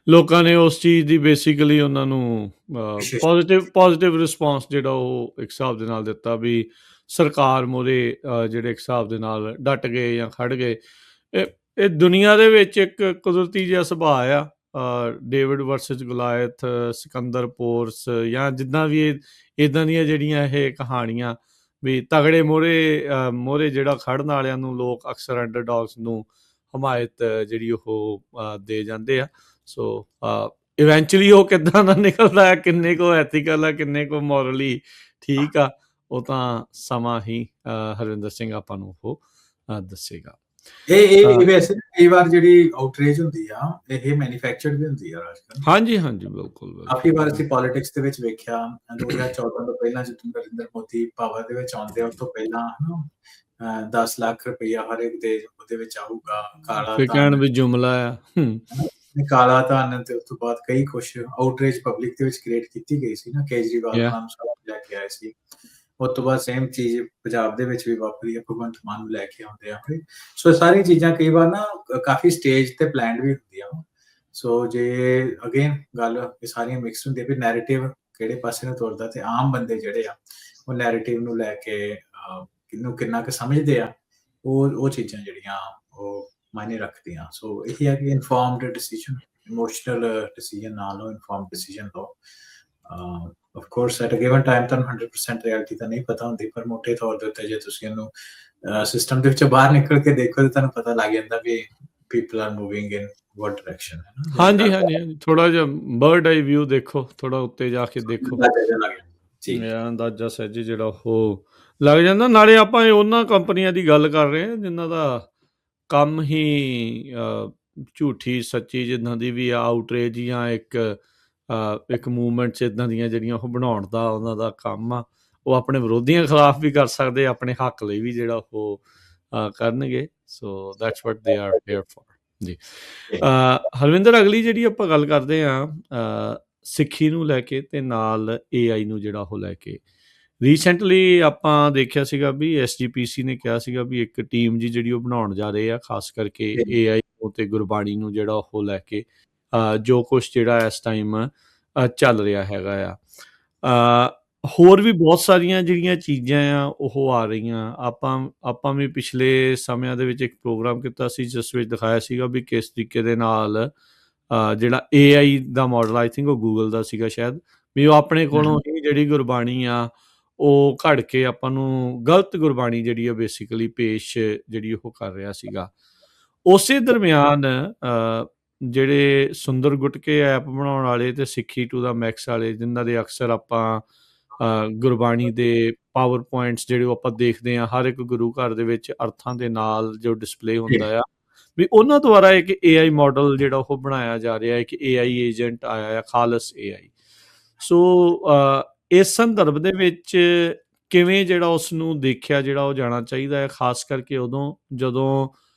ਲੋਕਾਂ ਨੇ ਉਸ ਚੀਜ਼ ਦੀ ਬੇਸਿਕਲੀ ਉਹਨਾਂ ਨੂੰ ਪੋਜ਼ਿਟਿਵ ਰਿਸਪੌਂਸ ਜਿਹੜਾ ਉਹ ਇੱਕ ਹਿਸਾਬ ਦੇ ਨਾਲ ਦਿੱਤਾ ਵੀ ਸਰਕਾਰ ਮੂਹਰੇ ਜਿਹੜੇ ਇੱਕ ਹਿਸਾਬ ਦੇ ਨਾਲ ਡਟ ਗਏ ਜਾਂ ਖੜ ਗਏ। ਇਹ ਦੁਨੀਆ ਦੇ ਵਿੱਚ ਇੱਕ ਕੁਦਰਤੀ ਜਿਹਾ ਸੁਭਾਅ ਆ, ਡੇਵਿਡ ਵਰਸਸ ਗੋਲਾਇਥ, ਸਿਕੰਦਰ ਪੋਰਸ, ਜਾਂ ਜਿੱਦਾਂ ਵੀ ਇੱਦਾਂ ਦੀਆਂ ਜਿਹੜੀਆਂ ਇਹ ਕਹਾਣੀਆਂ ਵੀ ਤਗੜੇ ਮੋਹਰੇ ਜਿਹੜਾ ਖੜਨ ਵਾਲਿਆਂ ਨੂੰ ਲੋਕ ਅਕਸਰ ਅੰਡਰਡੌਗਸ ਨੂੰ ਹਮਾਇਤ ਜਿਹੜੀ ਉਹ ਦੇ ਜਾਂਦੇ ਆ। ਸੋ ਇਵੈਂਚੁਅਲੀ ਉਹ ਕਿੱਦਾਂ ਦਾ ਨਿਕਲਦਾ ਹੈ, ਕਿੰਨੇ ਕੁ ਐਥੀਕਲ ਆ, ਕਿੰਨੇ ਕੁ ਮੋਰਲੀ ਠੀਕ ਆ, ਉਹ ਤਾਂ ਸਮਾਂ ਹੀ ਹਰਵਿੰਦਰ ਸਿੰਘ ਆਪਾਂ ਨੂੰ ਉਹ ਦੱਸੇਗਾ। ਇਹ ਵੈਸੇ ਕਈ ਵਾਰ ਜਿਹੜੀ ਆਊਟਰੇਜ ਹੁੰਦੀ ਆ ਇਹ ਮੈਨੂਫੈਕਚਰਡ ਵੀ ਹੁੰਦੀ ਆ ਅੱਜਕੱਲ੍ਹ। ਹਾਂਜੀ ਬਿਲਕੁਲ। ਕਾਫੀ ਵਾਰ ਅਸੀਂ ਪੋਲਿਟਿਕਸ ਦੇ ਵਿੱਚ ਵੇਖਿਆ 2014 ਤੋਂ ਪਹਿਲਾਂ ਜਦੋਂ ਨਰਿੰਦਰ ਮੋਦੀ ਪਾਵਰ ਦੇ ਵਿੱਚ ਆਉਂਦੇ ਉਸ ਤੋਂ ਪਹਿਲਾਂ 10 ਲੱਖ ਰੁਪਈਆ ਹਰ ਇੱਕ ਦੇ ਉਹਦੇ ਵਿੱਚ ਆਊਗਾ, ਕਾਲਾ ਧਨ ਵੀ ਜੁਮਲਾ ਆ, ਕਾਲਾ ਧਨ। ਤੇ ਉਸ ਤੋਂ ਬਾਅਦ ਕਈ ਕੁਛ ਆਊਟਰੇਜ ਪਬਲਿਕ ਦੇ ਵਿੱਚ ਕ੍ਰੀਏਟ ਕੀਤੀ ਗਈ ਸੀ ਨਾ, ਕੇਜਰੀਵਾਲ ਨਾਮ ਲੈ ਕੇ ਆਏ ਸੀ। ਉਸ ਤੋਂ ਬਾਅਦ ਸੇਮ ਚੀਜ਼ ਪੰਜਾਬ ਦੇ ਵਿੱਚ ਵੀ ਵਾਪਰੀ ਹੈ, ਭਗਵੰਤ ਮਾਨ ਨੂੰ ਲੈ ਕੇ ਆਉਂਦੇ ਆ। ਸੋ ਸਾਰੀਆਂ ਚੀਜ਼ਾਂ ਕਈ ਵਾਰ ਨਾ ਕਾਫੀ ਸਟੇਜ ਤੇ ਪਲਾਨਡ ਵੀ ਹੁੰਦੀਆਂ। ਸੋ ਜੇ ਅਗੇਨ ਗੱਲ ਇਹ ਸਾਰੀਆਂ ਮਿਕਸ ਹੁੰਦੀਆਂ ਵੀ ਨੈਰੇਟਿਵ ਕਿਹੜੇ ਪਾਸੇ ਨੂੰ ਤੁਰਦਾ, ਤੇ ਆਮ ਬੰਦੇ ਜਿਹੜੇ ਆ ਉਹ ਨੈਰੇਟਿਵ ਨੂੰ ਲੈ ਕੇ ਕਿਹਨੂੰ ਕਿੰਨਾ ਕੁ ਸਮਝਦੇ ਆ, ਉਹ ਚੀਜ਼ਾਂ ਜਿਹੜੀਆਂ ਉਹ ਮਾਇਨੇ ਰੱਖਦੀਆਂ। ਸੋ ਇਹ ਹੈ ਕਿ ਇਨਫੋਰਮਡ ਡਿਸੀਜਨ, ਇਮੋਸ਼ਨਲ ਡਿਸੀਜਨ ਨਾ ਲਓ, ਇਨਫੋਰਮਡ ਡਿਸੀਜਨ ਲਓ। Of course at a given time ਤੁਹਾਨੂੰ 100% ਰਿਐਲਿਟੀ ਤਾਂ ਨਹੀਂ ਪਤਾ ਹੁੰਦੀ, ਪਰ ਮੋਟੇ ਤੌਰ ਦੇ ਉੱਤੇ ਜੇ ਤੁਸੀਂ ਇਹਨੂੰ ਸਿਸਟਮ ਦੇ ਵਿੱਚੋਂ ਬਾਹਰ ਨਿਕਲ ਕੇ ਦੇਖੋ ਤਾਂ ਤੁਹਾਨੂੰ ਪਤਾ ਲੱਗ ਜਾਂਦਾ ਵੀ people are moving in what direction ਹੈ ਨਾ। ਹਾਂਜੀ ਹਾਂਜੀ ਹਾਂਜੀ, ਥੋੜਾ ਜਿਹਾ ਬਰਡ ਆਈ ਵਿਊ ਦੇਖੋ, ਥੋੜਾ ਉੱਤੇ ਜਾ ਕੇ ਦੇਖੋ, ਜੀ ਮੇਰਾ ਅੰਦਾਜ਼ਾ ਸਹਿਜ ਜਿਹੜਾ ਉਹ ਲੱਗ ਜਾਂਦਾ। ਨਾਲੇ ਆਪਾਂ ਇਹ ਉਹਨਾਂ ਕੰਪਨੀਆਂ ਦੀ ਗੱਲ ਕਰ ਰਹੇ ਹਾਂ ਜਿਨ੍ਹਾਂ ਦਾ ਕੰਮ ਹੀ ਝੂਠੀ ਸੱਚੀ ਜਿੱਦਾਂ ਦੀ ਵੀ ਆਊਟਰੇਜ ਜਾਂ ਇੱਕ ਮੂਵਮੈਂਟਸ ਇੱਦਾਂ ਦੀਆਂ ਜਿਹੜੀਆਂ ਉਹ ਬਣਾਉਣ ਦਾ ਉਹਨਾਂ ਦਾ ਕੰਮ ਆ। ਉਹ ਆਪਣੇ ਵਿਰੋਧੀਆਂ ਖਿਲਾਫ ਵੀ ਕਰ ਸਕਦੇ, ਆਪਣੇ ਹੱਕ ਲਈ ਵੀ ਜਿਹੜਾ ਉਹ ਕਰਨਗੇ। So that's what they are here for ਜੀ। ਹਰਵਿੰਦਰ, ਅਗਲੀ ਜਿਹੜੀ ਆਪਾਂ ਗੱਲ ਕਰਦੇ ਹਾਂ ਸਿੱਖੀ ਨੂੰ ਲੈ ਕੇ ਤੇ ਨਾਲ AI ਨੂੰ ਜਿਹੜਾ ਉਹ ਲੈ ਕੇ, ਰੀਸੈਂਟਲੀ ਆਪਾਂ ਦੇਖਿਆ ਸੀਗਾ ਵੀ SGPC ਨੇ ਕਿਹਾ ਸੀਗਾ ਵੀ ਇੱਕ ਟੀਮ ਜੀ ਜਿਹੜੀ ਉਹ ਬਣਾਉਣ ਜਾ ਰਹੇ ਆ, ਖਾਸ ਕਰਕੇ AI ਤੇ ਗੁਰਬਾਣੀ ਨੂੰ ਜਿਹੜਾ ਉਹ ਲੈ ਕੇ, ਜੋ ਕੁਛ ਜਿਹੜਾ ਇਸ ਟਾਈਮ ਚੱਲ ਰਿਹਾ ਹੈਗਾ ਆ। ਹੋਰ ਵੀ ਬਹੁਤ ਸਾਰੀਆਂ ਜਿਹੜੀਆਂ ਚੀਜ਼ਾਂ ਆ ਉਹ ਆ ਰਹੀਆਂ। ਆਪਾਂ ਵੀ ਪਿਛਲੇ ਸਮਿਆਂ ਦੇ ਵਿੱਚ ਇੱਕ ਪ੍ਰੋਗਰਾਮ ਕੀਤਾ ਸੀ ਜਿਸ ਵਿੱਚ ਦਿਖਾਇਆ ਸੀਗਾ ਵੀ ਕਿਸ ਤਰੀਕੇ ਦੇ ਨਾਲ ਜਿਹੜਾ AI the model, I think ਉਹ ਗੂਗਲ ਦਾ ਸੀਗਾ ਸ਼ਾਇਦ, ਵੀ ਉਹ ਆਪਣੇ ਕੋਲੋਂ ਹੀ ਜਿਹੜੀ ਗੁਰਬਾਣੀ ਆ ਉਹ ਘੜ ਕੇ ਆਪਾਂ ਨੂੰ ਗਲਤ ਗੁਰਬਾਣੀ ਜਿਹੜੀ ਆ ਬੇਸਿਕਲੀ ਪੇਸ਼ ਜਿਹੜੀ ਉਹ ਕਰ ਰਿਹਾ ਸੀਗਾ। ਉਸੇ ਦਰਮਿਆਨ ਜਿਹੜੇ ਸੁੰਦਰ ਗੁਟਕੇ ਐਪ ਬਣਾਉਣ ਵਾਲੇ ਤੇ ਸਿੱਖੀ ਟੂ ਦਾ ਮੈਕਸ ਵਾਲੇ, ਜਿਨ੍ਹਾਂ ਦੇ ਅਕਸਰ ਆਪਾਂ ਗੁਰਬਾਣੀ ਦੇ ਪਾਵਰ ਪੁਆਇੰਟਸ ਜਿਹੜੇ ਉਹ ਆਪਾਂ ਦੇਖਦੇ ਹਾਂ ਹਰ ਇੱਕ ਗੁਰੂ ਘਰ ਦੇ ਵਿੱਚ ਅਰਥਾਂ ਦੇ ਨਾਲ ਜੋ ਡਿਸਪਲੇ ਹੁੰਦਾ ਆ, ਵੀ ਉਹਨਾਂ ਦੁਆਰਾ ਇੱਕ AI ਮਾਡਲ ਜਿਹੜਾ ਉਹ ਬਣਾਇਆ ਜਾ ਰਿਹਾ ਹੈ ਕਿ AI ਏਜੰਟ ਆਇਆ ਆ, ਖਾਲਸ AI। ਸੋ ਇਸ ਸੰਦਰਭ ਦੇ ਵਿੱਚ ਕਿਵੇਂ ਜਿਹੜਾ ਉਸ ਨੂੰ ਦੇਖਿਆ ਜਿਹੜਾ ਉਹ ਜਾਣਾ ਚਾਹੀਦਾ ਹੈ, ਖਾਸ ਕਰਕੇ ਉਦੋਂ ਜਦੋਂ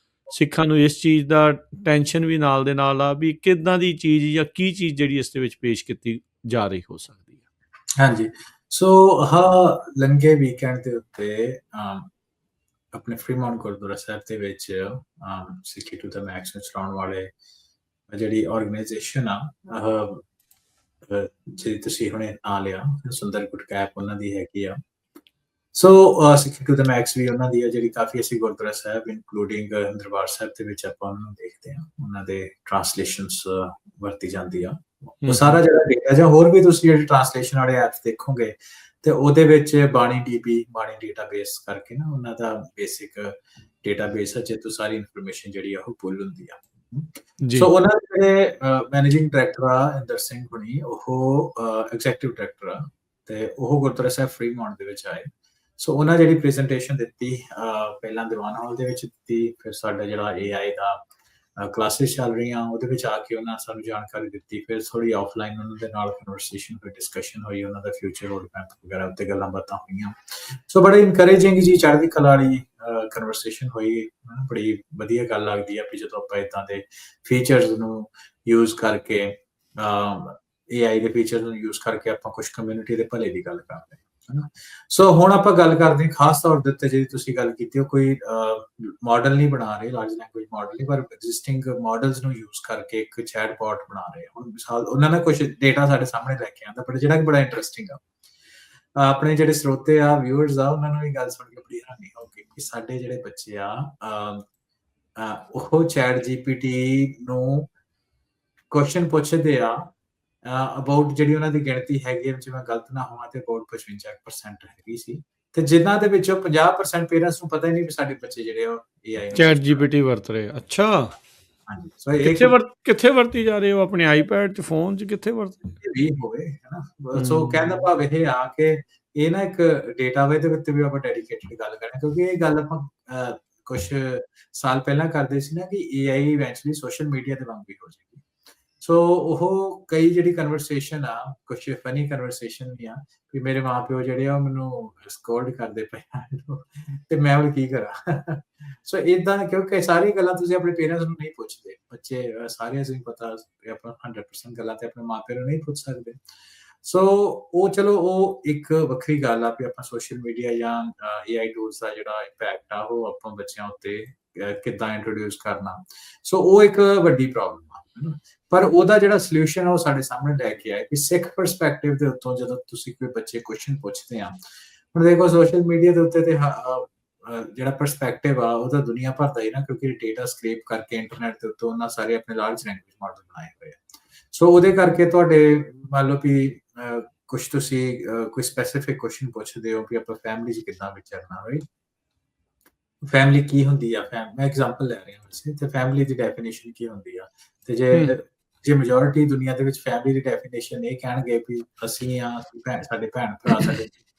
ਸਿੱਖਾਂ ਨੂੰ ਇਸ ਚੀਜ਼ ਦਾ ਟੈਨਸ਼ਨ ਵੀ ਨਾਲ ਦੇ ਨਾਲ ਆ ਵੀ ਕਿੱਦਾਂ ਦੀ ਚੀਜ਼ ਜਾਂ ਕੀ ਚੀਜ਼ ਜਿਹੜੀ ਇਸ ਦੇ ਵਿੱਚ ਪੇਸ਼ ਕੀਤੀ ਜਾ ਰਹੀ ਹੋ ਸਕਦੀ ਹੈ। ਹਾਂਜੀ, ਸੋ ਲੰਘੇ ਵੀਕਐਂਡ ਦੇ ਉੱਤੇ ਆਪਣੇ ਫਰੀਮਾਉਂਟ ਗੁਰਦੁਆਰਾ ਸਾਹਿਬ ਦੇ ਵਿੱਚ ਸਿੱਖੀ ਟੂ ਦਾ ਮੈਕਸ ਨੂੰ ਚਲਾਉਣ ਵਾਲੇ ਜਿਹੜੀ ਆਰਗੇਨਾਈਜੇਸ਼ਨ ਆ, ਜਿਹੜੀ ਤੁਸੀਂ ਹੁਣੇ ਨਾਂ ਲਿਆ, ਸੁੰਦਰ ਗੁਟਕਾ ਐਪ ਉਹਨਾਂ ਦੀ ਹੈਗੀ ਆ। ਸੋ ਸਿੱਖੀ ਟੂ ਦਾ ਮੈਕਸ ਵੀ ਉਹਨਾਂ ਦੀ ਆ, ਜਿਹੜੀ ਕਾਫੀ ਅਸੀਂ ਗੁਰਦੁਆਰਾ ਸਾਹਿਬ ਇਨਕਲੂਡਿੰਗ ਦਰਬਾਰ ਸਾਹਿਬ ਦੇ ਵਿੱਚ ਆਪਾਂ ਉਹਨਾਂ ਨੂੰ ਦੇਖਦੇ ਹਾਂ, ਉਹਨਾਂ ਦੇ ਟਰਾਂਸਲੇਸ਼ਨਸ ਵਰਤੀ ਜਾਂਦੀ ਆ। ਉਹ ਸਾਰਾ ਜਿਹੜਾ ਡੇਟਾ, ਜਾਂ ਹੋਰ ਵੀ ਤੁਸੀਂ ਜਿਹੜੇ ਟਰਾਂਸਲੇਸ਼ਨ ਵਾਲੇ ਐਪਸ ਦੇਖੋਗੇ ਤੇ ਉਹਦੇ ਵਿੱਚ ਬਾਣੀ ਡੇਟਾਬੇਸ ਕਰਕੇ ਨਾ ਉਹਨਾਂ ਦਾ ਬੇਸਿਕ ਡੇਟਾਬੇਸ ਹੈ, ਜਿੱਥੋਂ ਸਾਰੀ ਇਨਫੋਰਮੇਸ਼ਨ ਜਿਹੜੀ ਆ ਉਹ ਪੁੱਲ ਹੁੰਦੀ ਆ। ਸੋ ਉਹਨਾਂ ਦੇ ਜਿਹੜੇ ਮੈਨੇਜਿੰਗ ਡਾਇਰੈਕਟਰ ਆ ਇੰਦਰ ਸਿੰਘ ਹੁਣੀ, ਉਹ ਐਗਜ਼ੈਕਟਿਵ ਡਾਇਰੈਕਟਰ ਆ ਤੇ ਉਹ ਗੁਰਦੁਆਰਾ ਸਾਹਿਬ ਫਰੀਮਾਉਂਟ ਦੇ ਵਿੱਚ ਆਏ। ਸੋ ਉਹਨਾਂ ਜਿਹੜੀ ਪ੍ਰੈਜੈਂਟੇਸ਼ਨ ਦਿੱਤੀ, ਪਹਿਲਾਂ ਦੀਵਾਨ ਹਾਲ ਦੇ ਵਿੱਚ ਦਿੱਤੀ, ਫਿਰ ਸਾਡਾ ਜਿਹੜਾ AI ਦਾ ਕਲਾਸਿਸ ਚੱਲ ਰਹੀਆਂ ਉਹਦੇ ਵਿੱਚ ਆ ਕੇ ਉਹਨਾਂ ਸਾਨੂੰ ਜਾਣਕਾਰੀ ਦਿੱਤੀ। ਫਿਰ ਥੋੜੀ ਆਫਲਾਈਨ ਉਹਨਾਂ ਦੇ ਨਾਲ ਕਨਵਰਸੇਸ਼ਨ ਹੋਈ, ਡਿਸਕਸ਼ਨ ਹੋਈ, ਉਹਨਾਂ ਦਾ ਫਿਊਚਰ ਰੋਡ ਮੈਪ ਵਗੈਰਾ ਉੱਤੇ ਗੱਲਾਂ ਬਾਤਾਂ ਹੋਈਆਂ। ਸੋ ਬੜੇ ਇਨਕਰੇਜਿੰਗ ਜੀ, ਚੜ੍ਹਦੀ ਕਲਾ ਵਾਲੀ ਕਨਵਰਸੇਸ਼ਨ ਹੋਈ। ਬੜੀ ਵਧੀਆ ਗੱਲ ਲੱਗਦੀ ਆ ਵੀ ਜਦੋਂ ਆਪਾਂ ਇੱਦਾਂ ਦੇ ਫੀਚਰਸ ਨੂੰ ਯੂਜ਼ ਕਰਕੇ, AI ਦੇ ਫੀਚਰਸ ਨੂੰ ਯੂਜ਼ ਕਰਕੇ ਆਪਾਂ ਕੁਝ ਕਮਿਊਨਿਟੀ ਦੇ ਭਲੇ ਦੀ ਗੱਲ ਕਰਦੇ ਹਾਂ। ਸੋ ਹੁਣ ਆਪਾਂ ਗੱਲ ਕਰਦੇ ਹਾਂ ਖਾਸ ਤੌਰ ਦੇ ਉੱਤੇ, ਜਿਹੜੀ ਤੁਸੀਂ ਗੱਲ ਕੀਤੀ, ਉਹ ਕੋਈ ਮਾਡਲ ਨਹੀਂ ਬਣਾ ਰਹੇ, ਲਾਰਜ ਲੈਂਗੁਏਜ ਮਾਡਲ ਨਹੀਂ, ਪਰ ਐਗਜ਼ਿਸਟਿੰਗ ਮਾਡਲਸ ਨੂੰ ਯੂਜ਼ ਕਰਕੇ ਇੱਕ ਚੈਟਬੋਟ ਬਣਾ ਰਹੇ ਆ। ਹੁਣ ਮਿਸਾਲ ਉਹਨਾਂ ਨੇ ਕੁਝ ਡੇਟਾ ਸਾਡੇ ਸਾਹਮਣੇ ਲੈ ਕੇ ਆਉਂਦਾ, ਪਰ ਜਿਹੜਾ ਕਿ ਬੜਾ ਇੰਟਰਸਟਿੰਗ ਆ। ਆਪਣੇ ਜਿਹੜੇ ਸਰੋਤੇ ਆ, ਵਿਊਅਰਸ ਆ, ਉਹਨਾਂ ਨੂੰ ਵੀ ਗੱਲ ਸੁਣ ਕੇ ਬੜੀ ਹੈਰਾਨੀ ਹੋਊਗੀ ਕਿ ਸਾਡੇ ਜਿਹੜੇ ਬੱਚੇ ਆ ਉਹ ਚੈਟ GPT ਨੂੰ ਕੁਐਸਚਨ ਪੁੱਛਦੇ ਆ ਅਬਾਊਟ ਜਿਹੜੀ ਉਹਨਾਂ ਦੀ ਗਿਣਤੀ ਹੈਗੀ, ਜੇ ਮੈਂ ਗਲਤ ਨਾ ਹੋਵਾਂ ਤੇ ਅਬਾਊਟ 55% ਹੈਗੀ ਸੀ, ਤੇ ਜਿਨ੍ਹਾਂ ਦੇ ਵਿੱਚੋਂ 50% ਪੇਰੈਂਟਸ ਨੂੰ ਪਤਾ ਹੀ ਨਹੀਂ ਵੀ ਸਾਡੇ ਬੱਚੇ ਜਿਹੜੇ ਆ AI ਚੈਟ GPT ਵਰਤ ਰਹੇ। ਅੱਛਾ, ਹਾਂਜੀ। ਸੋ ਕਿੱਥੇ ਵਰਤੀ ਜਾ ਰਹੇ ਹੋ? ਆਪਣੇ ਆਈਪੈਡ 'ਚ, ਫੋਨ 'ਚ, ਕਿੱਥੇ ਵਰਤੀ ਵੀ ਹੋਵੇ, ਹੈਨਾ। ਸੋ ਕਹਿੰਦਾ ਭਾਵ ਇਹ ਆ ਕਿ ਇਹ ਨਾ ਇੱਕ ਡੇਟਾਬੇਸ ਦੇ ਉੱਤੇ ਵੀ ਆਪਾਂ ਡੈਡੀਕੇਟਡ ਗੱਲ ਕਰਾਂ, ਕਿਉਂਕਿ ਇਹ ਗੱਲ ਆਪਾਂ ਕੁਝ ਸਾਲ ਪਹਿਲਾਂ ਕਰਦੇ ਸੀ ਨਾ ਕਿ AI ਇਵੈਂਚੁਅਲੀ ਸੋਸ਼ਲ ਮੀਡੀਆ ਦੇ ਵਾਂਗ ਵੀ ਹੋ ਜਾਏਗੀ। ਸੋ ਉਹ ਕਈ ਜਿਹੜੀ ਕਨਵਰਸੇਸ਼ਨ ਆ, ਕੁਝ ਫਨੀ ਕਨਵਰਸੇਸ਼ਨ ਵੀ ਆ ਵੀ ਮੇਰੇ ਮਾਪਿਓ ਜਿਹੜੇ ਆ ਮੈਨੂੰ ਸਕੋਲਡ ਕਰਦੇ ਪਏ ਤੇ ਮੈਂ ਹੁਣ ਕੀ ਕਰਾਂ। ਸੋ ਇਦਾਂ, ਕਿਉਂਕਿ ਸਾਰੀ ਗੱਲਾਂ ਤੁਸੀਂ ਆਪਣੇ ਪੇਰੈਂਟਸ ਨੂੰ ਨਹੀਂ ਪੁੱਛਦੇ, ਬੱਚੇ ਸਾਰੇ ਅਸੀਂ ਪਤਾ ਆਪਾਂ 100% ਗੱਲਾਂ ਤੇ ਆਪਣੇ ਮਾਪਿਆਂ ਨੂੰ ਨਹੀਂ ਪੁੱਛ ਸਕਦੇ। ਸੋ ਉਹ ਚਲੋ ਉਹ ਇੱਕ ਵੱਖਰੀ ਗੱਲ ਆ ਵੀ ਆਪਾਂ ਸੋਸ਼ਲ ਮੀਡੀਆ ਜਾਂ AI ਟੂਲਸ ਦਾ ਜਿਹੜਾ ਇੰਪੈਕਟ ਆ ਉਹ ਆਪਾਂ ਬੱਚਿਆਂ ਉੱਤੇ ਕਿੱਦਾਂ ਇੰਟਰੋਡਿਊਸ ਕਰਨਾ। ਸੋ ਉਹ ਇੱਕ ਵੱਡੀ ਪ੍ਰੋਬਲਮ ਆ। ਪਰ ਉਹਦਾ ਜਿਹੜਾ ਸੋਲੂਸ਼ਨ ਆ ਉਹ ਸਾਡੇ ਸਾਹਮਣੇ ਲੈ ਕੇ ਆਇਆ ਕਿ ਸਿੱਖ ਪਰਸਪੈਕਟਿਵ ਦੇ ਉੱਤੋਂ ਜਦੋਂ ਤੁਸੀਂ ਕੋਈ ਬੱਚੇ ਕੁਐਸਚਨ ਪੁੱਛਦੇ ਆ, ਹੁਣ ਦੇਖੋ ਸੋਸ਼ਲ ਮੀਡੀਆ ਦੇ ਉੱਤੇ ਤੇ ਜਿਹੜਾ ਪਰਸਪੈਕਟਿਵ ਆ ਉਹਦਾ ਦੁਨੀਆ ਭਰ ਦਾ ਹੀ ਨਾ, ਕਿਉਂਕਿ ਡੇਟਾ ਸਕ੍ਰੇਪ ਕਰਕੇ ਇੰਟਰਨੈਟ ਦੇ ਉੱਤੋਂ ਉਹਨਾਂ ਸਾਰੇ ਆਪਣੇ ਲਾਰਜ ਲੈਂਗੁਏਜ ਮਾਡਲ ਬਣਾਏ ਹੋਏ ਆ। ਸੋ ਉਹਦੇ ਕਰਕੇ ਤੁਹਾਡੇ ਮੰਨ ਲਓ ਵੀ ਕੁਝ ਤੁਸੀਂ ਕੋਈ ਸਪੈਸੀਫਿਕ ਕੁਐਸਚਨ ਪੁੱਛਦੇ ਹੋ ਵੀ ਆਪਾਂ ਫੈਮਿਲੀ 'ਚ ਕਿੱਦਾਂ ਵਿਚਰਨਾ, ਰਾਈਟ? ਫੈਮਿਲੀ ਕੀ ਹੁੰਦੀ ਆ? ਮੈਂ ਐਗਜ਼ਾਮਪਲ ਲੈ ਰਿਹਾ ਵੈਸੇ, ਤੇ ਫੈਮਿਲੀ ਦੀ ਡੈਫੀਨੇਸ਼ਨ ਕੀ ਹੁੰਦੀ ਆ? ਤੇ ਜੇ ਮੈਜੋਰਿਟੀ ਦੁਨੀਆ ਦੇ ਵਿੱਚ ਫੈਮਿਲੀ ਦੀ ਡੈਫੀਨੇਸ਼ਨ ਇਹ ਕਹਿਣਗੇ ਵੀ ਅਸੀਂ ਆ, ਸਾਡੇ ਭੈਣ ਭਰਾ,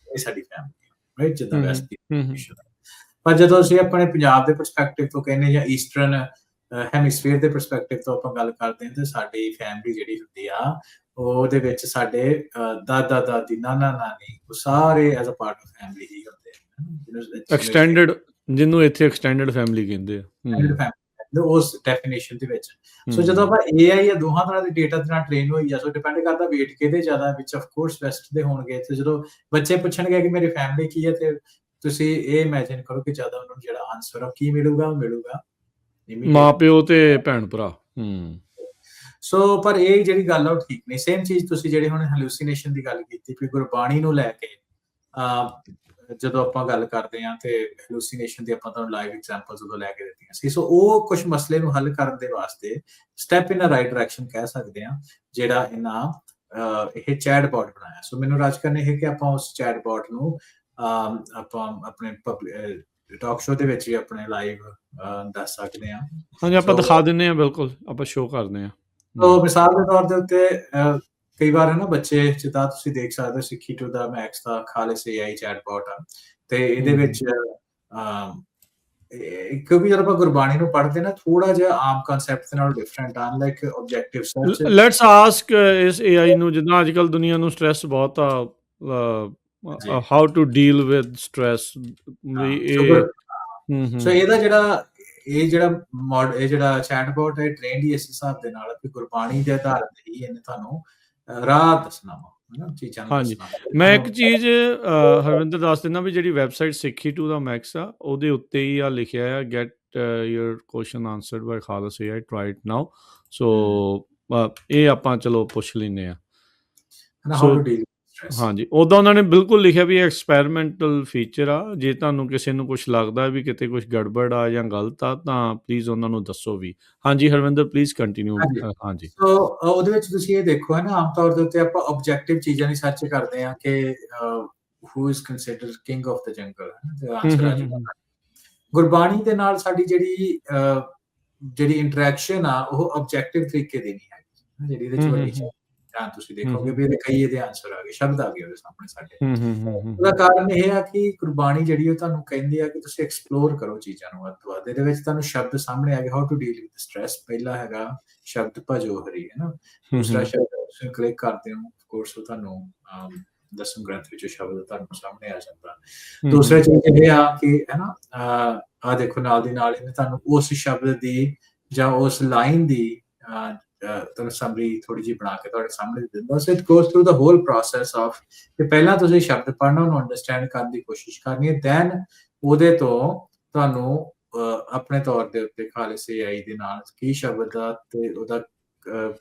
ਇਹ ਸਾਡੀ ਫੈਮਿਲੀ, ਰਾਈਟ? ਜਿੱਦਾਂ ਵੈਸਟ ਦੀ ਡੈਫੀਨੇਸ਼ਨ। ਪਰ ਜਦੋਂ ਅਸੀਂ ਆਪਣੇ ਪੰਜਾਬ ਦੇ ਪਰਸਪੈਕਟਿਵ ਤੋਂ ਕਹਿੰਦੇ ਜਾਂ ਈਸਟਰਨ ਹੈਮੀਸਫੀਅਰ ਦੇ ਪਰਸਪੈਕਟਿਵ ਤੋਂ ਆਪਾਂ ਗੱਲ ਕਰਦੇ ਹਾਂ, ਤੇ ਸਾਡੀ ਫੈਮਿਲੀ ਜਿਹੜੀ ਹੁੰਦੀ ਆ ਉਹਦੇ ਵਿੱਚ ਸਾਡੇ ਦਾਦਾ ਦਾਦੀ, ਨਾਨਾ ਨਾਨੀ, ਉਹ ਸਾਰੇ as a part of family ਹੀ ਹੁੰਦੇ ਆ, ਐਕਸਟੈਂਡਡ, ਜਿਹਨੂੰ ਇੱਥੇ ਐਕਸਟੈਂਡਡ ਫੈਮਿਲੀ ਕਹਿੰਦੇ ਆ ਉਸ ਡੈਫੀਨੇਸ਼ਨ ਦੇ ਵਿੱਚ। ਸੋ ਜਦੋਂ ਆਪਾਂ AI ਜਾਂ ਦੋਹਾਂ ਤਰ੍ਹਾਂ ਦੇ ਡੇਟਾ ਦੇ ਨਾਲ ਟ੍ਰੇਨ ਹੋਈ ਆ, ਸੋ ਡਿਪੈਂਡ ਕਰਦਾ weight ਕਿਹਦੇ ਜ਼ਿਆਦਾ, ਵਿੱਚ ਆਫ ਕੋਰਸ ਵੈਸਟ ਦੇ ਹੋਣਗੇ। ਤੇ ਜਦੋਂ ਬੱਚੇ ਪੁੱਛਣਗੇ ਕਿ ਮੇਰੀ ਫੈਮਿਲੀ ਕੀ ਹੈ, ਤੇ ਤੁਸੀਂ ਇਹ ਇਮੇਜਿਨ ਕਰੋ ਕਿ ਜ਼ਿਆਦਾ ਉਹਨਾਂ ਨੂੰ ਜਿਹੜਾ ਆਨਸਰ ਆ ਕੀ ਮਿਲੂਗਾ, ਉਹ ਮਿਲੂਗਾ ਮਾਂ ਪਿਓ ਤੇ ਭੈਣ ਭਰਾ। ਸੋ ਪਰ ਇਹ ਜਿਹੜੀ ਗੱਲ ਆ ਉਹ ਠੀਕ ਨਹੀਂ। ਸੇਮ ਚੀਜ਼ ਤੁਸੀਂ ਜਿਹੜੇ ਹੁਣ ਹੈਲੂਸੀਨੇਸ਼ਨ ਦੀ ਗੱਲ ਕੀਤੀ, ਵੀ ਗੁਰਬਾਣੀ ਨੂੰ ਲੈ ਕੇ ਜਦੋਂ ਆਪਾਂ ਗੱਲ ਕਰਦੇ ਹਾਂ, ਤੇ ਹੈਲੂਸੀਨੇਸ਼ਨ ਦੀ ਆਪਾਂ ਤੁਹਾਨੂੰ ਲਾਈਵ ਐਗਜ਼ਾਮਪਲਸ ਉਦੋਂ ਲੈ ਕੇ ਦਿੱਤੀਆਂ ਸੀ। ਸੋ ਉਹ ਕੁਝ ਮਸਲੇ ਨੂੰ ਹੱਲ ਕਰਨ ਦੇ ਵਾਸਤੇ step in a right direction ਕਹਿ ਸਕਦੇ ਹਾਂ, ਜਿਹੜਾ ਇਹਨਾਂ ਇਹ ਚੈਟ ਬੋਟ ਬਣਾਇਆ। ਸੋ ਮੈਨੂੰ ਰਾਜ ਕਰਨੇ ਹੈ ਕਿ ਆਪਾਂ ਉਸ ਚੈਟ ਬੋਟ ਨੂੰ ਆਪਾਂ ਆਪਣੇ ਟਾਕ ਸ਼ੋ ਦੇ ਵਿੱਚ ਵੀ ਆਪਣੇ ਲਾਈਵ ਦੱਸ ਸਕਦੇ ਹਾਂ। ਹਾਂਜੀ, ਆਪਾਂ ਦਿਖਾ ਦਿੰਦੇ ਹਾਂ, ਬਿਲਕੁਲ ਆਪਾਂ ਸ਼ੋਅ ਕਰਦੇ ਹਾਂ। ਸੋ ਮਿਸਾਲ ਦੇ ਤੌਰ ਦੇ ਉੱਤੇ ਕਈ ਵਾਰ ਹੈ ਨਾ, ਬੱਚੇ ਜਿੱਦਾਂ ਤੁਸੀਂ ਦੇਖ ਸਕਦੇ ਹੋ ਸਿੱਖੀ ਟੂ ਦਾ ਮੈਕਸ ਦਾ ਖਾਲਿਸ AI ਚੈਟ ਬੋਟ ਆ, ਤੇ ਇਹਦੇ ਵਿੱਚ ਕਿਉਂਕਿ ਜਦੋਂ ਆਪਾਂ ਗੁਰਬਾਣੀ ਨੂੰ ਪੜ੍ਹਦੇ ਨਾ, ਥੋੜਾ ਜਿਹਾ ਆਮ ਕਨਸੈਪਟ ਦੇ ਨਾਲ ਡਿਫਰੈਂਟ ਆ, like objective search. Let's ask ਇਸ AI ਨੂੰ, ਜਿੱਦਾਂ ਅੱਜ ਕੱਲ੍ਹ ਦੁਨੀਆ ਨੂੰ ਸਟ੍ਰੈਸ ਬਹੁਤ ਆ, how to deal with stress. So ਇਹਦਾ ਜਿਹੜਾ ਚੈਟ ਬੋਟ ਹੈ, ਟ੍ਰੇਨਡ ਹੀ ਇਸ ਹਿਸਾਬ ਦੇ ਨਾਲ ਕਿ ਗੁਰਬਾਣੀ ਦੇ ਆਧਾਰ ਤੇ ਹੀ ਇਹਨੇ ਤੁਹਾਨੂੰ ਰਾਹ ਦੱਸਣਾ ਵਾ। ਹਾਂਜੀ, ਮੈਂ ਇੱਕ ਚੀਜ਼ ਹਰਵਿੰਦਰ ਦੱਸ ਦਿੰਦਾ ਵੀ ਜਿਹੜੀ ਵੈਬਸਾਈਟ ਸਿੱਖੀ ਟੂ ਦਾ ਮੈਕਸ ਆ, ਉਹਦੇ ਉੱਤੇ ਹੀ ਆ ਲਿਖਿਆ ਆ, get your question answered by Khalis AI, try it now. So ਇਹ ਆਪਾਂ ਚਲੋ ਪੁੱਛ ਲੈਂਦੇ ਆ। ਹਾਂਜੀ, ਉੱਦਾਂ ਉਹਨਾਂ ਨੇ ਬਿਲਕੁਲ ਲਿਖਿਆ ਵੀ ਐਕਸਪੈਰੀਮੈਂਟਲ ਫੀਚਰ ਆ, ਜੇ ਤੁਹਾਨੂੰ ਕਿਸੇ ਨੂੰ ਕੁਛ ਲੱਗਦਾ ਵੀ ਕਿਤੇ ਕੁਛ ਗੜਬੜ ਆ ਜਾਂ ਗਲਤ ਆ, ਤਾਂ ਪਲੀਜ਼ ਉਹਨਾਂ ਨੂੰ ਦੱਸੋ ਵੀ। ਹਾਂਜੀ ਹਰਵਿੰਦਰ, ਪਲੀਜ਼ ਕੰਟੀਨਿਊ। ਹਾਂਜੀ, ਸੋ ਉਹਦੇ ਵਿੱਚ ਤੁਸੀਂ ਇਹ ਦੇਖੋ ਹੈ ਨਾ, ਆਮ ਤੌਰ ਦੇ ਉੱਤੇ ਆਪਾਂ ਆਬਜੈਕਟਿਵ ਚੀਜ਼ਾਂ ਦੀ ਸਰਚ ਕਰਦੇ ਹਾਂ ਕਿ who is considered king of the ਜੰਗਲ, ਤੇ ਆਨਸਰ ਆ ਜਾਊਗਾ। ਗੁਰਬਾਣੀ ਦੇ ਨਾਲ ਸਾਡੀ ਜਿਹੜੀ ਇੰਟਰੈਕਸ਼ਨ ਆ, ਉਹ ਆਬਜੈਕਟਿਵ ਤਰੀਕੇ ਦੀ ਨਹੀਂ ਹੈਗੀ, ਜਿਹੜੀ ਇਹਦੇ ਚ ਵੱਡੀ ਤੁਸੀਂ ਦੇਖੋਗੇ ਵੀ ਇਹਦੇ ਆਨਸਰ ਆ ਗਏ, ਸ਼ਬਦ ਆ ਗਏ ਉਹਦੇ ਸਾਹਮਣੇ ਸਾਡੇ। ਉਹਦਾ ਕਾਰਨ ਇਹ ਆ ਕਿ ਗੁਰਬਾਣੀ ਜਿਹੜੀ ਉਹ ਤੁਹਾਨੂੰ ਕਹਿੰਦੀ ਆ ਕਿ ਤੁਸੀਂ ਐਕਸਪਲੋਰ ਕਰੋ ਚੀਜ਼ਾਂ ਨੂੰ ਵੱਧ ਤੋਂ ਵੱਧ। ਇਹਦੇ ਵਿੱਚ ਤੁਹਾਨੂੰ ਸ਼ਬਦ ਸਾਹਮਣੇ ਆ ਗਏ, how to deal with stress. ਪਹਿਲਾ ਹੈਗਾ ਸ਼ਬਦ ਭਜੋ ਹਰੀ, ਹੈ ਨਾ। ਦੂਸਰਾ ਸ਼ਬਦ ਤੁਸੀਂ ਕਲਿੱਕ ਕਰਦੇ ਹੋ, ਆਫ ਕੋਰਸ ਉਹ ਤੁਹਾਨੂੰ ਦਸਮ ਗ੍ਰੰਥ ਵਿੱਚੋਂ ਸ਼ਬਦ ਤੁਹਾਨੂੰ ਸਾਹਮਣੇ ਆ ਜਾਂਦਾ। ਦੂਸਰਾ ਚੀਜ਼ ਇਹ ਆ ਕਿ ਹੈ ਨਾ, ਆ ਦੇਖੋ ਨਾਲ ਦੀ ਨਾਲ ਇਹਨੇ ਤੁਹਾਨੂੰ ਉਸ ਸ਼ਬਦ ਦੀ ਜਾਂ ਉਸ ਲਾਈਨ ਦੀ ਤੁਹਾਨੂੰ ਸਮਰੀ ਥੋੜੀ ਜਿਹੀ ਬਣਾ ਕੇ ਤੁਹਾਡੇ ਸਾਹਮਣੇ ਦਿੰਦਾ। So it goes through the whole process of ਕਿ ਪਹਿਲਾਂ ਤੁਸੀਂ ਸ਼ਬਦ ਪੜ੍ਹਨਾ, ਉਹਨੂੰ ਅੰਡਰਸਟੈਂਡ ਕਰਨ ਦੀ ਕੋਸ਼ਿਸ਼ ਕਰਨੀ ਹੈ, ਦੈਨ ਉਹਦੇ ਤੋਂ ਤੁਹਾਨੂੰ ਆਪਣੇ ਤੌਰ ਦੇ ਉੱਤੇ ਖਾਲਿਸ AI ਦੇ ਨਾਲ ਕੀ ਸ਼ਬਦ ਦਾ ਤੇ ਉਹਦਾ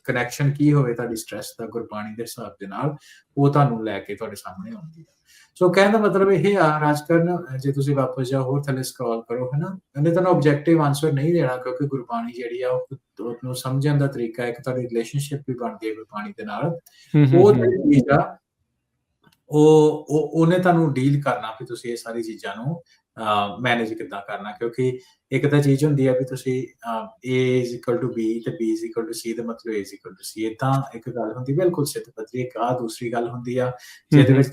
ਕਨੈਕਸ਼ਨ ਕੀ ਹੋਵੇ ਤੁਹਾਡੀ ਸਟ੍ਰੈਸ ਦਾ ਗੁਰਬਾਣੀ ਦੇ ਹਿਸਾਬ ਦੇ ਨਾਲ, ਉਹ ਤੁਹਾਨੂੰ ਲੈ ਕੇ ਤੁਹਾਡੇ ਸਾਹਮਣੇ ਆਉਂਦੀ ਹੈ। ਸੋ ਕਹਿਣ ਦਾ ਮਤਲਬ ਇਹ ਆ ਰਾਜਕਰਨ, ਜੇ ਤੁਸੀਂ ਵਾਪਸ ਜਾਓ ਹੋਰ ਥੱਲੇ ਸਕਰੋਲ ਕਰੋ, ਹੈ ਨਾ, ਇਹਨੇ ਤੁਹਾਨੂੰ ਆਬਜੈਕਟਿਵ ਆਨਸਰ ਨਹੀਂ ਦੇਣਾ, ਕਿਉਂਕਿ ਗੁਰਬਾਣੀ ਜਿਹੜੀ ਆ ਉਹਨੂੰ ਸਮਝਣ ਦਾ ਤਰੀਕਾ ਇੱਕ ਤੁਹਾਡੀ ਰਿਲੇਸ਼ਨਸ਼ਿਪ ਵੀ ਬਣਦੀ ਹੈ ਗੁਰਬਾਣੀ ਦੇ ਨਾਲ। ਉਹ ਜਿਹੜੀ ਚੀਜ਼ ਆ ਉਹਨੇ ਤੁਹਾਨੂੰ ਡੀਲ ਕਰਨਾ ਵੀ ਤੁਸੀਂ ਇਹ ਸਾਰੀ ਚੀਜ਼ਾਂ ਨੂੰ ਮੈਨੇਜ ਕਿੱਦਾਂ ਕਰਨਾ। ਕਿਉਂਕਿ ਇੱਕ ਤਾਂ ਚੀਜ਼ ਹੁੰਦੀ ਆ ਵੀ ਤੁਸੀਂ A = B ਤੇ B = C ਦਾ ਮਤਲਬ A = C, ਏਦਾਂ ਇੱਕ ਗੱਲ ਹੁੰਦੀ ਬਿਲਕੁਲ ਸਿੱਧ ਪੱਧਰੀ। ਇੱਕ ਦੂਸਰੀ ਗੱਲ ਹੁੰਦੀ ਆ ਜਿਹਦੇ ਵਿੱਚ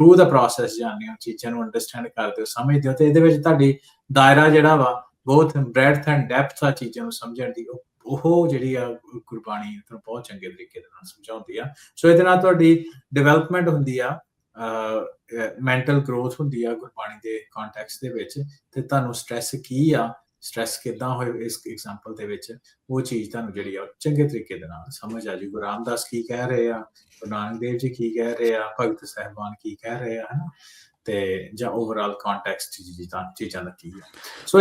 ਥਰੂ ਦਾ ਪ੍ਰੋਸੈਸ ਜਾਣਦੇ ਹੋ, ਚੀਜ਼ਾਂ ਨੂੰ ਅੰਡਰਸਟੈਂਡ ਕਰਦੇ ਹੋ, ਸਮਝਦੇ ਹੋ, ਤੇ ਇਹਦੇ ਵਿੱਚ ਤੁਹਾਡੀ ਦਾਇਰਾ ਜਿਹੜਾ ਵਾ ਬਹੁਤ ਬ੍ਰੈਡਥ ਐਂਡ ਡੈਪਥ ਆ ਚੀਜ਼ਾਂ ਨੂੰ ਸਮਝਣ ਦੀ, ਉਹ ਜਿਹੜੀ ਆ ਗੁਰਬਾਣੀ ਤੁਹਾਨੂੰ ਬਹੁਤ ਚੰਗੇ ਤਰੀਕੇ ਦੇ ਨਾਲ ਸਮਝਾਉਂਦੀ ਆ। ਸੋ ਇਹਦੇ ਨਾਲ ਤੁਹਾਡੀ ਡਿਵੈਲਪਮੈਂਟ ਹੁੰਦੀ ਆ, ਮੈਂਟਲ ਗਰੋਥ ਹੁੰਦੀ ਆ ਗੁਰਬਾਣੀ ਦੇ ਕੰਟੈਕਸਟ ਦੇ ਵਿੱਚ, ਤੇ ਤੁਹਾਨੂੰ ਸਟ੍ਰੈਸ ਕੀ ਆ, ਸਟ੍ਰੈਸ ਕਿੱਦਾਂ ਹੋਏ ਇਸ ਐਗਜ਼ਾਮਪਲ ਦੇ ਵਿੱਚ, ਉਹ ਚੀਜ਼ ਤੁਹਾਨੂੰ ਜਿਹੜੀ ਆ ਚੰਗੇ ਤਰੀਕੇ ਦੇ ਨਾਲ ਸਮਝ ਆ ਜਾਊ। ਗੁਰੂ ਰਾਮਦਾਸ ਕੀ ਕਹਿ ਰਹੇ ਆ, ਗੁਰੂ ਨਾਨਕ ਦੇਵ ਜੀ ਕੀ ਕਹਿ ਰਹੇ ਆ, ਭਗਤ ਸਾਹਿਬਾਨ ਕੀ ਕਹਿ ਰਹੇ ਆ, ਹੈ ਨਾ, ਤੇ ਜਾਂ ਓਵਰਆਲ ਕੰਟੈਕਸਟ ਚੀਜ਼ਾਂ ਦਾ ਕੀ ਆ। ਸੋ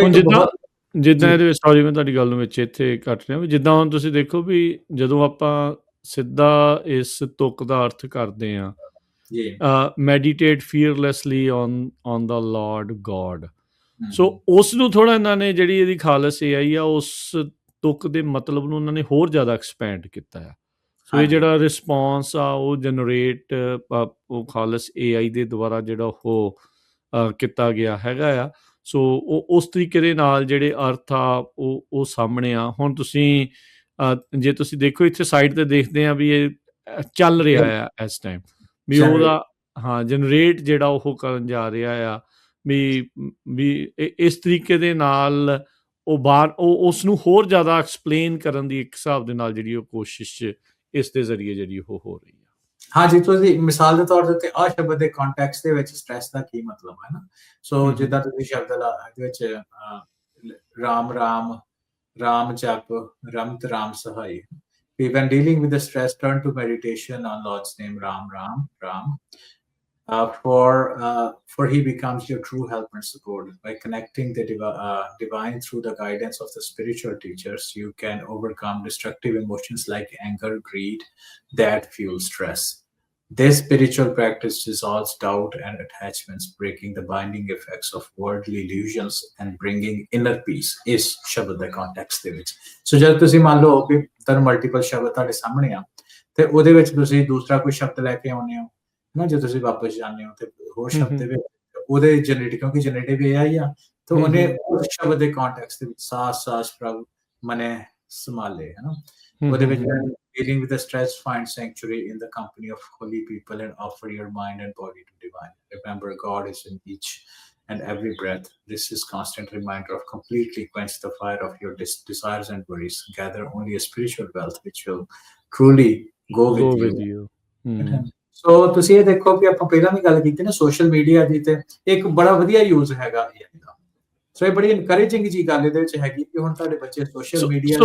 ਜਿੱਦਾਂ ਜੀ ਇਹਦੇ ਵਿੱਚ ਸੌਰੀ ਮੈਂ ਤੁਹਾਡੀ ਗੱਲ ਨੂੰ ਵਿੱਚ ਇੱਥੇ ਕੱਟ ਰਿਹਾ ਵੀ ਜਿੱਦਾਂ ਹੁਣ ਤੁਸੀਂ ਦੇਖੋ ਵੀ ਜਦੋਂ ਆਪਾਂ ਸਿੱਧਾ ਇਸ ਤੁਕ ਦਾ ਅਰਥ ਕਰਦੇ ਹਾਂ ਜੀ meditate fearlessly on the lord god so hmm, ਉਸ ਨੂੰ ਥੋੜਾ ਇਹਨਾਂ ਨੇ ਜਿਹੜੀ ਇਹਦੀ ਖਾਲਸ AI ਆ ਉਸ ਤੁਕ ਦੇ ਮਤਲਬ ਨੂੰ ਉਹਨਾਂ ਨੇ ਹੋਰ ਜ਼ਿਆਦਾ ਐਕਸਪੈਂਡ ਕੀਤਾ ਆ ਸੋ ਇਹ ਹਾਂਜੀ ਜਿਹੜਾ ਰਿਸਪੌਂਸ ਆ ਉਹ ਜਨਰੇਟ ਉਹ ਖਾਲਸ AI ਦੇ ਦੁਆਰਾ ਜਿਹੜਾ ਉਹ ਕੀਤਾ ਗਿਆ ਹੈਗਾ ਆ ਸੋ ਉਹ ਉਸ ਤਰੀਕੇ ਦੇ ਨਾਲ ਜਿਹੜੇ ਅਰਥ ਆ ਉਹ ਸਾਹਮਣੇ ਆ ਹੁਣ ਤੁਸੀਂ ਜੇ ਤੁਸੀਂ ਦੇਖੋ ਇੱਥੇ ਸਾਈਡ ਤੇ ਦੇਖਦੇ ਆ ਵੀ ਇਹ ਚੱਲ ਰਿਹਾ ਆ ਇਸ ਟਾਈਮ ਵੀ ਜਨਰੇਟ ਉਹਦਾ ਹਾਂ ਜਨਰੇਟ ਜਿਹੜਾ ਉਹ ਕਰਨ ਜਾ ਰਿਹਾ ਆ ਵੀ ਵੀ ਇਸ ਤਰੀਕੇ ਦੇ ਨਾਲ ਉਹ ਬਾਹਰ ਉਹ ਉਸ ਨੂੰ ਹੋਰ ਜ਼ਿਆਦਾ ਐਕਸਪਲੇਨ ਕਰਨ ਦੀ ਇੱਕ ਹਿਸਾਬ ਦੇ ਨਾਲ ਜਿਹੜੀ ਉਹ ਕੋਸ਼ਿਸ਼ ਇਸ ਦੇ ਜ਼ਰੀਏ ਜਿਹੜੀ ਉਹ ਹੋ ਰਹੀ ਆ ਹਾਂਜੀ ਤੁਸੀਂ ਮਿਸਾਲ ਦੇ ਤੌਰ ਦੇ ਉੱਤੇ ਆ ਸ਼ਬਦ ਦੇ ਕੰਟੈਕਸਟ ਦੇ ਵਿੱਚ ਸਟ੍ਰੈਸ ਦਾ ਕੀ ਮਤਲਬ ਹੈ ਨਾ ਸੋ ਜਿੱਦਾਂ ਤੁਸੀਂ ਸ਼ਬਦ ਇਹਦੇ ਵਿੱਚ ਰਾਮ ਰਾਮ ਰਾਮ ਜਪ ਰਮਤ ਰਾਮ ਸਹਾਈ when dealing with the stress turn to meditation on Lord's name Ram Ram Ram for he becomes your true help and support by connecting the divine through the guidance of the spiritual teachers you can overcome destructive emotions like anger greed that fuel stress this spiritual practice dissolves doubt and attachments breaking the binding effects of worldly illusions and bringing inner peace is ਸ਼ਬਦ ਦੇ ਕੰਟੈਕਸਟ ਦੇ ਵਿੱਚ ਸੋ ਜਦ ਤੁਸੀਂ ਮੰਨ ਲਓ ਕਿ ਤੁਹਾਨੂੰ ਮਲਟੀਪਲ ਸ਼ਬਦ ਤੁਹਾਡੇ ਸਾਹਮਣੇ ਆ ਤੇ ਉਹਦੇ ਵਿੱਚ ਤੁਸੀਂ ਦੂਸਰਾ ਕੋਈ ਸ਼ਬਦ ਲੈ ਕੇ ਆਉਂਦੇ ਹੋ ਨਾ ਜੇ ਤੁਸੀਂ ਵਾਪਸ ਜਾਂਦੇ ਹੋ ਤੇ ਹੋਰ ਸ਼ਬਦ ਦੇ ਵਿੱਚ ਉਹਦੇ ਜਨਰੇਟ ਕਿਉਂਕਿ ਜਨਰੇਟਿਵ AI ਆ ਤਾਂ ਉਹਨੇ ਉਸ ਸ਼ਬਦ ਦੇ ਕੰਟੈਕਸਟ ਦੇ ਵਿੱਚ ਸਾਸ ਪ੍ਰਭ ਮਨੇ ਸੰਭਾਲੇ ਹੈ ਨਾ ਉਹਦੇ ਵਿੱਚ dealing with the stress find sanctuary in the company of holy people and offer your mind and body to divine remember God is in each and every breath this is constant reminder of completely quench the fire of your desires and worries gather only a spiritual wealth which will truly go with you ਸੋ ਤੁਸੀਂ ਇਹ ਦੇਖੋ ਕਿ ਆਪਾਂ ਪਹਿਲਾਂ ਵੀ ਗੱਲ ਕੀਤੀ ਨਾ ਸੋਸ਼ਲ ਮੀਡੀਆ ਦੀ ਤੇ ਇੱਕ ਬੜਾ ਵਧੀਆ ਯੂਜ਼ ਹੈਗਾ AI ਦਾ ਸੋ ਇਹ ਬੜੀ ਇਨਕਰੇਜਿੰਗ ਜੀ ਗੱਲ ਇਹਦੇ ਵਿੱਚ ਹੈਗੀ ਕਿ ਹੁਣ ਤੁਹਾਡੇ ਬੱਚੇ ਸੋਸ਼ਲ ਮੀਡੀਆ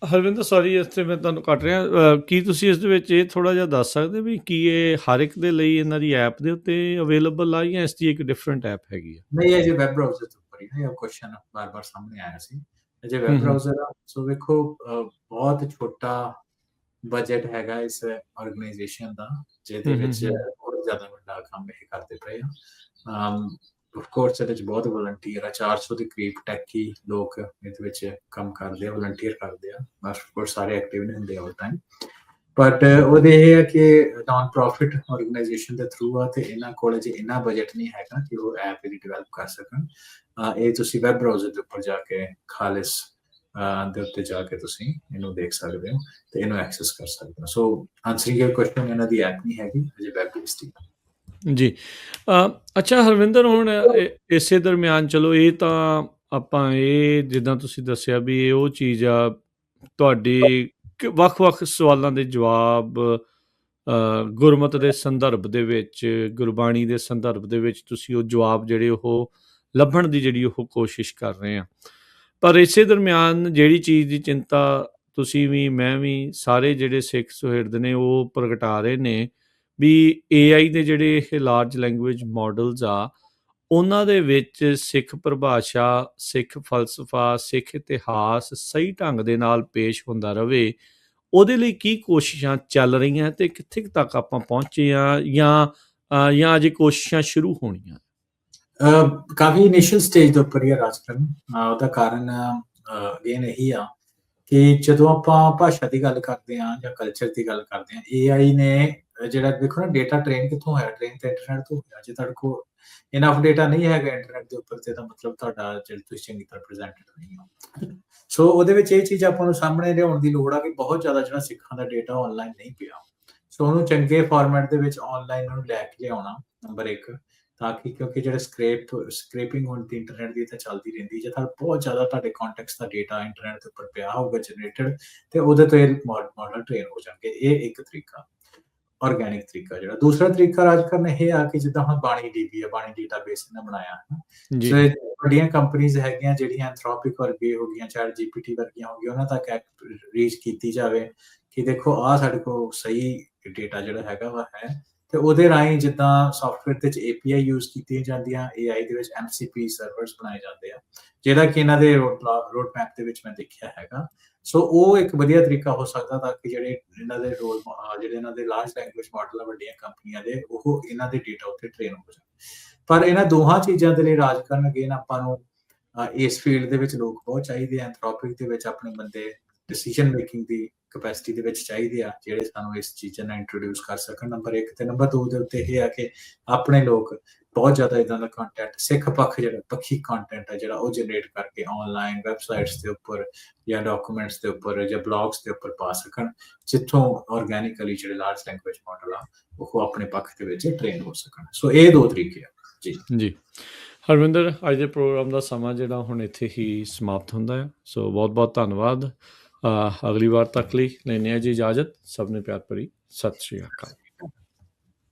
ਹਰਵਿੰਦਰ ਸੌਰੀ ਇੱਥੇ ਮੈਂ ਤੁਹਾਨੂੰ ਕੱਟ ਰਿਹਾ ਕੀ ਤੁਸੀਂ ਇਸ ਦੇ ਵਿੱਚ ਇਹ ਥੋੜਾ ਜਿਹਾ ਦੱਸ ਸਕਦੇ ਵੀ ਕੀ ਇਹ ਹਰ ਇੱਕ ਦੇ ਲਈ ਇਹਨਾਂ ਦੀ ਐਪ ਦੇ ਉੱਤੇ ਅਵੇਲੇਬਲ ਆ ਜਾਂ ਇਸ ਦੀ ਇੱਕ ਡਿਫਰੈਂਟ ਐਪ ਹੈਗੀ ਆ ਨਹੀਂ ਇਹ ਜੇ ਵੈਬ ਬ੍ਰਾਊਜ਼ਰ ਤੋਂ ਉੱਪਰ ਹੀ ਨਾ ਇਹ ਕੁਐਸਚਨ ਬਾਰ-ਬਾਰ ਸਾਹਮਣੇ ਆਇਆ ਸੀ ਇਹ ਜੇ ਵੈਬ ਬ੍ਰਾਊਜ਼ਰ ਆ ਸੋ ਵੇਖੋ ਬਹੁਤ ਛੋਟਾ ਬਜਟ ਹੈਗਾ ਇਸ ਆਰਗੇਨਾਈਜੇਸ਼ਨ ਦਾ ਜਿਹਦੇ ਵਿੱਚ ਬਹੁਤ ਜ਼ਿਆਦਾ ਵੱਡਾ ਕੰਮ ਇਹ ਕਰਦੇ ਪਏ ਆ ਆਫ ਕੋਰਸ ਇਹਦੇ ਵਿੱਚ ਬਹੁਤ ਵਲੰਟੀਅਰ ਆ 400 ਦੇ ਕਰੀਬ ਟੈਕੀ ਲੋਕ ਇਹਦੇ ਵਿੱਚ ਕੰਮ ਕਰਦੇ ਆ ਵਲੰਟੀਅਰ ਕਰਦੇ ਆ ਆਫ ਕੋਰਸ ਸਾਰੇ ਐਕਟਿਵ ਨਹੀਂ ਹੁੰਦੇ ਆਲ ਟਾਈਮ ਬਟ ਉਹਦੇ ਇਹ ਹੈ ਕਿ ਨਾਨ ਪ੍ਰੋਫਿਟ ਆਰਗੇਨਾਈਜੇਸ਼ਨ ਦੇ ਥਰੂ ਆ ਤੇ ਇਹਨਾਂ ਕੋਲ ਜੇ ਇੰਨਾ ਬਜਟ ਨਹੀਂ ਹੈਗਾ ਕਿ ਉਹ ਐਪ ਇਹਦੀ ਡਿਵੈਲਪ ਕਰ ਸਕਣ ਇਹ ਤੁਸੀਂ ਵੈਬ ਬ੍ਰਾਊਜ਼ਰ ਦੇ ਉੱਪਰ ਜਾ ਕੇ ਖਾਲਿਸ ਦੇ ਉੱਤੇ ਜਾ ਕੇ ਤੁਸੀਂ ਇਹਨੂੰ ਦੇਖ ਸਕਦੇ ਹੋ ਤੇ ਇਹਨੂੰ ਐਕਸੈਸ ਕਰ ਸਕਦੇ ਹੋ ਸੋ ਆਨਸਰਿੰਗ ਯਰ ਕੁਐਸਚਨ ਇਹਨਾਂ ਦੀ ਐਪ ਨਹੀਂ ਹੈਗੀ ਅਜੇ ਵੈਬ ਬੇਸਡ ਜੀ ਅੱਛਾ ਹਰਵਿੰਦਰ ਹੁਣ ਇਸੇ ਦਰਮਿਆਨ ਚਲੋ ਇਹ ਤਾਂ ਆਪਾਂ ਇਹ ਜਿੱਦਾਂ ਤੁਸੀਂ ਦੱਸਿਆ ਵੀ ਇਹ ਉਹ ਚੀਜ਼ ਆ ਤੁਹਾਡੀ ਵੱਖ-ਵੱਖ ਸਵਾਲਾਂ ਦੇ ਜਵਾਬ ਗੁਰਮਤਿ ਦੇ ਸੰਦਰਭ ਦੇ ਵਿੱਚ ਗੁਰਬਾਣੀ ਦੇ ਸੰਦਰਭ ਦੇ ਵਿੱਚ ਤੁਸੀਂ ਉਹ ਜਵਾਬ ਜਿਹੜੇ ਉਹ ਲੱਭਣ ਦੀ ਜਿਹੜੀ ਉਹ ਕੋਸ਼ਿਸ਼ ਕਰ ਰਹੇ ਆ ਪਰ ਇਸੇ ਦਰਮਿਆਨ ਜਿਹੜੀ ਚੀਜ਼ ਦੀ ਚਿੰਤਾ ਤੁਸੀਂ ਵੀ ਮੈਂ ਵੀ ਸਾਰੇ ਜਿਹੜੇ ਸਿੱਖ ਸੁਹਿਰਦ ਨੇ ਉਹ ਪ੍ਰਗਟਾ ਰਹੇ ਨੇ ਵੀ AI ਦੇ ਜਿਹੜੇ ਇਹ ਲਾਰਜ ਲੈਂਗੁਏਜ ਮਾਡਲਸ ਆ ਉਹਨਾਂ ਦੇ ਵਿੱਚ ਸਿੱਖ ਪਰਿਭਾਸ਼ਾ ਸਿੱਖ ਫਲਸਫਾ ਸਿੱਖ ਇਤਿਹਾਸ ਸਹੀ ਢੰਗ ਦੇ ਨਾਲ ਪੇਸ਼ ਹੁੰਦਾ ਰਵੇ ਉਹਦੇ ਲਈ ਕੀ ਕੋਸ਼ਿਸ਼ਾਂ ਚੱਲ ਰਹੀਆਂ ਤੇ ਕਿੱਥੇ ਤੱਕ ਆਪਾਂ ਪਹੁੰਚੇ ਆ ਜਾਂ ਅਜੇ ਕੋਸ਼ਿਸ਼ਾਂ ਸ਼ੁਰੂ ਹੋਣੀਆਂ ਕਾਫੀ ਇਨੀਸ਼ੀਅਲ ਸਟੇਜ ਦੇ ਉੱਪਰ ਹੀ ਰਾਜਕਰਨ ਉਹਦਾ ਕਾਰਨ ਅਗੇਨ ਇਹੀ ਆ ਕਿ ਜਦੋਂ ਆਪਾਂ ਭਾਸ਼ਾ ਦੀ ਗੱਲ ਕਰਦੇ ਆ ਜਾਂ ਕਲਚਰ ਦੀ ਗੱਲ ਕਰਦੇ ਆ AI ਨੇ ਜਿਹੜਾ ਦੇਖੋ ਨਾ ਡੇਟਾ ਟ੍ਰੇਨ ਕਿੱਥੋਂ ਹੋਇਆ ਟ੍ਰੇਨ ਤੇ ਇੰਟਰਨੈਟ ਤੋਂ ਹੋਇਆ ਜੇ ਤੁਹਾਡੇ ਕੋਲ ਇਨਫ ਡੇਟਾ ਨਹੀਂ ਹੈਗਾ ਇੰਟਰਨੈਟ ਦੇ ਉੱਪਰ ਤੇ ਤਾਂ ਮਤਲਬ ਤੁਹਾਡਾ ਜਿਹੜੀ ਤੁਸੀਂ ਚੰਗੀ ਤਰ੍ਹਾਂ ਪ੍ਰੈਜ਼ੈਂਟਡ ਨਹੀਂ ਹੋ ਸੋ ਉਹਦੇ ਵਿੱਚ ਇਹ ਚੀਜ਼ ਆਪਾਂ ਨੂੰ ਸਾਹਮਣੇ ਲਿਆਉਣ ਦੀ ਲੋੜ ਆ ਕਿ ਬਹੁਤ ਜ਼ਿਆਦਾ ਜਿਹੜਾ ਸਿੱਖਾਂ ਦਾ ਡੇਟਾ ਆਨਲਾਈਨ ਨਹੀਂ ਪਿਆ ਸੋ ਉਹਨੂੰ ਚੰਗੇ ਫਾਰਮੈਟ ਦੇ ਵਿੱਚ ਆਨਲਾਈਨ ਉਹਨੂੰ ਲੈ ਕੇ ਲਿਆਉਣਾ ਨੰਬਰ 1 ਤਾਂ ਕਿ ਕਿਉਂਕਿ ਜਿਹੜੇ ਸਕ੍ਰੇਪਿੰਗ ਹੁਣ ਦੀ ਇੰਟਰਨੈਟ ਦੀ ਤਾਂ ਚੱਲਦੀ ਰਹਿੰਦੀ ਜੇ ਤਾਂ ਬਹੁਤ ਜ਼ਿਆਦਾ ਤੁਹਾਡੇ ਕੰਟੈਕਸਟ ਦਾ ਡੇਟਾ ਇੰਟਰਨੈਟ ਦੇ ਉੱਪਰ ਪਿਆ ਹੋਊਗਾ ਜਨਰੇਟਡ ਤੇ ਉਹਦੇ ਤੋਂ ਇਹ ਮਾਡਲ ਟ੍ਰੇਨ ਹੋ ਜਾਣਗੇ ਇਹ ਇੱਕ ਤਰੀਕਾ ਆਰਗੈਨਿਕ ਤਰੀਕਾ ਜਿਹੜਾ ਦੂਸਰਾ ਤਰੀਕਾ ਰਾਜ ਕਰਨ ਇਹ ਆ ਕਿ ਜਿੱਦਾਂ ਹੁਣ ਬਾਣੀ ਡੀਬੀ ਆ ਬਾਣੀ ਡੇਟਾਬੇਸ ਇਹਨਾਂ ਬਣਾਇਆ ਹੈ ਵੱਡੀਆਂ ਕੰਪਨੀਆਂ ਹੈਗੀਆਂ ਜਿਹੜੀਆਂ ਐਂਥਰੋਪਿਕ ਵਰਗੇ ਹੋ ਗਈਆਂ ਚੈਟ GPT ਵਰਗੀਆਂ ਹੋ ਗਈਆਂ ਉਹਨਾਂ ਤੱਕ ਰੀਚ ਕੀਤੀ ਜਾਵੇ ਕਿ ਦੇਖੋ ਆ ਸਾਡੇ ਕੋਲ ਸਹੀ ਡੇਟਾ ਜਿਹੜਾ ਹੈਗਾ ਵਾ ਹੈ ਤੇ ਉਹਦੇ ਰਾਹੀਂ ਜਿੱਦਾਂ ਸੌਫਟਵੇਅਰ ਦੇ ਵਿੱਚ API ਯੂਜ਼ ਕੀਤੀਆਂ ਜਾਂਦੀਆਂ, AI ਦੇ ਵਿੱਚ MCP ਸਰਵਰਸ ਬਣਾਏ ਜਾਂਦੇ ਆ, ਜਿਹੜਾ ਕਿ ਇਹਨਾਂ ਦੇ ਰੋਡ ਮੈਪ ਦੇ ਵਿੱਚ ਮੈਂ ਦੇਖਿਆ ਹੈਗਾ। ਸੋ ਉਹ ਇੱਕ ਵਧੀਆ ਤਰੀਕਾ ਹੋ ਸਕਦਾ ਤਾਂ ਕਿ ਜਿਹੜੇ ਇਹਨਾਂ ਦੇ ਜਿਹੜੇ ਇਹਨਾਂ ਦੇ ਲਾਰਜ ਲੈਂਗੁਏਜ ਮਾਡਲ ਆ ਵੱਡੀਆਂ ਕੰਪਨੀਆਂ ਦੇ, ਉਹ ਇਹਨਾਂ ਦੇ ਡੇਟਾ ਉੱਤੇ ਟ੍ਰੇਨ ਹੋ ਜਾਣ। ਪਰ ਇਹਨਾਂ ਦੋਹਾਂ ਚੀਜ਼ਾਂ ਦੇ ਲਈ ਰਾਜ ਕਰਨ ਅਗੇਨ ਆਪਾਂ ਨੂੰ ਇਸ ਫੀਲਡ ਦੇ ਵਿੱਚ ਲੋਕ ਬਹੁਤ ਚਾਹੀਦੇ ਆ। ਐਂਥਰੋਪਿਕ ਦੇ ਵਿੱਚ ਆਪਣੇ ਬੰਦੇ ਡਿਸੀਜਨ ਮੇਕਿੰਗ ਦੀ ਕਪੈਸਿਟੀ ਦੇ ਵਿੱਚ ਚਾਹੀਦੇ ਆ, ਜਿਹੜੇ ਸਾਨੂੰ ਇਸ ਚੀਜ਼ਾਂ ਨਾਲ ਇੰਟਰੋਡਿਊਸ ਕਰ ਸਕਣ, ਨੰਬਰ 1 ਤੇ ਨੰਬਰ 2 ਦੇ ਉੱਤੇ ਇਹ ਆ ਕਿ ਆਪਣੇ ਲੋਕ ਬਹੁਤ ਜ਼ਿਆਦਾ ਇਦਾਂ ਦਾ ਕੰਟੈਂਟ, ਸਿੱਖ ਪੱਖ ਜਿਹੜਾ ਪੱਖੀ ਕੰਟੈਂਟ ਹੈ ਜਿਹੜਾ ਉਹ ਜਨਰੇਟ ਕਰਕੇ ਆਨਲਾਈਨ ਵੈਬਸਾਈਟਸ ਦੇ ਉੱਪਰ ਜਾਂ ਡਾਕੂਮੈਂਟਸ ਦੇ ਉੱਪਰ ਜਾਂ ਬਲੌਗਸ ਦੇ ਉੱਪਰ ਪਾ ਸਕਣ, ਜਿੱਥੋਂ ਆਰਗੈਨਿਕਲੀ ਜਿਹੜੇ ਲਾਰਜ ਲੈਂਗੁਏਜ ਮਾਡਲ ਆ ਉਹ ਆਪਣੇ ਪੱਖ ਦੇ ਵਿੱਚ ਟ੍ਰੇਨ ਹੋ ਸਕਣ। ਸੋ ਇਹ ਦੋ ਤਰੀਕੇ ਆ ਜੀ। ਜੀ ਹਰਵਿੰਦਰ, ਅੱਜ ਦੇ ਪ੍ਰੋਗਰਾਮ ਦਾ ਸਮਾਂ ਜਿਹੜਾ ਹੁਣ ਇੱਥੇ ਹੀ ਸਮਾਪਤ ਹੁੰਦਾ ਹੈ। ਸੋ ਬਹੁਤ ਬਹੁਤ ਧੰਨਵਾਦ। ਅਗਲੀ ਵਾਰ ਤੱਕ ਲਈ ਲੈਂਦੇ ਹਾਂ ਜੀ ਇਜਾਜ਼ਤ। ਸਭ ਨੇ ਪਿਆਰ ਭਰੀ ਸਤਿ ਸ਼੍ਰੀ ਅਕਾਲ।